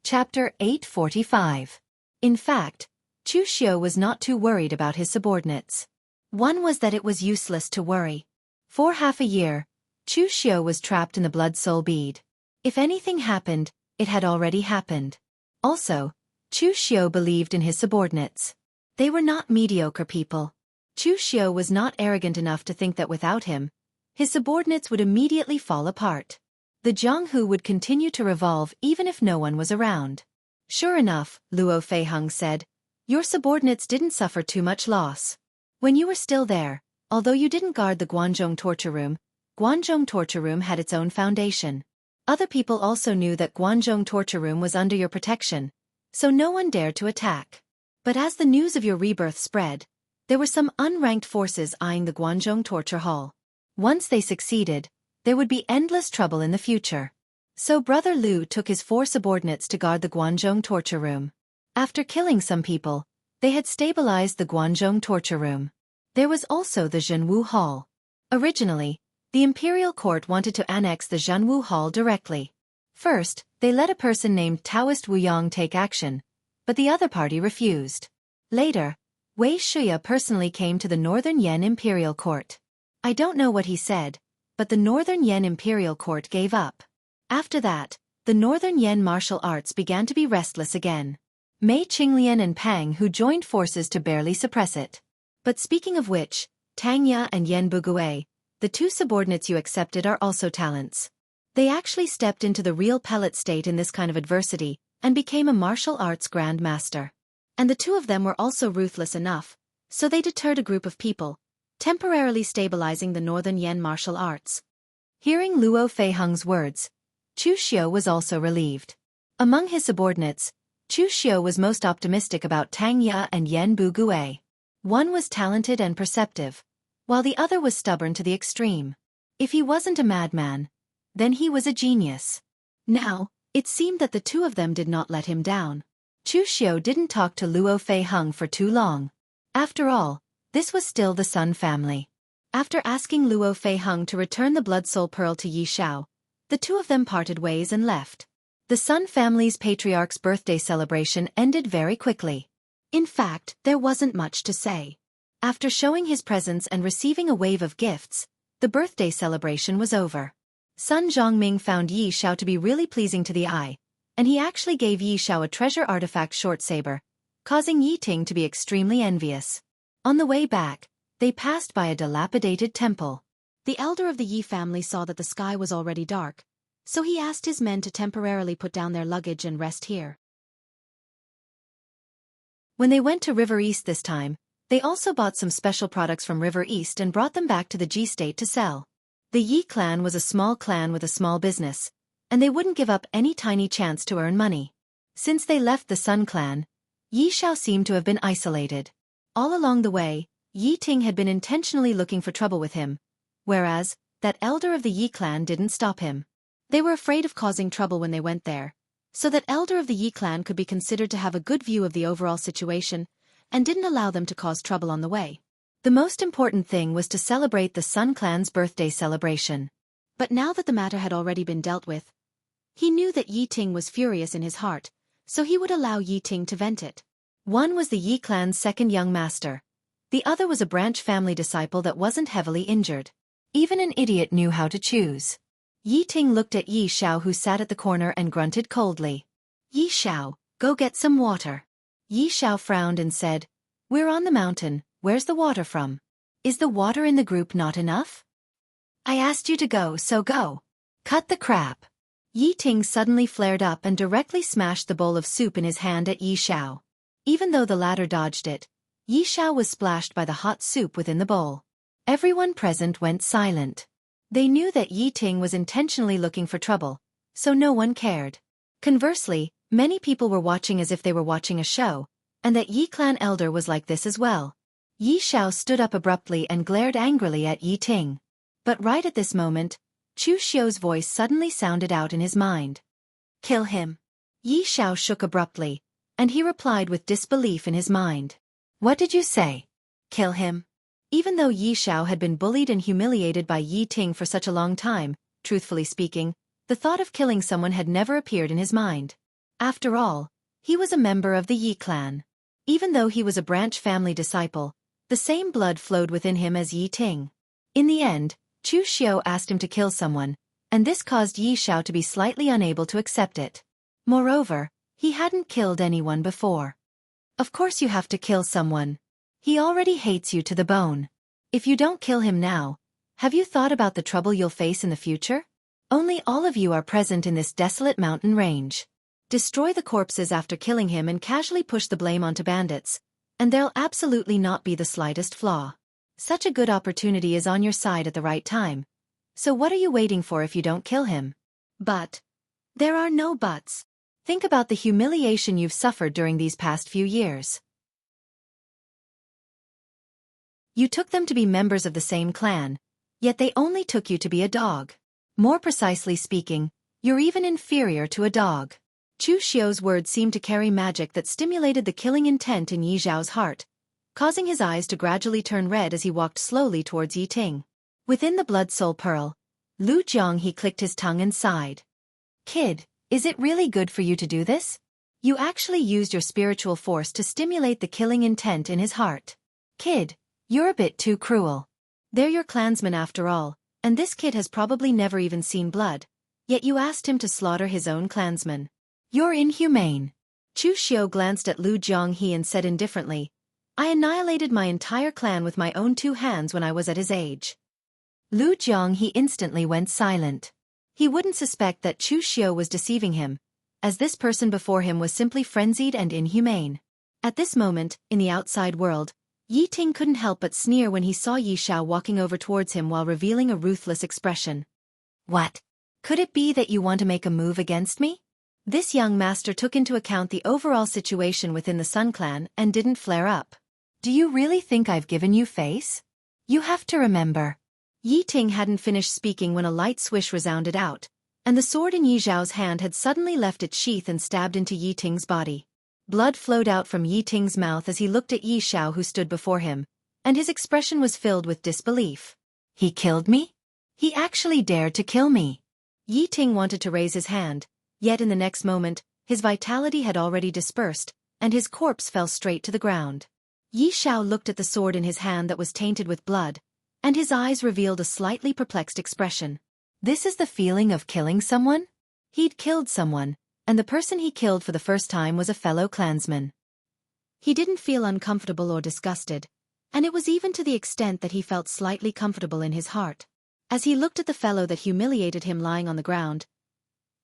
Chapter 845. In fact, Chu Xiao was not too worried about his subordinates. One was that it was useless to worry. For half a year, Chu Xiu was trapped in the blood-soul bead. If anything happened, it had already happened. Also, Chu Xiu believed in his subordinates. They were not mediocre people. Chu Xiu was not arrogant enough to think that without him, his subordinates would immediately fall apart. The Jianghu would continue to revolve even if no one was around. Sure enough, Luo Feiheng said, your subordinates didn't suffer too much loss. When you were still there, although you didn't guard the Guanzhong torture room had its own foundation. Other people also knew that Guanzhong torture room was under your protection, so no one dared to attack. But as the news of your rebirth spread, there were some unranked forces eyeing the Guanzhong torture hall. Once they succeeded, there would be endless trouble in the future. So Brother Lu took his 4 subordinates to guard the Guanzhong torture room. After killing some people, they had stabilized the Guanzhong torture room. There was also the Zhenwu Hall. Originally, the imperial court wanted to annex the Zhenwu Hall directly. First, they let a person named Taoist Wu Yang take action, but the other party refused. Later, Wei Shuya personally came to the Northern Yan Imperial Court. I don't know what he said, but the Northern Yan Imperial Court gave up. After that, the Northern Yan martial arts began to be restless again. Mei Qinglian and Pang Hu joined forces to barely suppress it. But speaking of which, Tang Ya and Yan Bugui, the 2 subordinates you accepted, are also talents. They actually stepped into the real pellet state in this kind of adversity, and became a martial arts grand master. And the 2 of them were also ruthless enough, so they deterred a group of people, temporarily stabilizing the Northern Yan martial arts. Hearing Luo Feiheng's words, Chu Xiu was also relieved. Among his subordinates, Chu Xiu was most optimistic about Tang Ya and Yan Bugui. One was talented and perceptive, while the other was stubborn to the extreme. If he wasn't a madman, then he was a genius. Now, it seemed that the 2 of them did not let him down. Chu Xiu didn't talk to Luo Feiheng for too long. After all, this was still the Sun family. After asking Luo Feiheng to return the Blood Soul Pearl to Yi Xiao, the 2 of them parted ways and left. The Sun family's patriarch's birthday celebration ended very quickly. In fact, there wasn't much to say. After showing his presence and receiving a wave of gifts, the birthday celebration was over. Sun Zhongming found Yi Xiao to be really pleasing to the eye, and he actually gave Yi Xiao a treasure artifact short saber, causing Yi Ting to be extremely envious. On the way back, they passed by a dilapidated temple. The elder of the Yi family saw that the sky was already dark, so he asked his men to temporarily put down their luggage and rest here. When they went to River East this time, they also bought some special products from River East and brought them back to the Ji state to sell. The Yi clan was a small clan with a small business, and they wouldn't give up any tiny chance to earn money. Since they left the Sun clan, Yi Xiao seemed to have been isolated. All along the way, Yi Ting had been intentionally looking for trouble with him, whereas, that elder of the Yi clan didn't stop him. They were afraid of causing trouble when they went there, so that elder of the Yi clan could be considered to have a good view of the overall situation, and didn't allow them to cause trouble on the way. The most important thing was to celebrate the Sun clan's birthday celebration. But now that the matter had already been dealt with, he knew that Yi Ting was furious in his heart, so he would allow Yi Ting to vent it. One was the Yi clan's second young master. The other was a branch family disciple that wasn't heavily injured. Even an idiot knew how to choose. Yi Ting looked at Yi Xiao, who sat at the corner, and grunted coldly. Yi Xiao, go get some water. Yi Xiao frowned and said, we're on the mountain, where's the water from? Is the water in the group not enough? I asked you to go, so go. Cut the crap. Yi Ting suddenly flared up and directly smashed the bowl of soup in his hand at Yi Xiao. Even though the latter dodged it, Yi Xiao was splashed by the hot soup within the bowl. Everyone present went silent. They knew that Yi Ting was intentionally looking for trouble, so no one cared. Conversely, many people were watching as if they were watching a show, and that Yi clan elder was like this as well. Yi Xiao stood up abruptly and glared angrily at Yi Ting. But right at this moment, Chu Xiu's voice suddenly sounded out in his mind. Kill him. Yi Xiao shook abruptly, and he replied with disbelief in his mind. What did you say? Kill him? Even though Yi Xiao had been bullied and humiliated by Yi Ting for such a long time, truthfully speaking, the thought of killing someone had never appeared in his mind. After all, he was a member of the Yi clan. Even though he was a branch family disciple, the same blood flowed within him as Yi Ting. In the end, Chu Xiao asked him to kill someone, and this caused Yi Xiao to be slightly unable to accept it. Moreover, he hadn't killed anyone before. Of course you have to kill someone. He already hates you to the bone. If you don't kill him now, have you thought about the trouble you'll face in the future? Only all of you are present in this desolate mountain range. Destroy the corpses after killing him and casually push the blame onto bandits, and there'll absolutely not be the slightest flaw. Such a good opportunity is on your side at the right time. So what are you waiting for if you don't kill him? But there are no buts. Think about the humiliation you've suffered during these past few years. You took them to be members of the same clan, yet they only took you to be a dog. More precisely speaking, you're even inferior to a dog. Chu Xiao's words seemed to carry magic that stimulated the killing intent in Yi Zhao's heart, causing his eyes to gradually turn red as he walked slowly towards Yi Ting. Within the blood soul pearl, Lu Jiang he clicked his tongue and sighed. Kid, is it really good for you to do this? You actually used your spiritual force to stimulate the killing intent in his heart. Kid, you're a bit too cruel. They're your clansmen after all, and this kid has probably never even seen blood, yet you asked him to slaughter his own clansmen. You're inhumane. Chu Xiao glanced at Lu Jianghe and said indifferently, I annihilated my entire clan with my own 2 hands when I was at his age. Lu Jianghe instantly went silent. He wouldn't suspect that Chu Xiao was deceiving him, as this person before him was simply frenzied and inhumane. At this moment, in the outside world, Yi Ting couldn't help but sneer when he saw Yi Xiao walking over towards him while revealing a ruthless expression. What? Could it be that you want to make a move against me? This young master took into account the overall situation within the Sun Clan and didn't flare up. Do you really think I've given you face? You have to remember. Yi Ting hadn't finished speaking when a light swish resounded out, and the sword in Yi Zhao's hand had suddenly left its sheath and stabbed into Yi Ting's body. Blood flowed out from Yi Ting's mouth as he looked at Yi Xiao who stood before him, and his expression was filled with disbelief. He killed me? He actually dared to kill me. Yi Ting wanted to raise his hand, yet in the next moment, his vitality had already dispersed, and his corpse fell straight to the ground. Yi Xiao looked at the sword in his hand that was tainted with blood, and his eyes revealed a slightly perplexed expression. This is the feeling of killing someone? He'd killed someone, and the person he killed for the first time was a fellow clansman. He didn't feel uncomfortable or disgusted, and it was even to the extent that he felt slightly comfortable in his heart. As he looked at the fellow that humiliated him lying on the ground,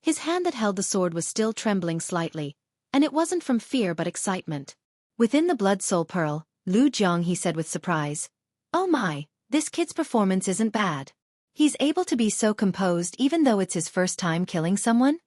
his hand that held the sword was still trembling slightly, and it wasn't from fear but excitement. Within the blood soul pearl, Lu Jiang he said with surprise, Oh my, this kid's performance isn't bad. He's able to be so composed even though it's his first time killing someone?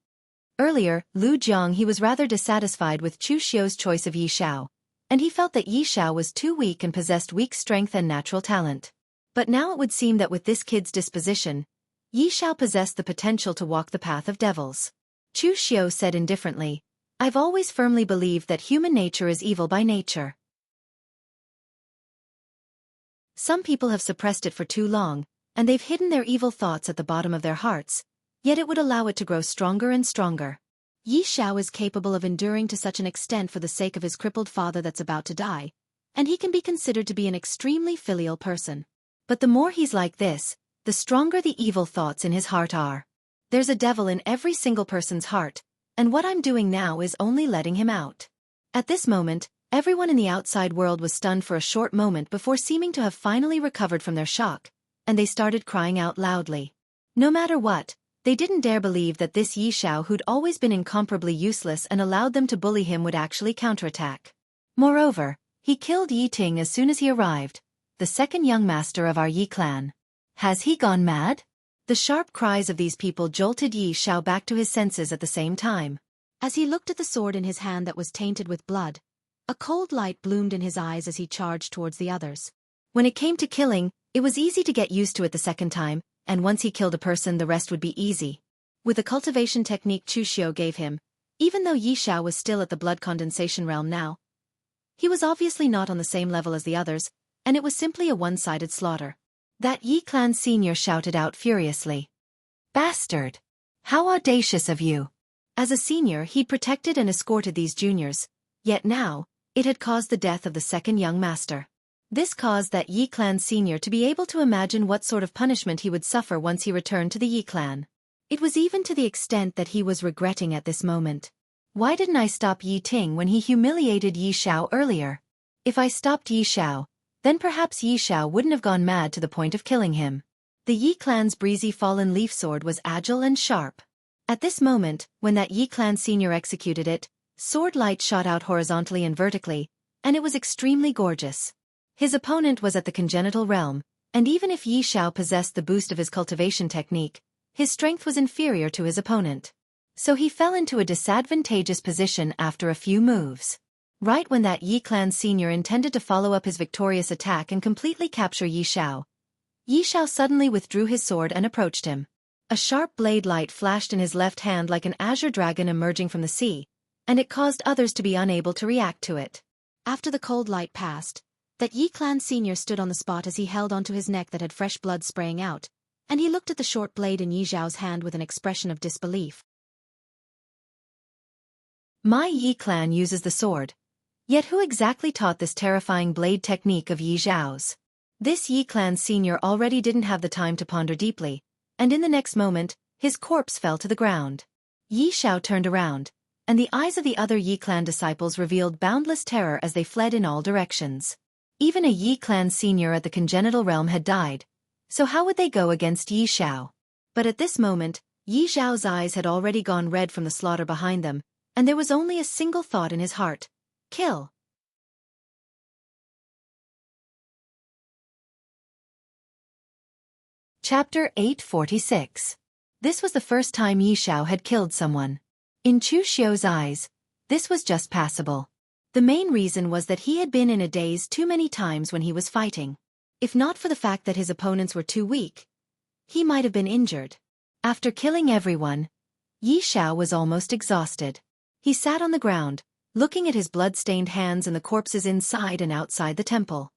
Earlier, Lu Jiang he was rather dissatisfied with Chu Xiao's choice of Yi Xiao, and he felt that Yi Xiao was too weak and possessed weak strength and natural talent. But now it would seem that with this kid's disposition, Yi Xiao possessed the potential to walk the path of devils. Chu Xiao said indifferently, I've always firmly believed that human nature is evil by nature. Some people have suppressed it for too long, and they've hidden their evil thoughts at the bottom of their hearts, yet it would allow it to grow stronger and stronger. Yi Xiao is capable of enduring to such an extent for the sake of his crippled father that's about to die, and he can be considered to be an extremely filial person. But the more he's like this, the stronger the evil thoughts in his heart are. There's a devil in every single person's heart, and what I'm doing now is only letting him out. At this moment, everyone in the outside world was stunned for a short moment before seeming to have finally recovered from their shock, and they started crying out loudly. No matter what, they didn't dare believe that this Yi Xiao who'd always been incomparably useless and allowed them to bully him would actually counterattack. Moreover, he killed Yi Ting as soon as he arrived, the second young master of our Yi clan. Has he gone mad? The sharp cries of these people jolted Yi Xiao back to his senses at the same time. As he looked at the sword in his hand that was tainted with blood, a cold light bloomed in his eyes as he charged towards the others. When it came to killing, it was easy to get used to it the second time, and once he killed a person the rest would be easy. With the cultivation technique Chu Xiao gave him, even though Yi Xiao was still at the blood condensation realm now, he was obviously not on the same level as the others, and it was simply a one-sided slaughter. That Yi clan senior shouted out furiously. Bastard! How audacious of you! As a senior he'd protected and escorted these juniors, yet now, it had caused the death of the second young master. This caused that Yi clan senior to be able to imagine what sort of punishment he would suffer once he returned to the Yi clan. It was even to the extent that he was regretting at this moment. Why didn't I stop Yi Ting when he humiliated Yi Xiao earlier? If I stopped Yi Xiao, then perhaps Yi Xiao wouldn't have gone mad to the point of killing him. The Yi clan's breezy fallen leaf sword was agile and sharp. At this moment, when that Yi clan senior executed it, sword light shot out horizontally and vertically, and it was extremely gorgeous. His opponent was at the congenital realm, and even if Yi Xiao possessed the boost of his cultivation technique, his strength was inferior to his opponent. So he fell into a disadvantageous position after a few moves. Right when that Yi clan senior intended to follow up his victorious attack and completely capture Yi Xiao suddenly withdrew his sword and approached him. A sharp blade light flashed in his left hand like an azure dragon emerging from the sea, and it caused others to be unable to react to it. After the cold light passed, that Yi clan senior stood on the spot as he held onto his neck that had fresh blood spraying out, and he looked at the short blade in Yi Xiao's hand with an expression of disbelief. My Yi clan uses the sword. Yet who exactly taught this terrifying blade technique of Yi Xiao's? This Yi clan senior already didn't have the time to ponder deeply, and in the next moment, his corpse fell to the ground. Yi Xiao turned around, and the eyes of the other Yi clan disciples revealed boundless terror as they fled in all directions. Even a Yi clan senior at the congenital realm had died, so how would they go against Yi Xiao? But at this moment, Yi Xiao's eyes had already gone red from the slaughter behind them, and there was only a single thought in his heart: kill. Chapter 846. This was the first time Yi Xiao had killed someone. In Chu Xiu's eyes, this was just passable. The main reason was that he had been in a daze too many times when he was fighting. If not for the fact that his opponents were too weak, he might have been injured. After killing everyone, Yi Xiao was almost exhausted. He sat on the ground, looking at his blood-stained hands and the corpses inside and outside the temple.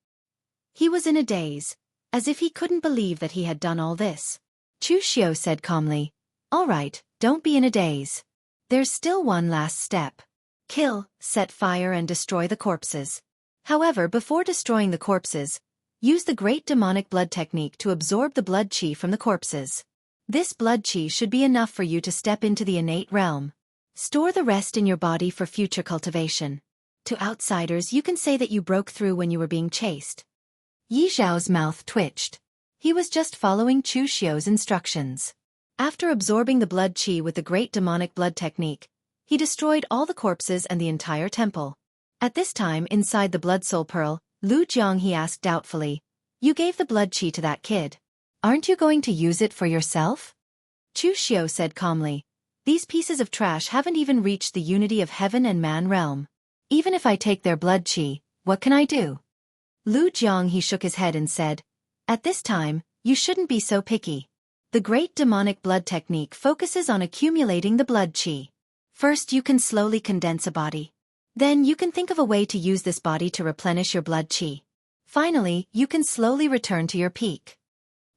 He was in a daze, as if he couldn't believe that he had done all this. Chu Xiu said calmly, "All right, don't be in a daze. There's still one last step. Kill, set fire and destroy the corpses. However, before destroying the corpses, use the great demonic blood technique to absorb the blood qi from the corpses. This blood qi should be enough for you to step into the innate realm. Store the rest in your body for future cultivation. To outsiders you can say that you broke through when you were being chased." Yi Xiao's mouth twitched. He was just following Chu Xiu's instructions. After absorbing the blood qi with the great demonic blood technique, he destroyed all the corpses and the entire temple. At this time, inside the blood soul pearl, Lu Jiang he asked doubtfully, "You gave the blood qi to that kid. Aren't you going to use it for yourself?" Chu Xiu said calmly, "These pieces of trash haven't even reached the unity of heaven and man realm. Even if I take their blood qi, what can I do?" Lu Jiang he shook his head and said, "At this time, you shouldn't be so picky. The great demonic blood technique focuses on accumulating the blood qi. First you can slowly condense a body. Then you can think of a way to use this body to replenish your blood qi. Finally, you can slowly return to your peak.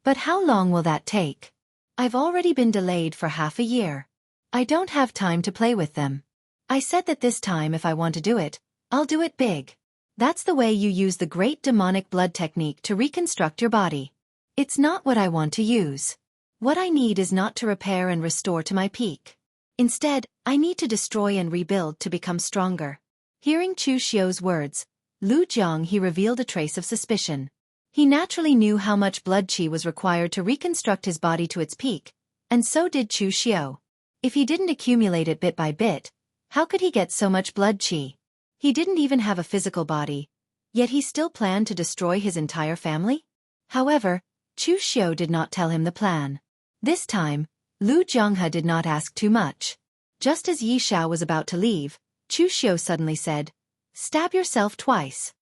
But how long will that take? I've already been delayed for half a year. I don't have time to play with them. I said that this time if I want to do it, I'll do it big. That's the way you use the great demonic blood technique to reconstruct your body. It's not what I want to use. What I need is not to repair and restore to my peak. Instead, I need to destroy and rebuild to become stronger." Hearing Chu Xiu's words, Lu Jiang he revealed a trace of suspicion. He naturally knew how much blood qi was required to reconstruct his body to its peak, and so did Chu Xiu. If he didn't accumulate it bit by bit, how could he get so much blood qi? He didn't even have a physical body, yet he still planned to destroy his entire family? However, Chu Xiu did not tell him the plan. This time, Lu Jianghe did not ask too much. Just as Yi Xiao was about to leave, Chu Xiu suddenly said, "Stab yourself twice."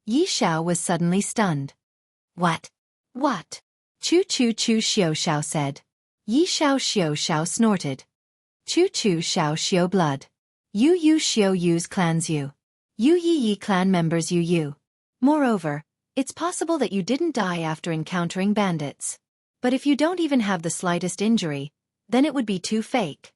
Yi Xiao was suddenly stunned. "What? What?" Chu Xiu Xiao said. Yi Xiao snorted. Chu Xiao blood. Yu Xiu Yu's clans Yu. Yu Yi clan members Yu. Moreover, it's possible that you didn't die after encountering bandits. But if you don't even have the slightest injury, then it would be too fake.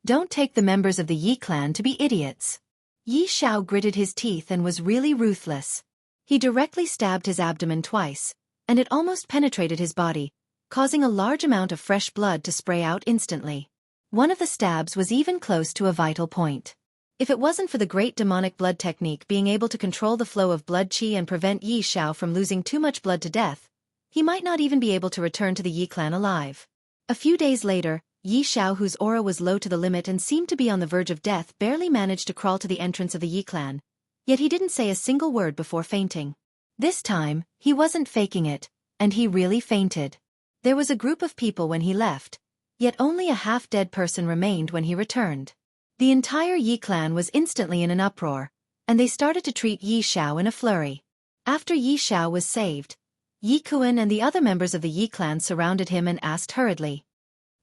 Don't take the members of the Yi clan to be idiots. Yi Xiao gritted his teeth and was really ruthless. He directly stabbed his abdomen twice, and it almost penetrated his body, causing a large amount of fresh blood to spray out instantly. One of the stabs was even close to a vital point. If it wasn't for the great demonic blood technique being able to control the flow of blood qi and prevent Yi Xiao from losing too much blood to death, he might not even be able to return to the Yi clan alive. A few days later, Yi Xiao, whose aura was low to the limit and seemed to be on the verge of death, barely managed to crawl to the entrance of the Yi clan, yet he didn't say a single word before fainting. This time, he wasn't faking it, and he really fainted. There was a group of people when he left, yet only a half-dead person remained when he returned. The entire Yi clan was instantly in an uproar, and they started to treat Yi Xiao in a flurry. After Yi Xiao was saved, Yi Kuan and the other members of the Yi clan surrounded him and asked hurriedly,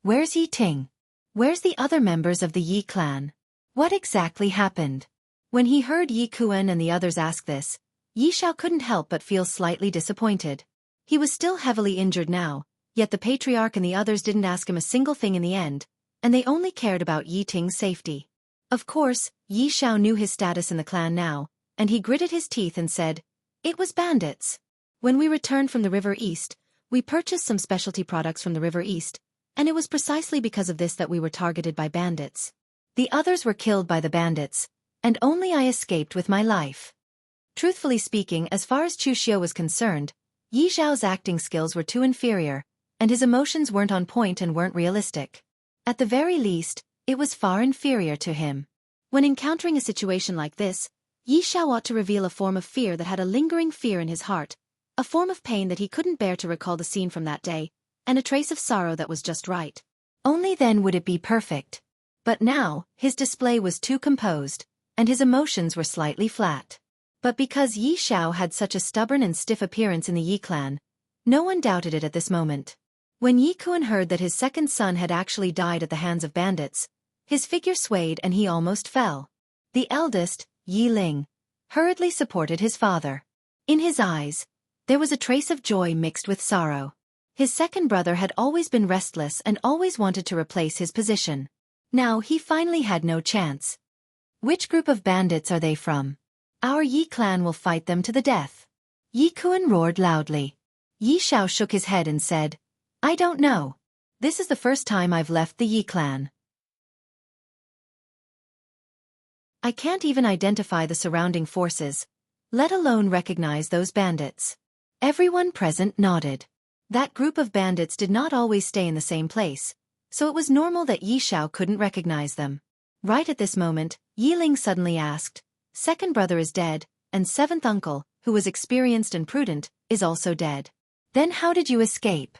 "Where's Yi Ting? Where's the other members of the Yi clan? What exactly happened?" When he heard Yi Kuan and the others ask this, Yi Xiao couldn't help but feel slightly disappointed. He was still heavily injured now, yet the patriarch and the others didn't ask him a single thing in the end, and they only cared about Yi Ting's safety. Of course, Yi Xiao knew his status in the clan now, and he gritted his teeth and said, "It was bandits. When we returned from the River East, we purchased some specialty products from the River East, and it was precisely because of this that we were targeted by bandits. The others were killed by the bandits, and only I escaped with my life." Truthfully speaking, as far as Chu Xiu was concerned, Yi Xiao's acting skills were too inferior, and his emotions weren't on point and weren't realistic. At the very least, it was far inferior to him. When encountering a situation like this, Yi Xiao ought to reveal a form of fear that had a lingering fear in his heart, a form of pain that he couldn't bear to recall the scene from that day, and a trace of sorrow that was just right. Only then would it be perfect. But now, his display was too composed, and his emotions were slightly flat. But because Yi Xiao had such a stubborn and stiff appearance in the Yi clan, no one doubted it at this moment. When Yi Kuan heard that his second son had actually died at the hands of bandits, his figure swayed and he almost fell. The eldest, Yi Ling, hurriedly supported his father. In his eyes, there was a trace of joy mixed with sorrow. His second brother had always been restless and always wanted to replace his position. Now he finally had no chance. "Which group of bandits are they from? Our Yi clan will fight them to the death." Yi Kuan roared loudly. Yi Xiao shook his head and said, "I don't know. This is the first time I've left the Yi clan. I can't even identify the surrounding forces, let alone recognize those bandits." Everyone present nodded. That group of bandits did not always stay in the same place, so it was normal that Yi Xiao couldn't recognize them. Right at this moment, Yi Ling suddenly asked, "Second brother is dead, and seventh uncle, who was experienced and prudent, is also dead. Then how did you escape?"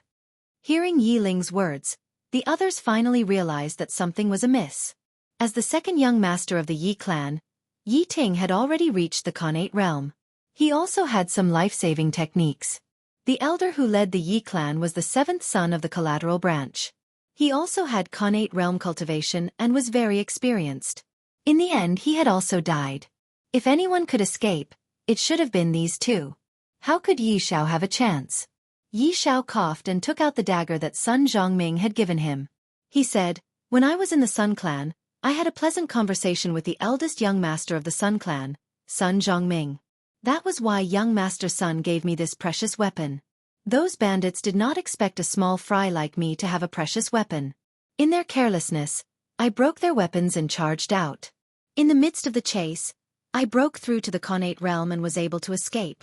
Hearing Yi Ling's words, the others finally realized that something was amiss. As the second young master of the Yi clan, Yi Ting had already reached the Khanate realm. He also had some life-saving techniques. The elder who led the Yi clan was the seventh son of the collateral branch. He also had Khanate realm cultivation and was very experienced. In the end, he had also died. If anyone could escape, it should have been these two. How could Yi Xiao have a chance? Yi Xiao coughed and took out the dagger that Sun Zhongming had given him. He said, "When I was in the Sun clan, I had a pleasant conversation with the eldest young master of the Sun clan, Sun Zhongming. That was why young Master Sun gave me this precious weapon. Those bandits did not expect a small fry like me to have a precious weapon. In their carelessness, I broke their weapons and charged out. In the midst of the chase, I broke through to the Khanate realm and was able to escape."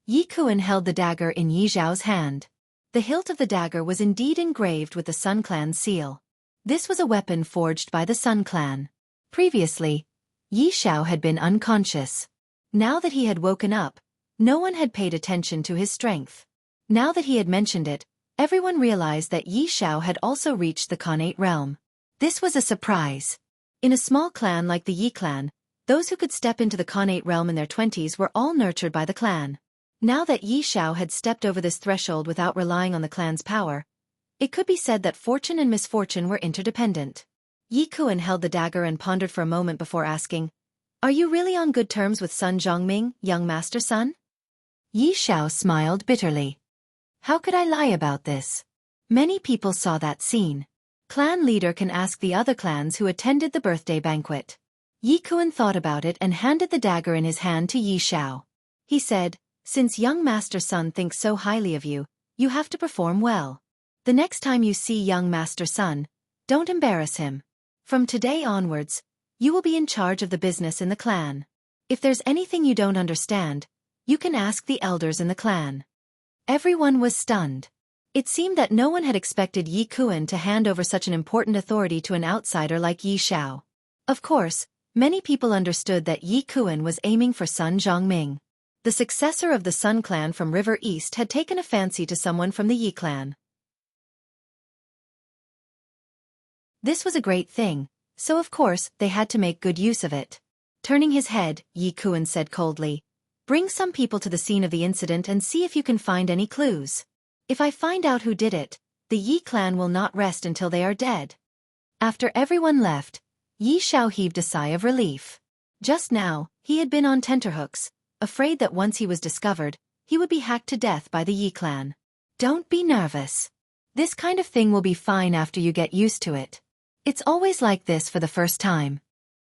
Yi Kuan held the dagger in Yi Zhao's hand. The hilt of the dagger was indeed engraved with the Sun clan's seal. This was a weapon forged by the Sun clan. Previously, Yi Xiao had been unconscious. Now that he had woken up, no one had paid attention to his strength. Now that he had mentioned it, everyone realized that Yi Xiao had also reached the Khanate realm. This was a surprise. In a small clan like the Yi clan, those who could step into the Khanate realm in their 20s were all nurtured by the clan. Now that Yi Xiao had stepped over this threshold without relying on the clan's power, it could be said that fortune and misfortune were interdependent. Yi Kuan held the dagger and pondered for a moment before asking, "Are you really on good terms with Sun Zhongming, young Master Sun?" Yi Xiao smiled bitterly. "How could I lie about this? Many people saw that scene. Clan leader can ask the other clans who attended the birthday banquet. Yi Kuan thought about it and handed the dagger in his hand to Yi Xiao. He said, "Since young Master Sun thinks so highly of you, you have to perform well. The next time you see young Master Sun, don't embarrass him. From today onwards, you will be in charge of the business in the clan. If there's anything you don't understand, you can ask the elders in the clan." Everyone was stunned. It seemed that no one had expected Yi Kuan to hand over such an important authority to an outsider like Yi Xiao. Of course, many people understood that Yi Kuan was aiming for Sun Zhongming. The successor of the Sun clan from River East had taken a fancy to someone from the Yi clan. This was a great thing, so of course they had to make good use of it. Turning his head, Yi Kuan said coldly, "Bring some people to the scene of the incident and see if you can find any clues. If I find out who did it, the Yi clan will not rest until they are dead." After everyone left, Yi Xiao heaved a sigh of relief. Just now, he had been on tenterhooks, afraid that once he was discovered, he would be hacked to death by the Yi clan. "Don't be nervous. This kind of thing will be fine after you get used to it. It's always like this for the first time."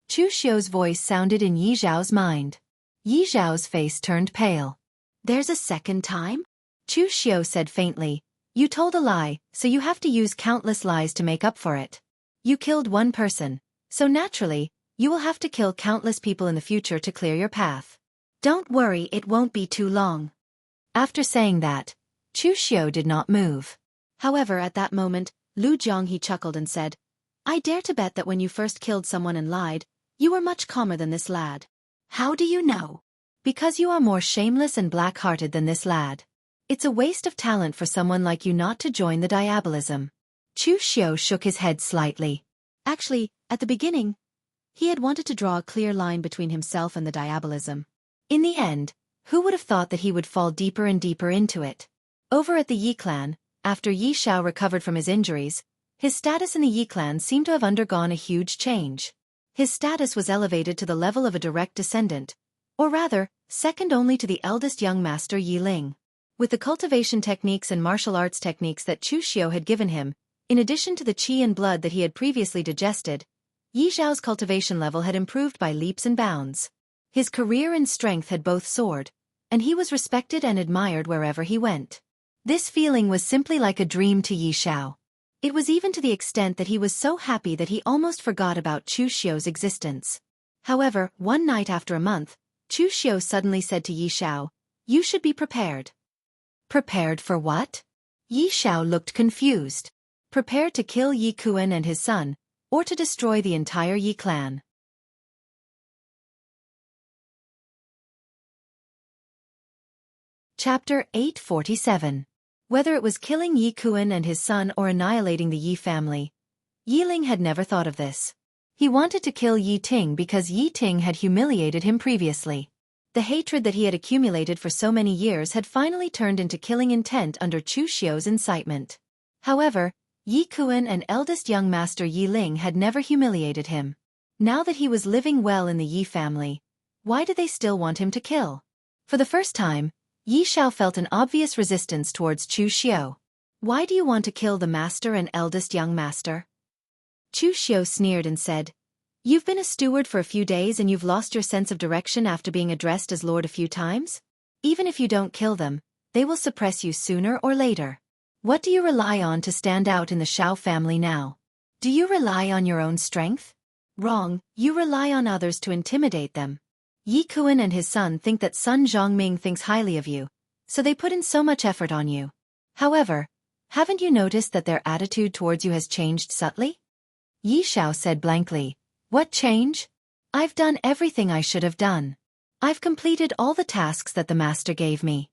Chu Xiu's voice sounded in Yi Zhao's mind. Yi Zhao's face turned pale. "There's a second time?" Chu Xiu said faintly, "You told a lie, so you have to use countless lies to make up for it. You killed one person, so naturally, you will have to kill countless people in the future to clear your path. Don't worry, it won't be too long." After saying that, Chu Xiu did not move. However, at that moment, Lu Jianghe chuckled and said, "I dare to bet that when you first killed someone and lied, you were much calmer than this lad." "How do you know?" "Because you are more shameless and black-hearted than this lad. It's a waste of talent for someone like you not to join the diabolism." Chu Xiu shook his head slightly. Actually, at the beginning, he had wanted to draw a clear line between himself and the diabolism. In the end, who would have thought that he would fall deeper and deeper into it? Over at the Yi clan, after Yi Xiao recovered from his injuries, his status in the Yi clan seemed to have undergone a huge change. His status was elevated to the level of a direct descendant, or rather, second only to the eldest young master Yi Ling. With the cultivation techniques and martial arts techniques that Chu Xiu had given him, in addition to the qi and blood that he had previously digested, Yi Zhao's cultivation level had improved by leaps and bounds. His career and strength had both soared, and he was respected and admired wherever he went. This feeling was simply like a dream to Yi Xiao. It was even to the extent that he was so happy that he almost forgot about Chu Xiu's existence. However, one night after a month, Chu Xiu suddenly said to Yi Xiao, "You should be prepared." "Prepared for what?" Yi Xiao looked confused. "Prepared to kill Yi Kuan and his son, or to destroy the entire Yi clan." Chapter 847. Whether it was killing Yi Kuan and his son or annihilating the Yi family, Yi Ling had never thought of this. He wanted to kill Yi Ting because Yi Ting had humiliated him previously. The hatred that he had accumulated for so many years had finally turned into killing intent under Chu Xiu's incitement. However, Yi Kuan and eldest young master Yi Ling had never humiliated him. Now that he was living well in the Yi family, why did they still want him to kill? For the first time, Yi Xiao felt an obvious resistance towards Chu Xiu. "Why do you want to kill the master and eldest young master?" Chu Xiu sneered and said, "You've been a steward for a few days and you've lost your sense of direction after being addressed as Lord a few times? Even if you don't kill them, they will suppress you sooner or later. What do you rely on to stand out in the Xiao family now? Do you rely on your own strength? Wrong, you rely on others to intimidate them. Yi Kuan and his son think that Sun Zhongming thinks highly of you, so they put in so much effort on you. However, haven't you noticed that their attitude towards you has changed subtly?" Yi Xiao said blankly, "What change? I've done everything I should have done. I've completed all the tasks that the master gave me."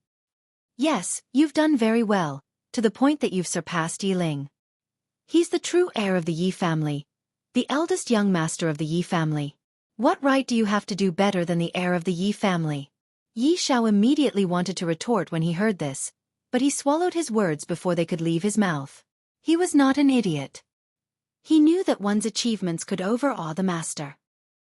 "Yes, you've done very well, to the point that you've surpassed Yi Ling. He's the true heir of the Yi family, the eldest young master of the Yi family. What right do you have to do better than the heir of the Yi family?" Yi Xiao immediately wanted to retort when he heard this, but he swallowed his words before they could leave his mouth. He was not an idiot. He knew that one's achievements could overawe the master.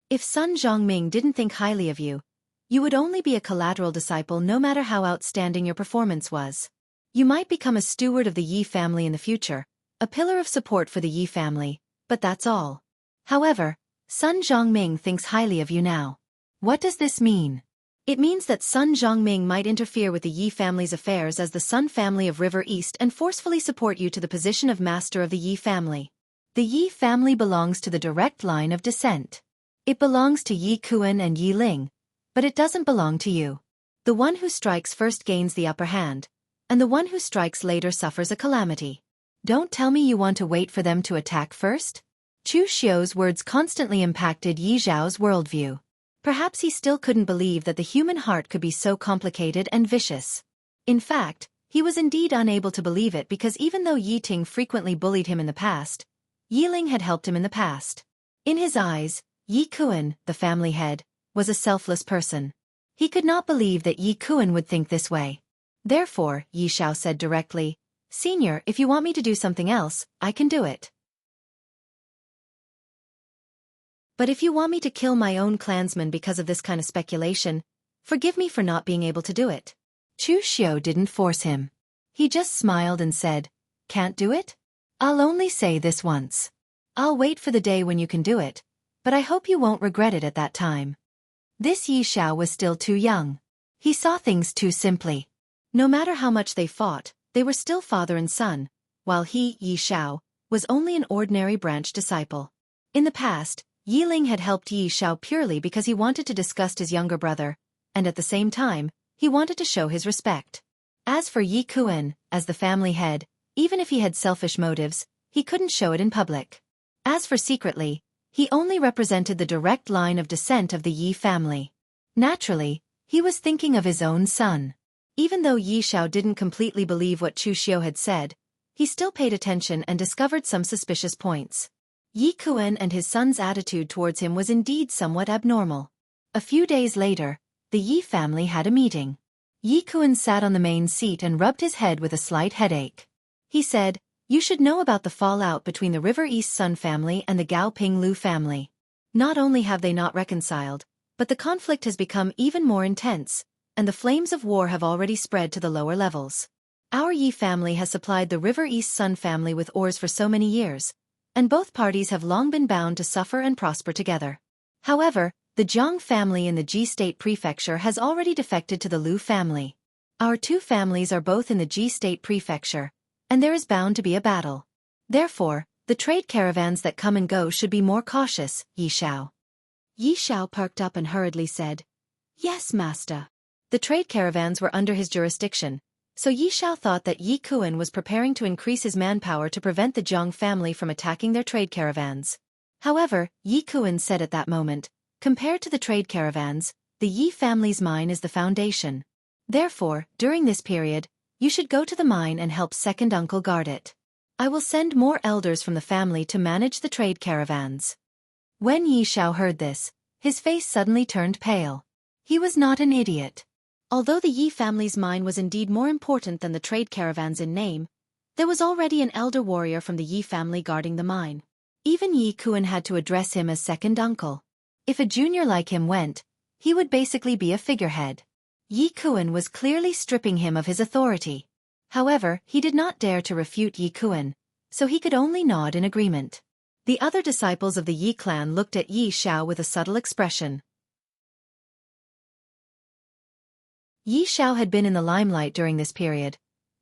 If Sun Zhongming didn't think highly of you, you would only be a collateral disciple no matter how outstanding your performance was. You might become a steward of the Yi family in the future, a pillar of support for the Yi family, but that's all. However, Sun Zhongming thinks highly of you now. What does this mean? It means that Sun Zhongming might interfere with the Yi family's affairs as the Sun family of River East and forcefully support you to the position of master of the Yi family. The Yi family belongs to the direct line of descent. It belongs to Yi Kuan and Yi Ling, but it doesn't belong to you. The one who strikes first gains the upper hand, and the one who strikes later suffers a calamity. Don't tell me you want to wait for them to attack first? Chu Xiu's words constantly impacted Yi Zhao's worldview. Perhaps he still couldn't believe that the human heart could be so complicated and vicious. In fact, he was indeed unable to believe it because even though Yi Ting frequently bullied him in the past, Yi Ling had helped him in the past. In his eyes, Yi Kuan, the family head, was a selfless person. He could not believe that Yi Kuan would think this way. Therefore, Yi Xiao said directly, "Senior, if you want me to do something else, I can do it. But if you want me to kill my own clansmen because of this kind of speculation, forgive me for not being able to do it." Chu Xiu didn't force him. He just smiled and said, "Can't do it? I'll only say this once. I'll wait for the day when you can do it, but I hope you won't regret it at that time." This Yi Xiao was still too young. He saw things too simply. No matter how much they fought, they were still father and son, while he, Yi Xiao, was only an ordinary branch disciple. In the past, Yi Ling had helped Yi Xiao purely because he wanted to disgust his younger brother, and at the same time, he wanted to show his respect. As for Yi Kuan, as the family head, even if he had selfish motives, he couldn't show it in public. As for secretly, he only represented the direct line of descent of the Yi family. Naturally, he was thinking of his own son. Even though Yi Xiao didn't completely believe what Chu Xiu had said, he still paid attention and discovered some suspicious points. Yi Kuan and his son's attitude towards him was indeed somewhat abnormal. A few days later, the Yi family had a meeting. Yi Kuan sat on the main seat and rubbed his head with a slight headache. He said, "You should know about the fallout between the River East Sun family and the Gao Ping Lu family. Not only have they not reconciled, but the conflict has become even more intense, and the flames of war have already spread to the lower levels. Our Yi family has supplied the River East Sun family with ores for so many years, and both parties have long been bound to suffer and prosper together. However, the Jiang family in the Ji State Prefecture has already defected to the Lu family. Our two families are both in the Ji State Prefecture, and there is bound to be a battle. Therefore, the trade caravans that come and go should be more cautious, Yi Xiao." Yi Xiao perked up and hurriedly said, "Yes, master." The trade caravans were under his jurisdiction, so Yi Xiao thought that Yi Kuan was preparing to increase his manpower to prevent the Jiang family from attacking their trade caravans. However, Yi Kuan said at that moment, "Compared to the trade caravans, the Yi family's mine is the foundation. Therefore, during this period, you should go to the mine and help second uncle guard it. I will send more elders from the family to manage the trade caravans." When Yi Xiao heard this, his face suddenly turned pale. He was not an idiot. Although the Yi family's mine was indeed more important than the trade caravans in name, there was already an elder warrior from the Yi family guarding the mine. Even Yi Kuan had to address him as second uncle. If a junior like him went, he would basically be a figurehead. Yi Kuan was clearly stripping him of his authority. However, he did not dare to refute Yi Kuan, so he could only nod in agreement. The other disciples of the Yi clan looked at Yi Xiao with a subtle expression. Yi Xiao had been in the limelight during this period,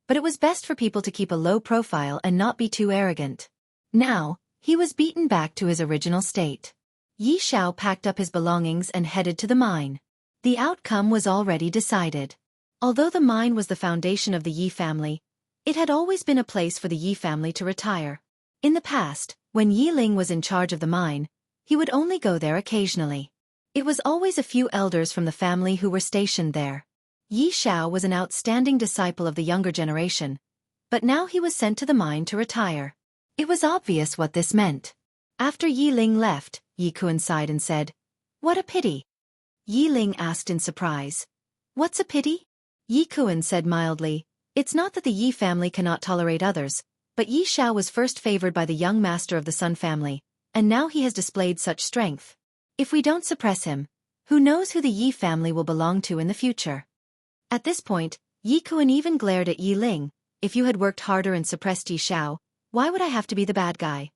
but it was best for people to keep a low profile and not be too arrogant. Now, he was beaten back to his original state. Yi Xiao packed up his belongings and headed to the mine. The outcome was already decided. Although the mine was the foundation of the Yi family, it had always been a place for the Yi family to retire. In the past, when Yi Ling was in charge of the mine, he would only go there occasionally. It was always a few elders from the family who were stationed there. Yi Xiao was an outstanding disciple of the younger generation, but now he was sent to the mine to retire. It was obvious what this meant. After Yi Ling left, Yi Kuan sighed and said, "What a pity." Yi Ling asked in surprise, "What's a pity?" Yi Kuan said mildly, "It's not that the Yi family cannot tolerate others, but Yi Xiao was first favored by the young master of the Sun family, and now he has displayed such strength. If we don't suppress him, who knows who the Yi family will belong to in the future?" At this point, Yi Kuan even glared at Yi Ling. "If you had worked harder and suppressed Yi Xiao, why would I have to be the bad guy?"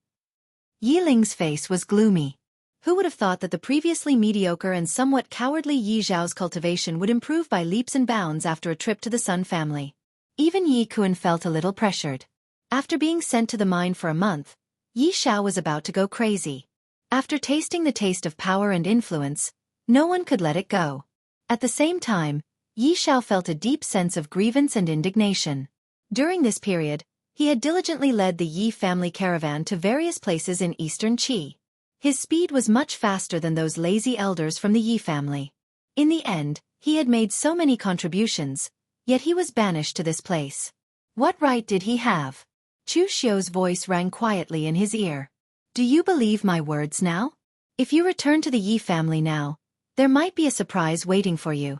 Yi Ling's face was gloomy. Who would have thought that the previously mediocre and somewhat cowardly Yi Zhao's cultivation would improve by leaps and bounds after a trip to the Sun family? Even Yi Kun felt a little pressured. After being sent to the mine for a month, Yi Xiao was about to go crazy. After tasting the taste of power and influence, no one could let it go. At the same time, Yi Xiao felt a deep sense of grievance and indignation. During this period, he had diligently led the Yi family caravan to various places in eastern Qi. His speed was much faster than those lazy elders from the Yi family. In the end, he had made so many contributions, yet he was banished to this place. What right did he have? Chu Xiu's voice rang quietly in his ear. Do you believe my words now? If you return to the Yi family now, there might be a surprise waiting for you.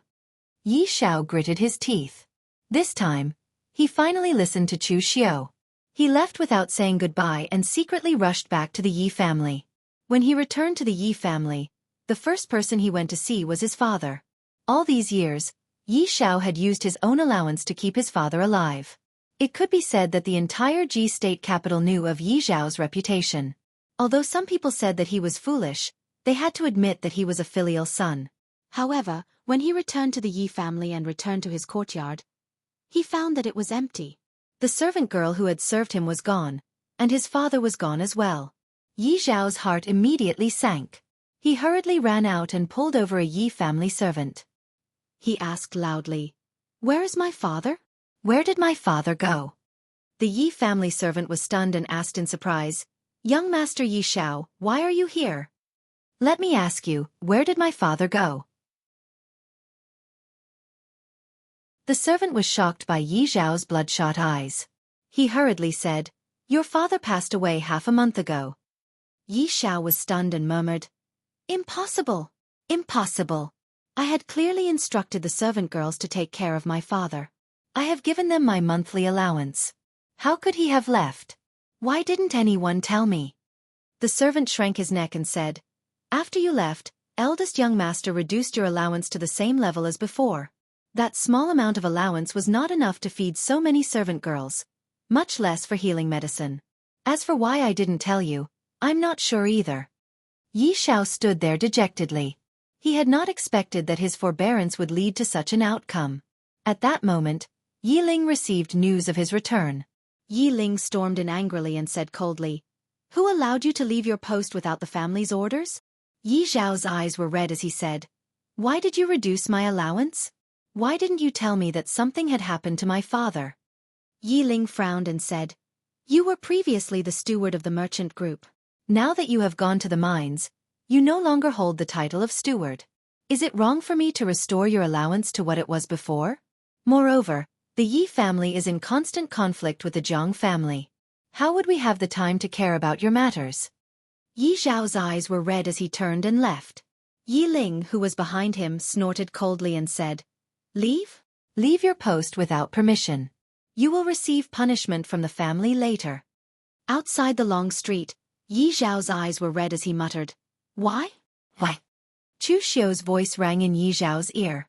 Yi Xiao gritted his teeth. This time, he finally listened to Chu Xiu. He left without saying goodbye and secretly rushed back to the Yi family. When he returned to the Yi family, the first person he went to see was his father. All these years, Yi Xiao had used his own allowance to keep his father alive. It could be said that the entire Ji state capital knew of Yi Zhao's reputation. Although some people said that he was foolish, they had to admit that he was a filial son. However, when he returned to the Yi family and returned to his courtyard, he found that it was empty. The servant girl who had served him was gone, and his father was gone as well. Yi Zhao's heart immediately sank. He hurriedly ran out and pulled over a Yi family servant. He asked loudly, "Where is my father? Where did my father go?" The Yi family servant was stunned and asked in surprise, "Young Master Yi Xiao, why are you here? Let me ask you, where did my father go?" The servant was shocked by Yi Zhao's bloodshot eyes. He hurriedly said, "Your father passed away half a month ago." Yi Xiao was stunned and murmured, "Impossible! Impossible! I had clearly instructed the servant girls to take care of my father. I have given them my monthly allowance. How could he have left? Why didn't anyone tell me?" The servant shrank his neck and said, "After you left, eldest young master reduced your allowance to the same level as before. That small amount of allowance was not enough to feed so many servant girls, much less for healing medicine. As for why I didn't tell you, I'm not sure either." Yi Xiao stood there dejectedly. He had not expected that his forbearance would lead to such an outcome. At that moment, Yi Ling received news of his return. Yi Ling stormed in angrily and said coldly, "Who allowed you to leave your post without the family's orders?" Yi Zhao's eyes were red as he said, "Why did you reduce my allowance? Why didn't you tell me that something had happened to my father?" Yi Ling frowned and said, "You were previously the steward of the merchant group. Now that you have gone to the mines, you no longer hold the title of steward. Is it wrong for me to restore your allowance to what it was before? Moreover, the Yi family is in constant conflict with the Jiang family. How would we have the time to care about your matters?" Yi Zhao's eyes were red as he turned and left. Yi Ling, who was behind him, snorted coldly and said, "Leave? Leave your post without permission. You will receive punishment from the family later." Outside the long street, Yi Zhao's eyes were red as he muttered, "Why? Why?" Chu Xiu's voice rang in Yi Zhao's ear.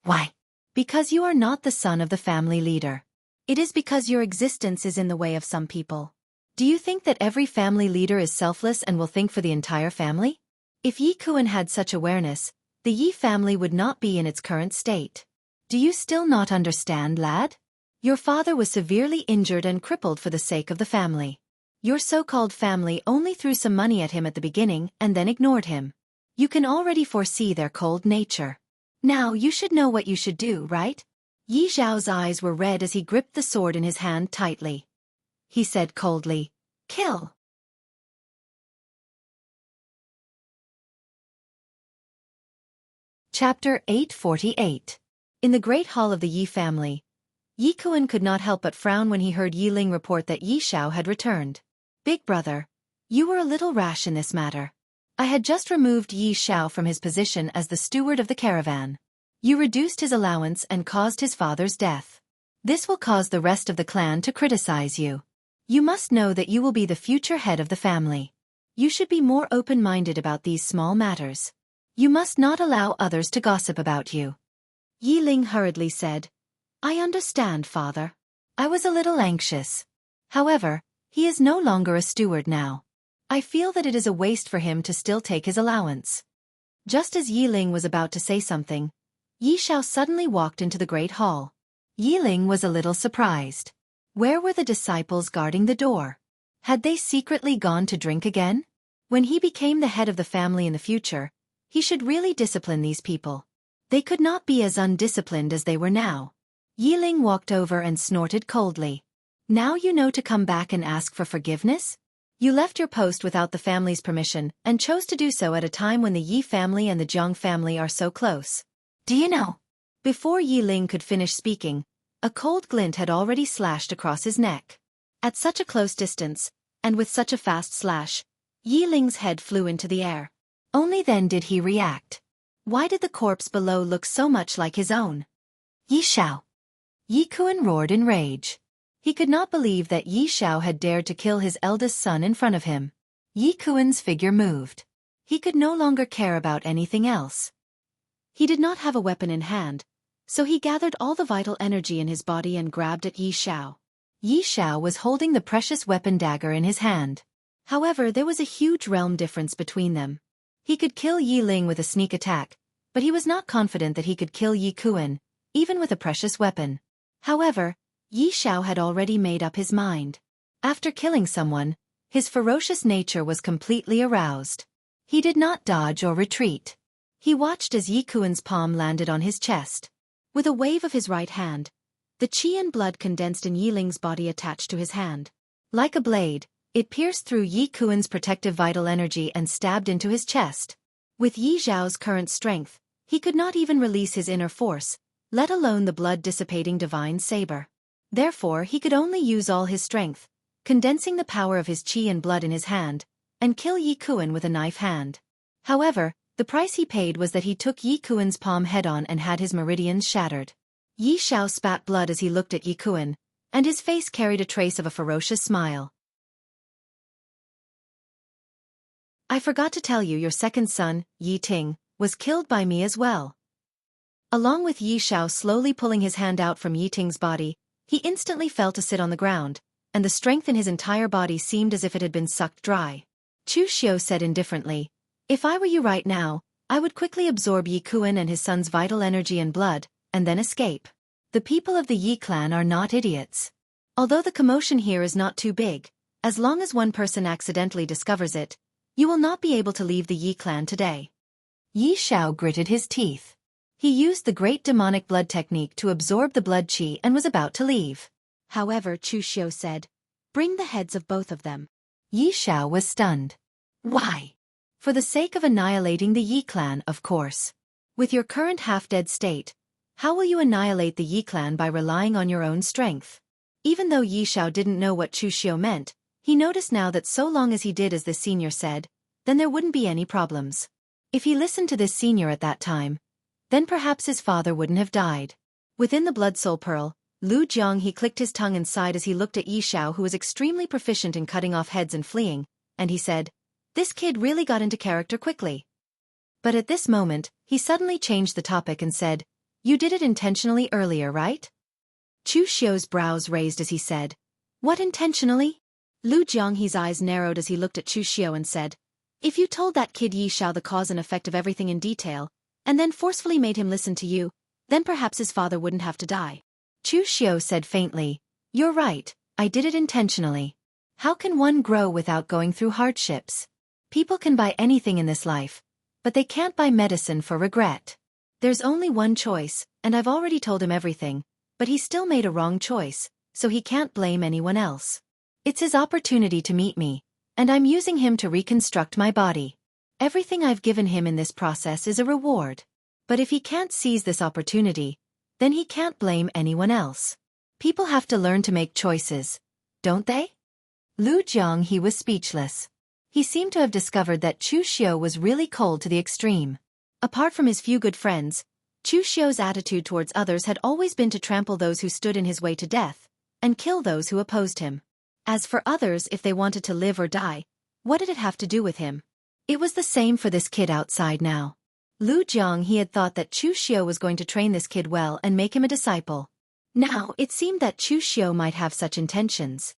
"Why? Because you are not the son of the family leader. It is because your existence is in the way of some people. Do you think that every family leader is selfless and will think for the entire family? If Yi Kun had such awareness, the Yi family would not be in its current state. Do you still not understand, lad? Your father was severely injured and crippled for the sake of the family. Your so-called family only threw some money at him at the beginning and then ignored him. You can already foresee their cold nature. Now you should know what you should do, right?" Yi Zhao's eyes were red as he gripped the sword in his hand tightly. He said coldly, "Kill." Chapter 848. In the great hall of the Yi family, Yi Kun could not help but frown when he heard Yi Ling report that Yi Xiao had returned. "Big brother, you were a little rash in this matter. I had just removed Yi Xiao from his position as the steward of the caravan. You reduced his allowance and caused his father's death. This will cause the rest of the clan to criticize you. You must know that you will be the future head of the family. You should be more open-minded about these small matters. You must not allow others to gossip about you." Yi Ling hurriedly said, "I understand, father. I was a little anxious. However, he is no longer a steward now. I feel that it is a waste for him to still take his allowance. Just as Yi Ling was about to say something, Yi Xiao suddenly walked into the great hall. Yi Ling was a little surprised. Where were the disciples guarding the door? Had they secretly gone to drink again? When he became the head of the family in the future, he should really discipline these people. They could not be as undisciplined as they were now. Yi Ling walked over and snorted coldly. Now you know to come back and ask for forgiveness? You left your post without the family's permission and chose to do so at a time when the Yi family and the Jiang family are so close. Do you know? Before Yi Ling could finish speaking, a cold glint had already slashed across his neck. At such a close distance, and with such a fast slash, Yi Ling's head flew into the air. Only then did he react. Why did the corpse below look so much like his own? Yi Xiao! Yi Kuan roared in rage. He could not believe that Yi Xiao had dared to kill his eldest son in front of him. Yi Kuan's figure moved. He could no longer care about anything else. He did not have a weapon in hand, so he gathered all the vital energy in his body and grabbed at Yi Xiao. Yi Xiao was holding the precious weapon dagger in his hand. However, there was a huge realm difference between them. He could kill Yi Ling with a sneak attack, but he was not confident that he could kill Yi Kuan, even with a precious weapon. However, Yi Xiao had already made up his mind. After killing someone, his ferocious nature was completely aroused. He did not dodge or retreat. He watched as Yi Kuan's palm landed on his chest. With a wave of his right hand, the qi and blood condensed in Yi Ling's body attached to his hand. Like a blade, it pierced through Yi Kuan's protective vital energy and stabbed into his chest. With Yi Xiao's current strength, he could not even release his inner force, let alone the blood-dissipating divine saber. Therefore, he could only use all his strength, condensing the power of his qi and blood in his hand, and kill Yi Kuan with a knife hand. However, the price he paid was that he took Yi Kuan's palm head-on and had his meridians shattered. Yi Xiao spat blood as he looked at Yi Kuan, and his face carried a trace of a ferocious smile. I forgot to tell you your second son, Yi Ting, was killed by me as well. Along with Yi Xiao slowly pulling his hand out from Yi Ting's body, he instantly fell to sit on the ground, and the strength in his entire body seemed as if it had been sucked dry. Chu Xiu said indifferently, if I were you right now, I would quickly absorb Yi Kuan and his son's vital energy and blood, and then escape. The people of the Yi clan are not idiots. Although the commotion here is not too big, as long as one person accidentally discovers it, you will not be able to leave the Yi clan today. Yi Xiao gritted his teeth. He used the great demonic blood technique to absorb the blood qi and was about to leave. However, Chu Xiu said, bring the heads of both of them. Yi Xiao was stunned. Why? For the sake of annihilating the Yi clan, of course. With your current half-dead state, how will you annihilate the Yi clan by relying on your own strength? Even though Yi Xiao didn't know what Chu Xiu meant, he noticed now that so long as he did as the senior said, then there wouldn't be any problems. If he listened to this senior at that time, then perhaps his father wouldn't have died. Within the blood soul pearl, Lu Jiang he clicked his tongue and sighed as he looked at Yi Xiao, who was extremely proficient in cutting off heads and fleeing, and he said, this kid really got into character quickly. But at this moment, he suddenly changed the topic and said, you did it intentionally earlier, right? Chu Xiu's brows raised as he said, what intentionally? Lu Jianghe's eyes narrowed as he looked at Chu Xiu and said, if you told that kid Yi Xiao the cause and effect of everything in detail, and then forcefully made him listen to you, then perhaps his father wouldn't have to die. Chu Xiu said faintly, you're right, I did it intentionally. How can one grow without going through hardships? People can buy anything in this life, but they can't buy medicine for regret. There's only one choice, and I've already told him everything, but he still made a wrong choice, so he can't blame anyone else. It's his opportunity to meet me, and I'm using him to reconstruct my body. Everything I've given him in this process is a reward. But if he can't seize this opportunity, then he can't blame anyone else. People have to learn to make choices, don't they? Lu Jiang he was speechless. He seemed to have discovered that Chu Xiu was really cold to the extreme. Apart from his few good friends, Chu Xiu's attitude towards others had always been to trample those who stood in his way to death, and kill those who opposed him. As for others, if they wanted to live or die, what did it have to do with him? It was the same for this kid outside now. Lu Jiang he had thought that Chu Xiu was going to train this kid well and make him a disciple. Now, it seemed that Chu Xiu might have such intentions.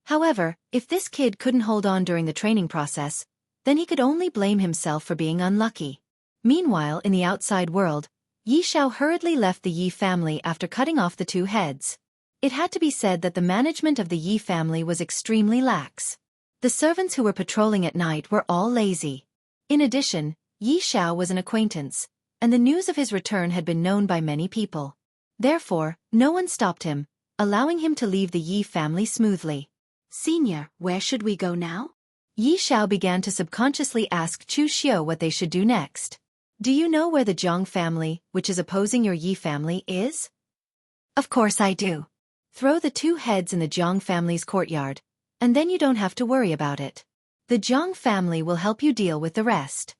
However, if this kid couldn't hold on during the training process, then he could only blame himself for being unlucky. Meanwhile, in the outside world, Yi Xiao hurriedly left the Yi family after cutting off the two heads. It had to be said that the management of the Yi family was extremely lax. The servants who were patrolling at night were all lazy. In addition, Yi Xiao was an acquaintance, and the news of his return had been known by many people. Therefore, no one stopped him, allowing him to leave the Yi family smoothly. "Senior, where should we go now?" Yi Xiao began to subconsciously ask Chu Xiu what they should do next. "Do you know where the Zhang family, which is opposing your Yi family, is?" "Of course I do. Throw the two heads in the Zhang family's courtyard, and then you don't have to worry about it. The Zhang family will help you deal with the rest."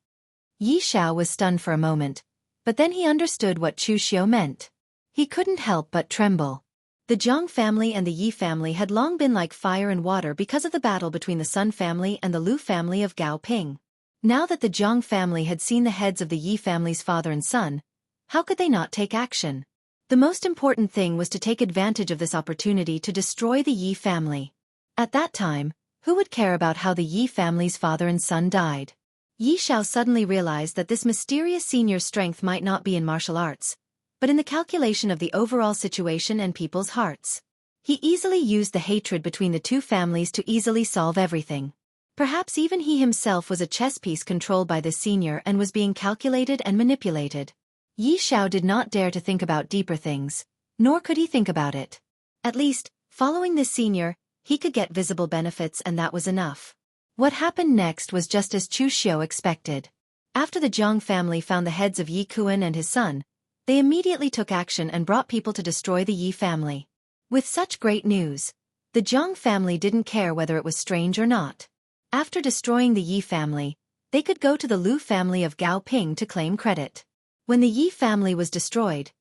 Yi Xiao was stunned for a moment, but then he understood what Chu Xiu meant. He couldn't help but tremble. The Zhang family and the Yi family had long been like fire and water because of the battle between the Sun family and the Lu family of Gao Ping. Now that the Zhang family had seen the heads of the Yi family's father and son, how could they not take action? The most important thing was to take advantage of this opportunity to destroy the Yi family. At that time, who would care about how the Yi family's father and son died? Yi Xiao suddenly realized that this mysterious senior's strength might not be in martial arts, but in the calculation of the overall situation and people's hearts. He easily used the hatred between the two families to easily solve everything. Perhaps even he himself was a chess piece controlled by this senior and was being calculated and manipulated. Yi Xiao did not dare to think about deeper things, nor could he think about it. At least, following this senior, he could get visible benefits and that was enough. What happened next was just as Chu Xiu expected. After the Zhang family found the heads of Yi Kuan and his son, they immediately took action and brought people to destroy the Yi family. With such great news, the Zhang family didn't care whether it was strange or not. After destroying the Yi family, they could go to the Lu family of Gao Ping to claim credit. When the Yi family was destroyed,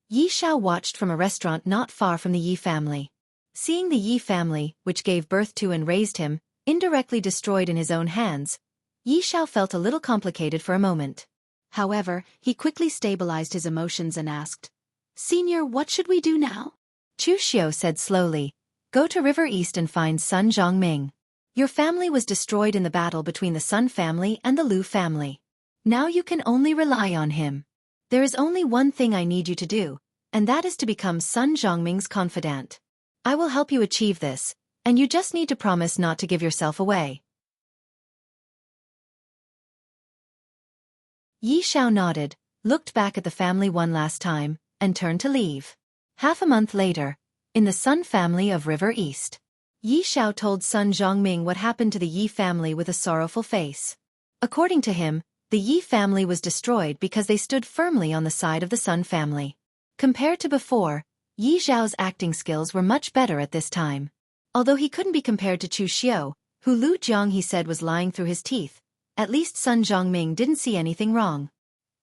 Yi Xiao watched from a restaurant not far from the Yi family. Seeing the Yi family, which gave birth to and raised him, indirectly destroyed in his own hands, Yi Xiao felt a little complicated for a moment. However, he quickly stabilized his emotions and asked, "Senior, what should we do now?" Chu Xiu said slowly, "Go to River East and find Sun Zhongming. Your family was destroyed in the battle between the Sun family and the Lu family. Now you can only rely on him. There is only one thing I need you to do, and that is to become Sun Zhongming's confidant. I will help you achieve this, and you just need to promise not to give yourself away." Yi Xiao nodded, looked back at the family one last time, and turned to leave. Half a month later, in the Sun family of River East, Yi Xiao told Sun Zhongming what happened to the Yi family with a sorrowful face. According to him, the Yi family was destroyed because they stood firmly on the side of the Sun family. Compared to before, Yi Xiao's acting skills were much better at this time. Although he couldn't be compared to Chu Xiu, who Lu Jiang he said was lying through his teeth, at least Sun Zhongming didn't see anything wrong.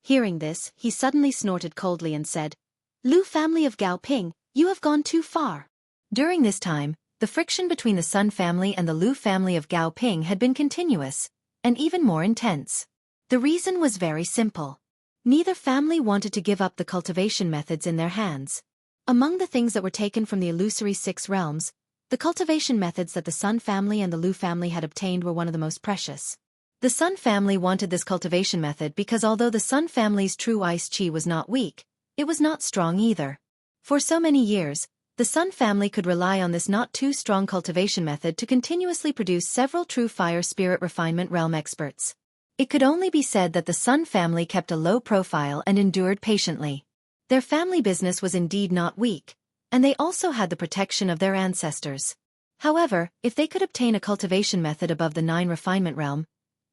Hearing this, he suddenly snorted coldly and said, "Lu family of Gao Ping, you have gone too far." During this time, the friction between the Sun family and the Lu family of Gao Ping had been continuous, and even more intense. The reason was very simple. Neither family wanted to give up the cultivation methods in their hands. Among the things that were taken from the illusory 6 realms, the cultivation methods that the Sun family and the Lu family had obtained were one of the most precious. The Sun family wanted this cultivation method because although the Sun family's true ice chi was not weak, it was not strong either. For so many years, the Sun family could rely on this not too strong cultivation method to continuously produce several true fire spirit refinement realm experts. It could only be said that the Sun family kept a low profile and endured patiently. Their family business was indeed not weak, and they also had the protection of their ancestors. However, if they could obtain a cultivation method above the 9 refinement realm,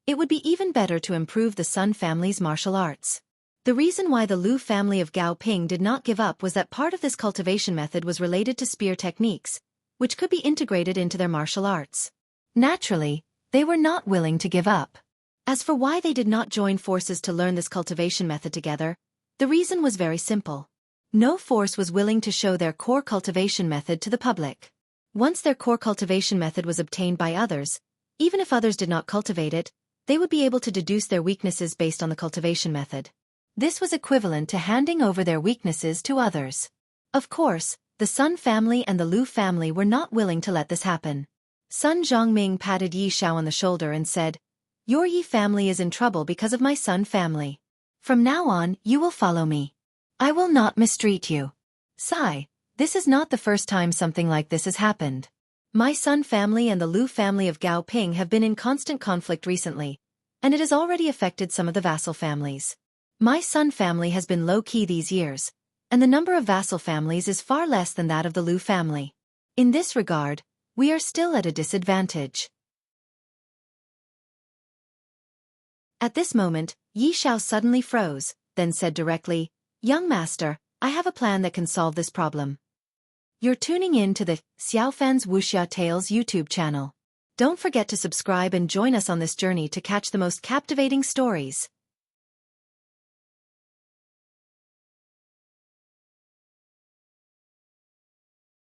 it would be even better to improve the Sun family's martial arts. The reason why the Lu family of Gao Ping did not give up was that part of this cultivation method was related to spear techniques, which could be integrated into their martial arts. Naturally, they were not willing to give up. As for why they did not join forces to learn this cultivation method together, the reason was very simple. No force was willing to show their core cultivation method to the public. Once their core cultivation method was obtained by others, even if others did not cultivate it, they would be able to deduce their weaknesses based on the cultivation method. This was equivalent to handing over their weaknesses to others. Of course, the Sun family and the Lu family were not willing to let this happen. Sun Zhongming patted Yi Xiao on the shoulder and said, "Your Yi family is in trouble because of my Sun family. From now on, you will follow me. I will not mistreat you." Sigh, this is not the first time something like this has happened. My Sun family and the Lu family of Gao Ping have been in constant conflict recently, and it has already affected some of the vassal families. My Sun family has been low-key these years, and the number of vassal families is far less than that of the Lu family. In this regard, we are still at a disadvantage. At this moment, Yi Xiao suddenly froze, then said directly, "Young master, I have a plan that can solve this problem." You're tuning in to the Xiaofan's Wuxia Tales YouTube channel. Don't forget to subscribe and join us on this journey to catch the most captivating stories.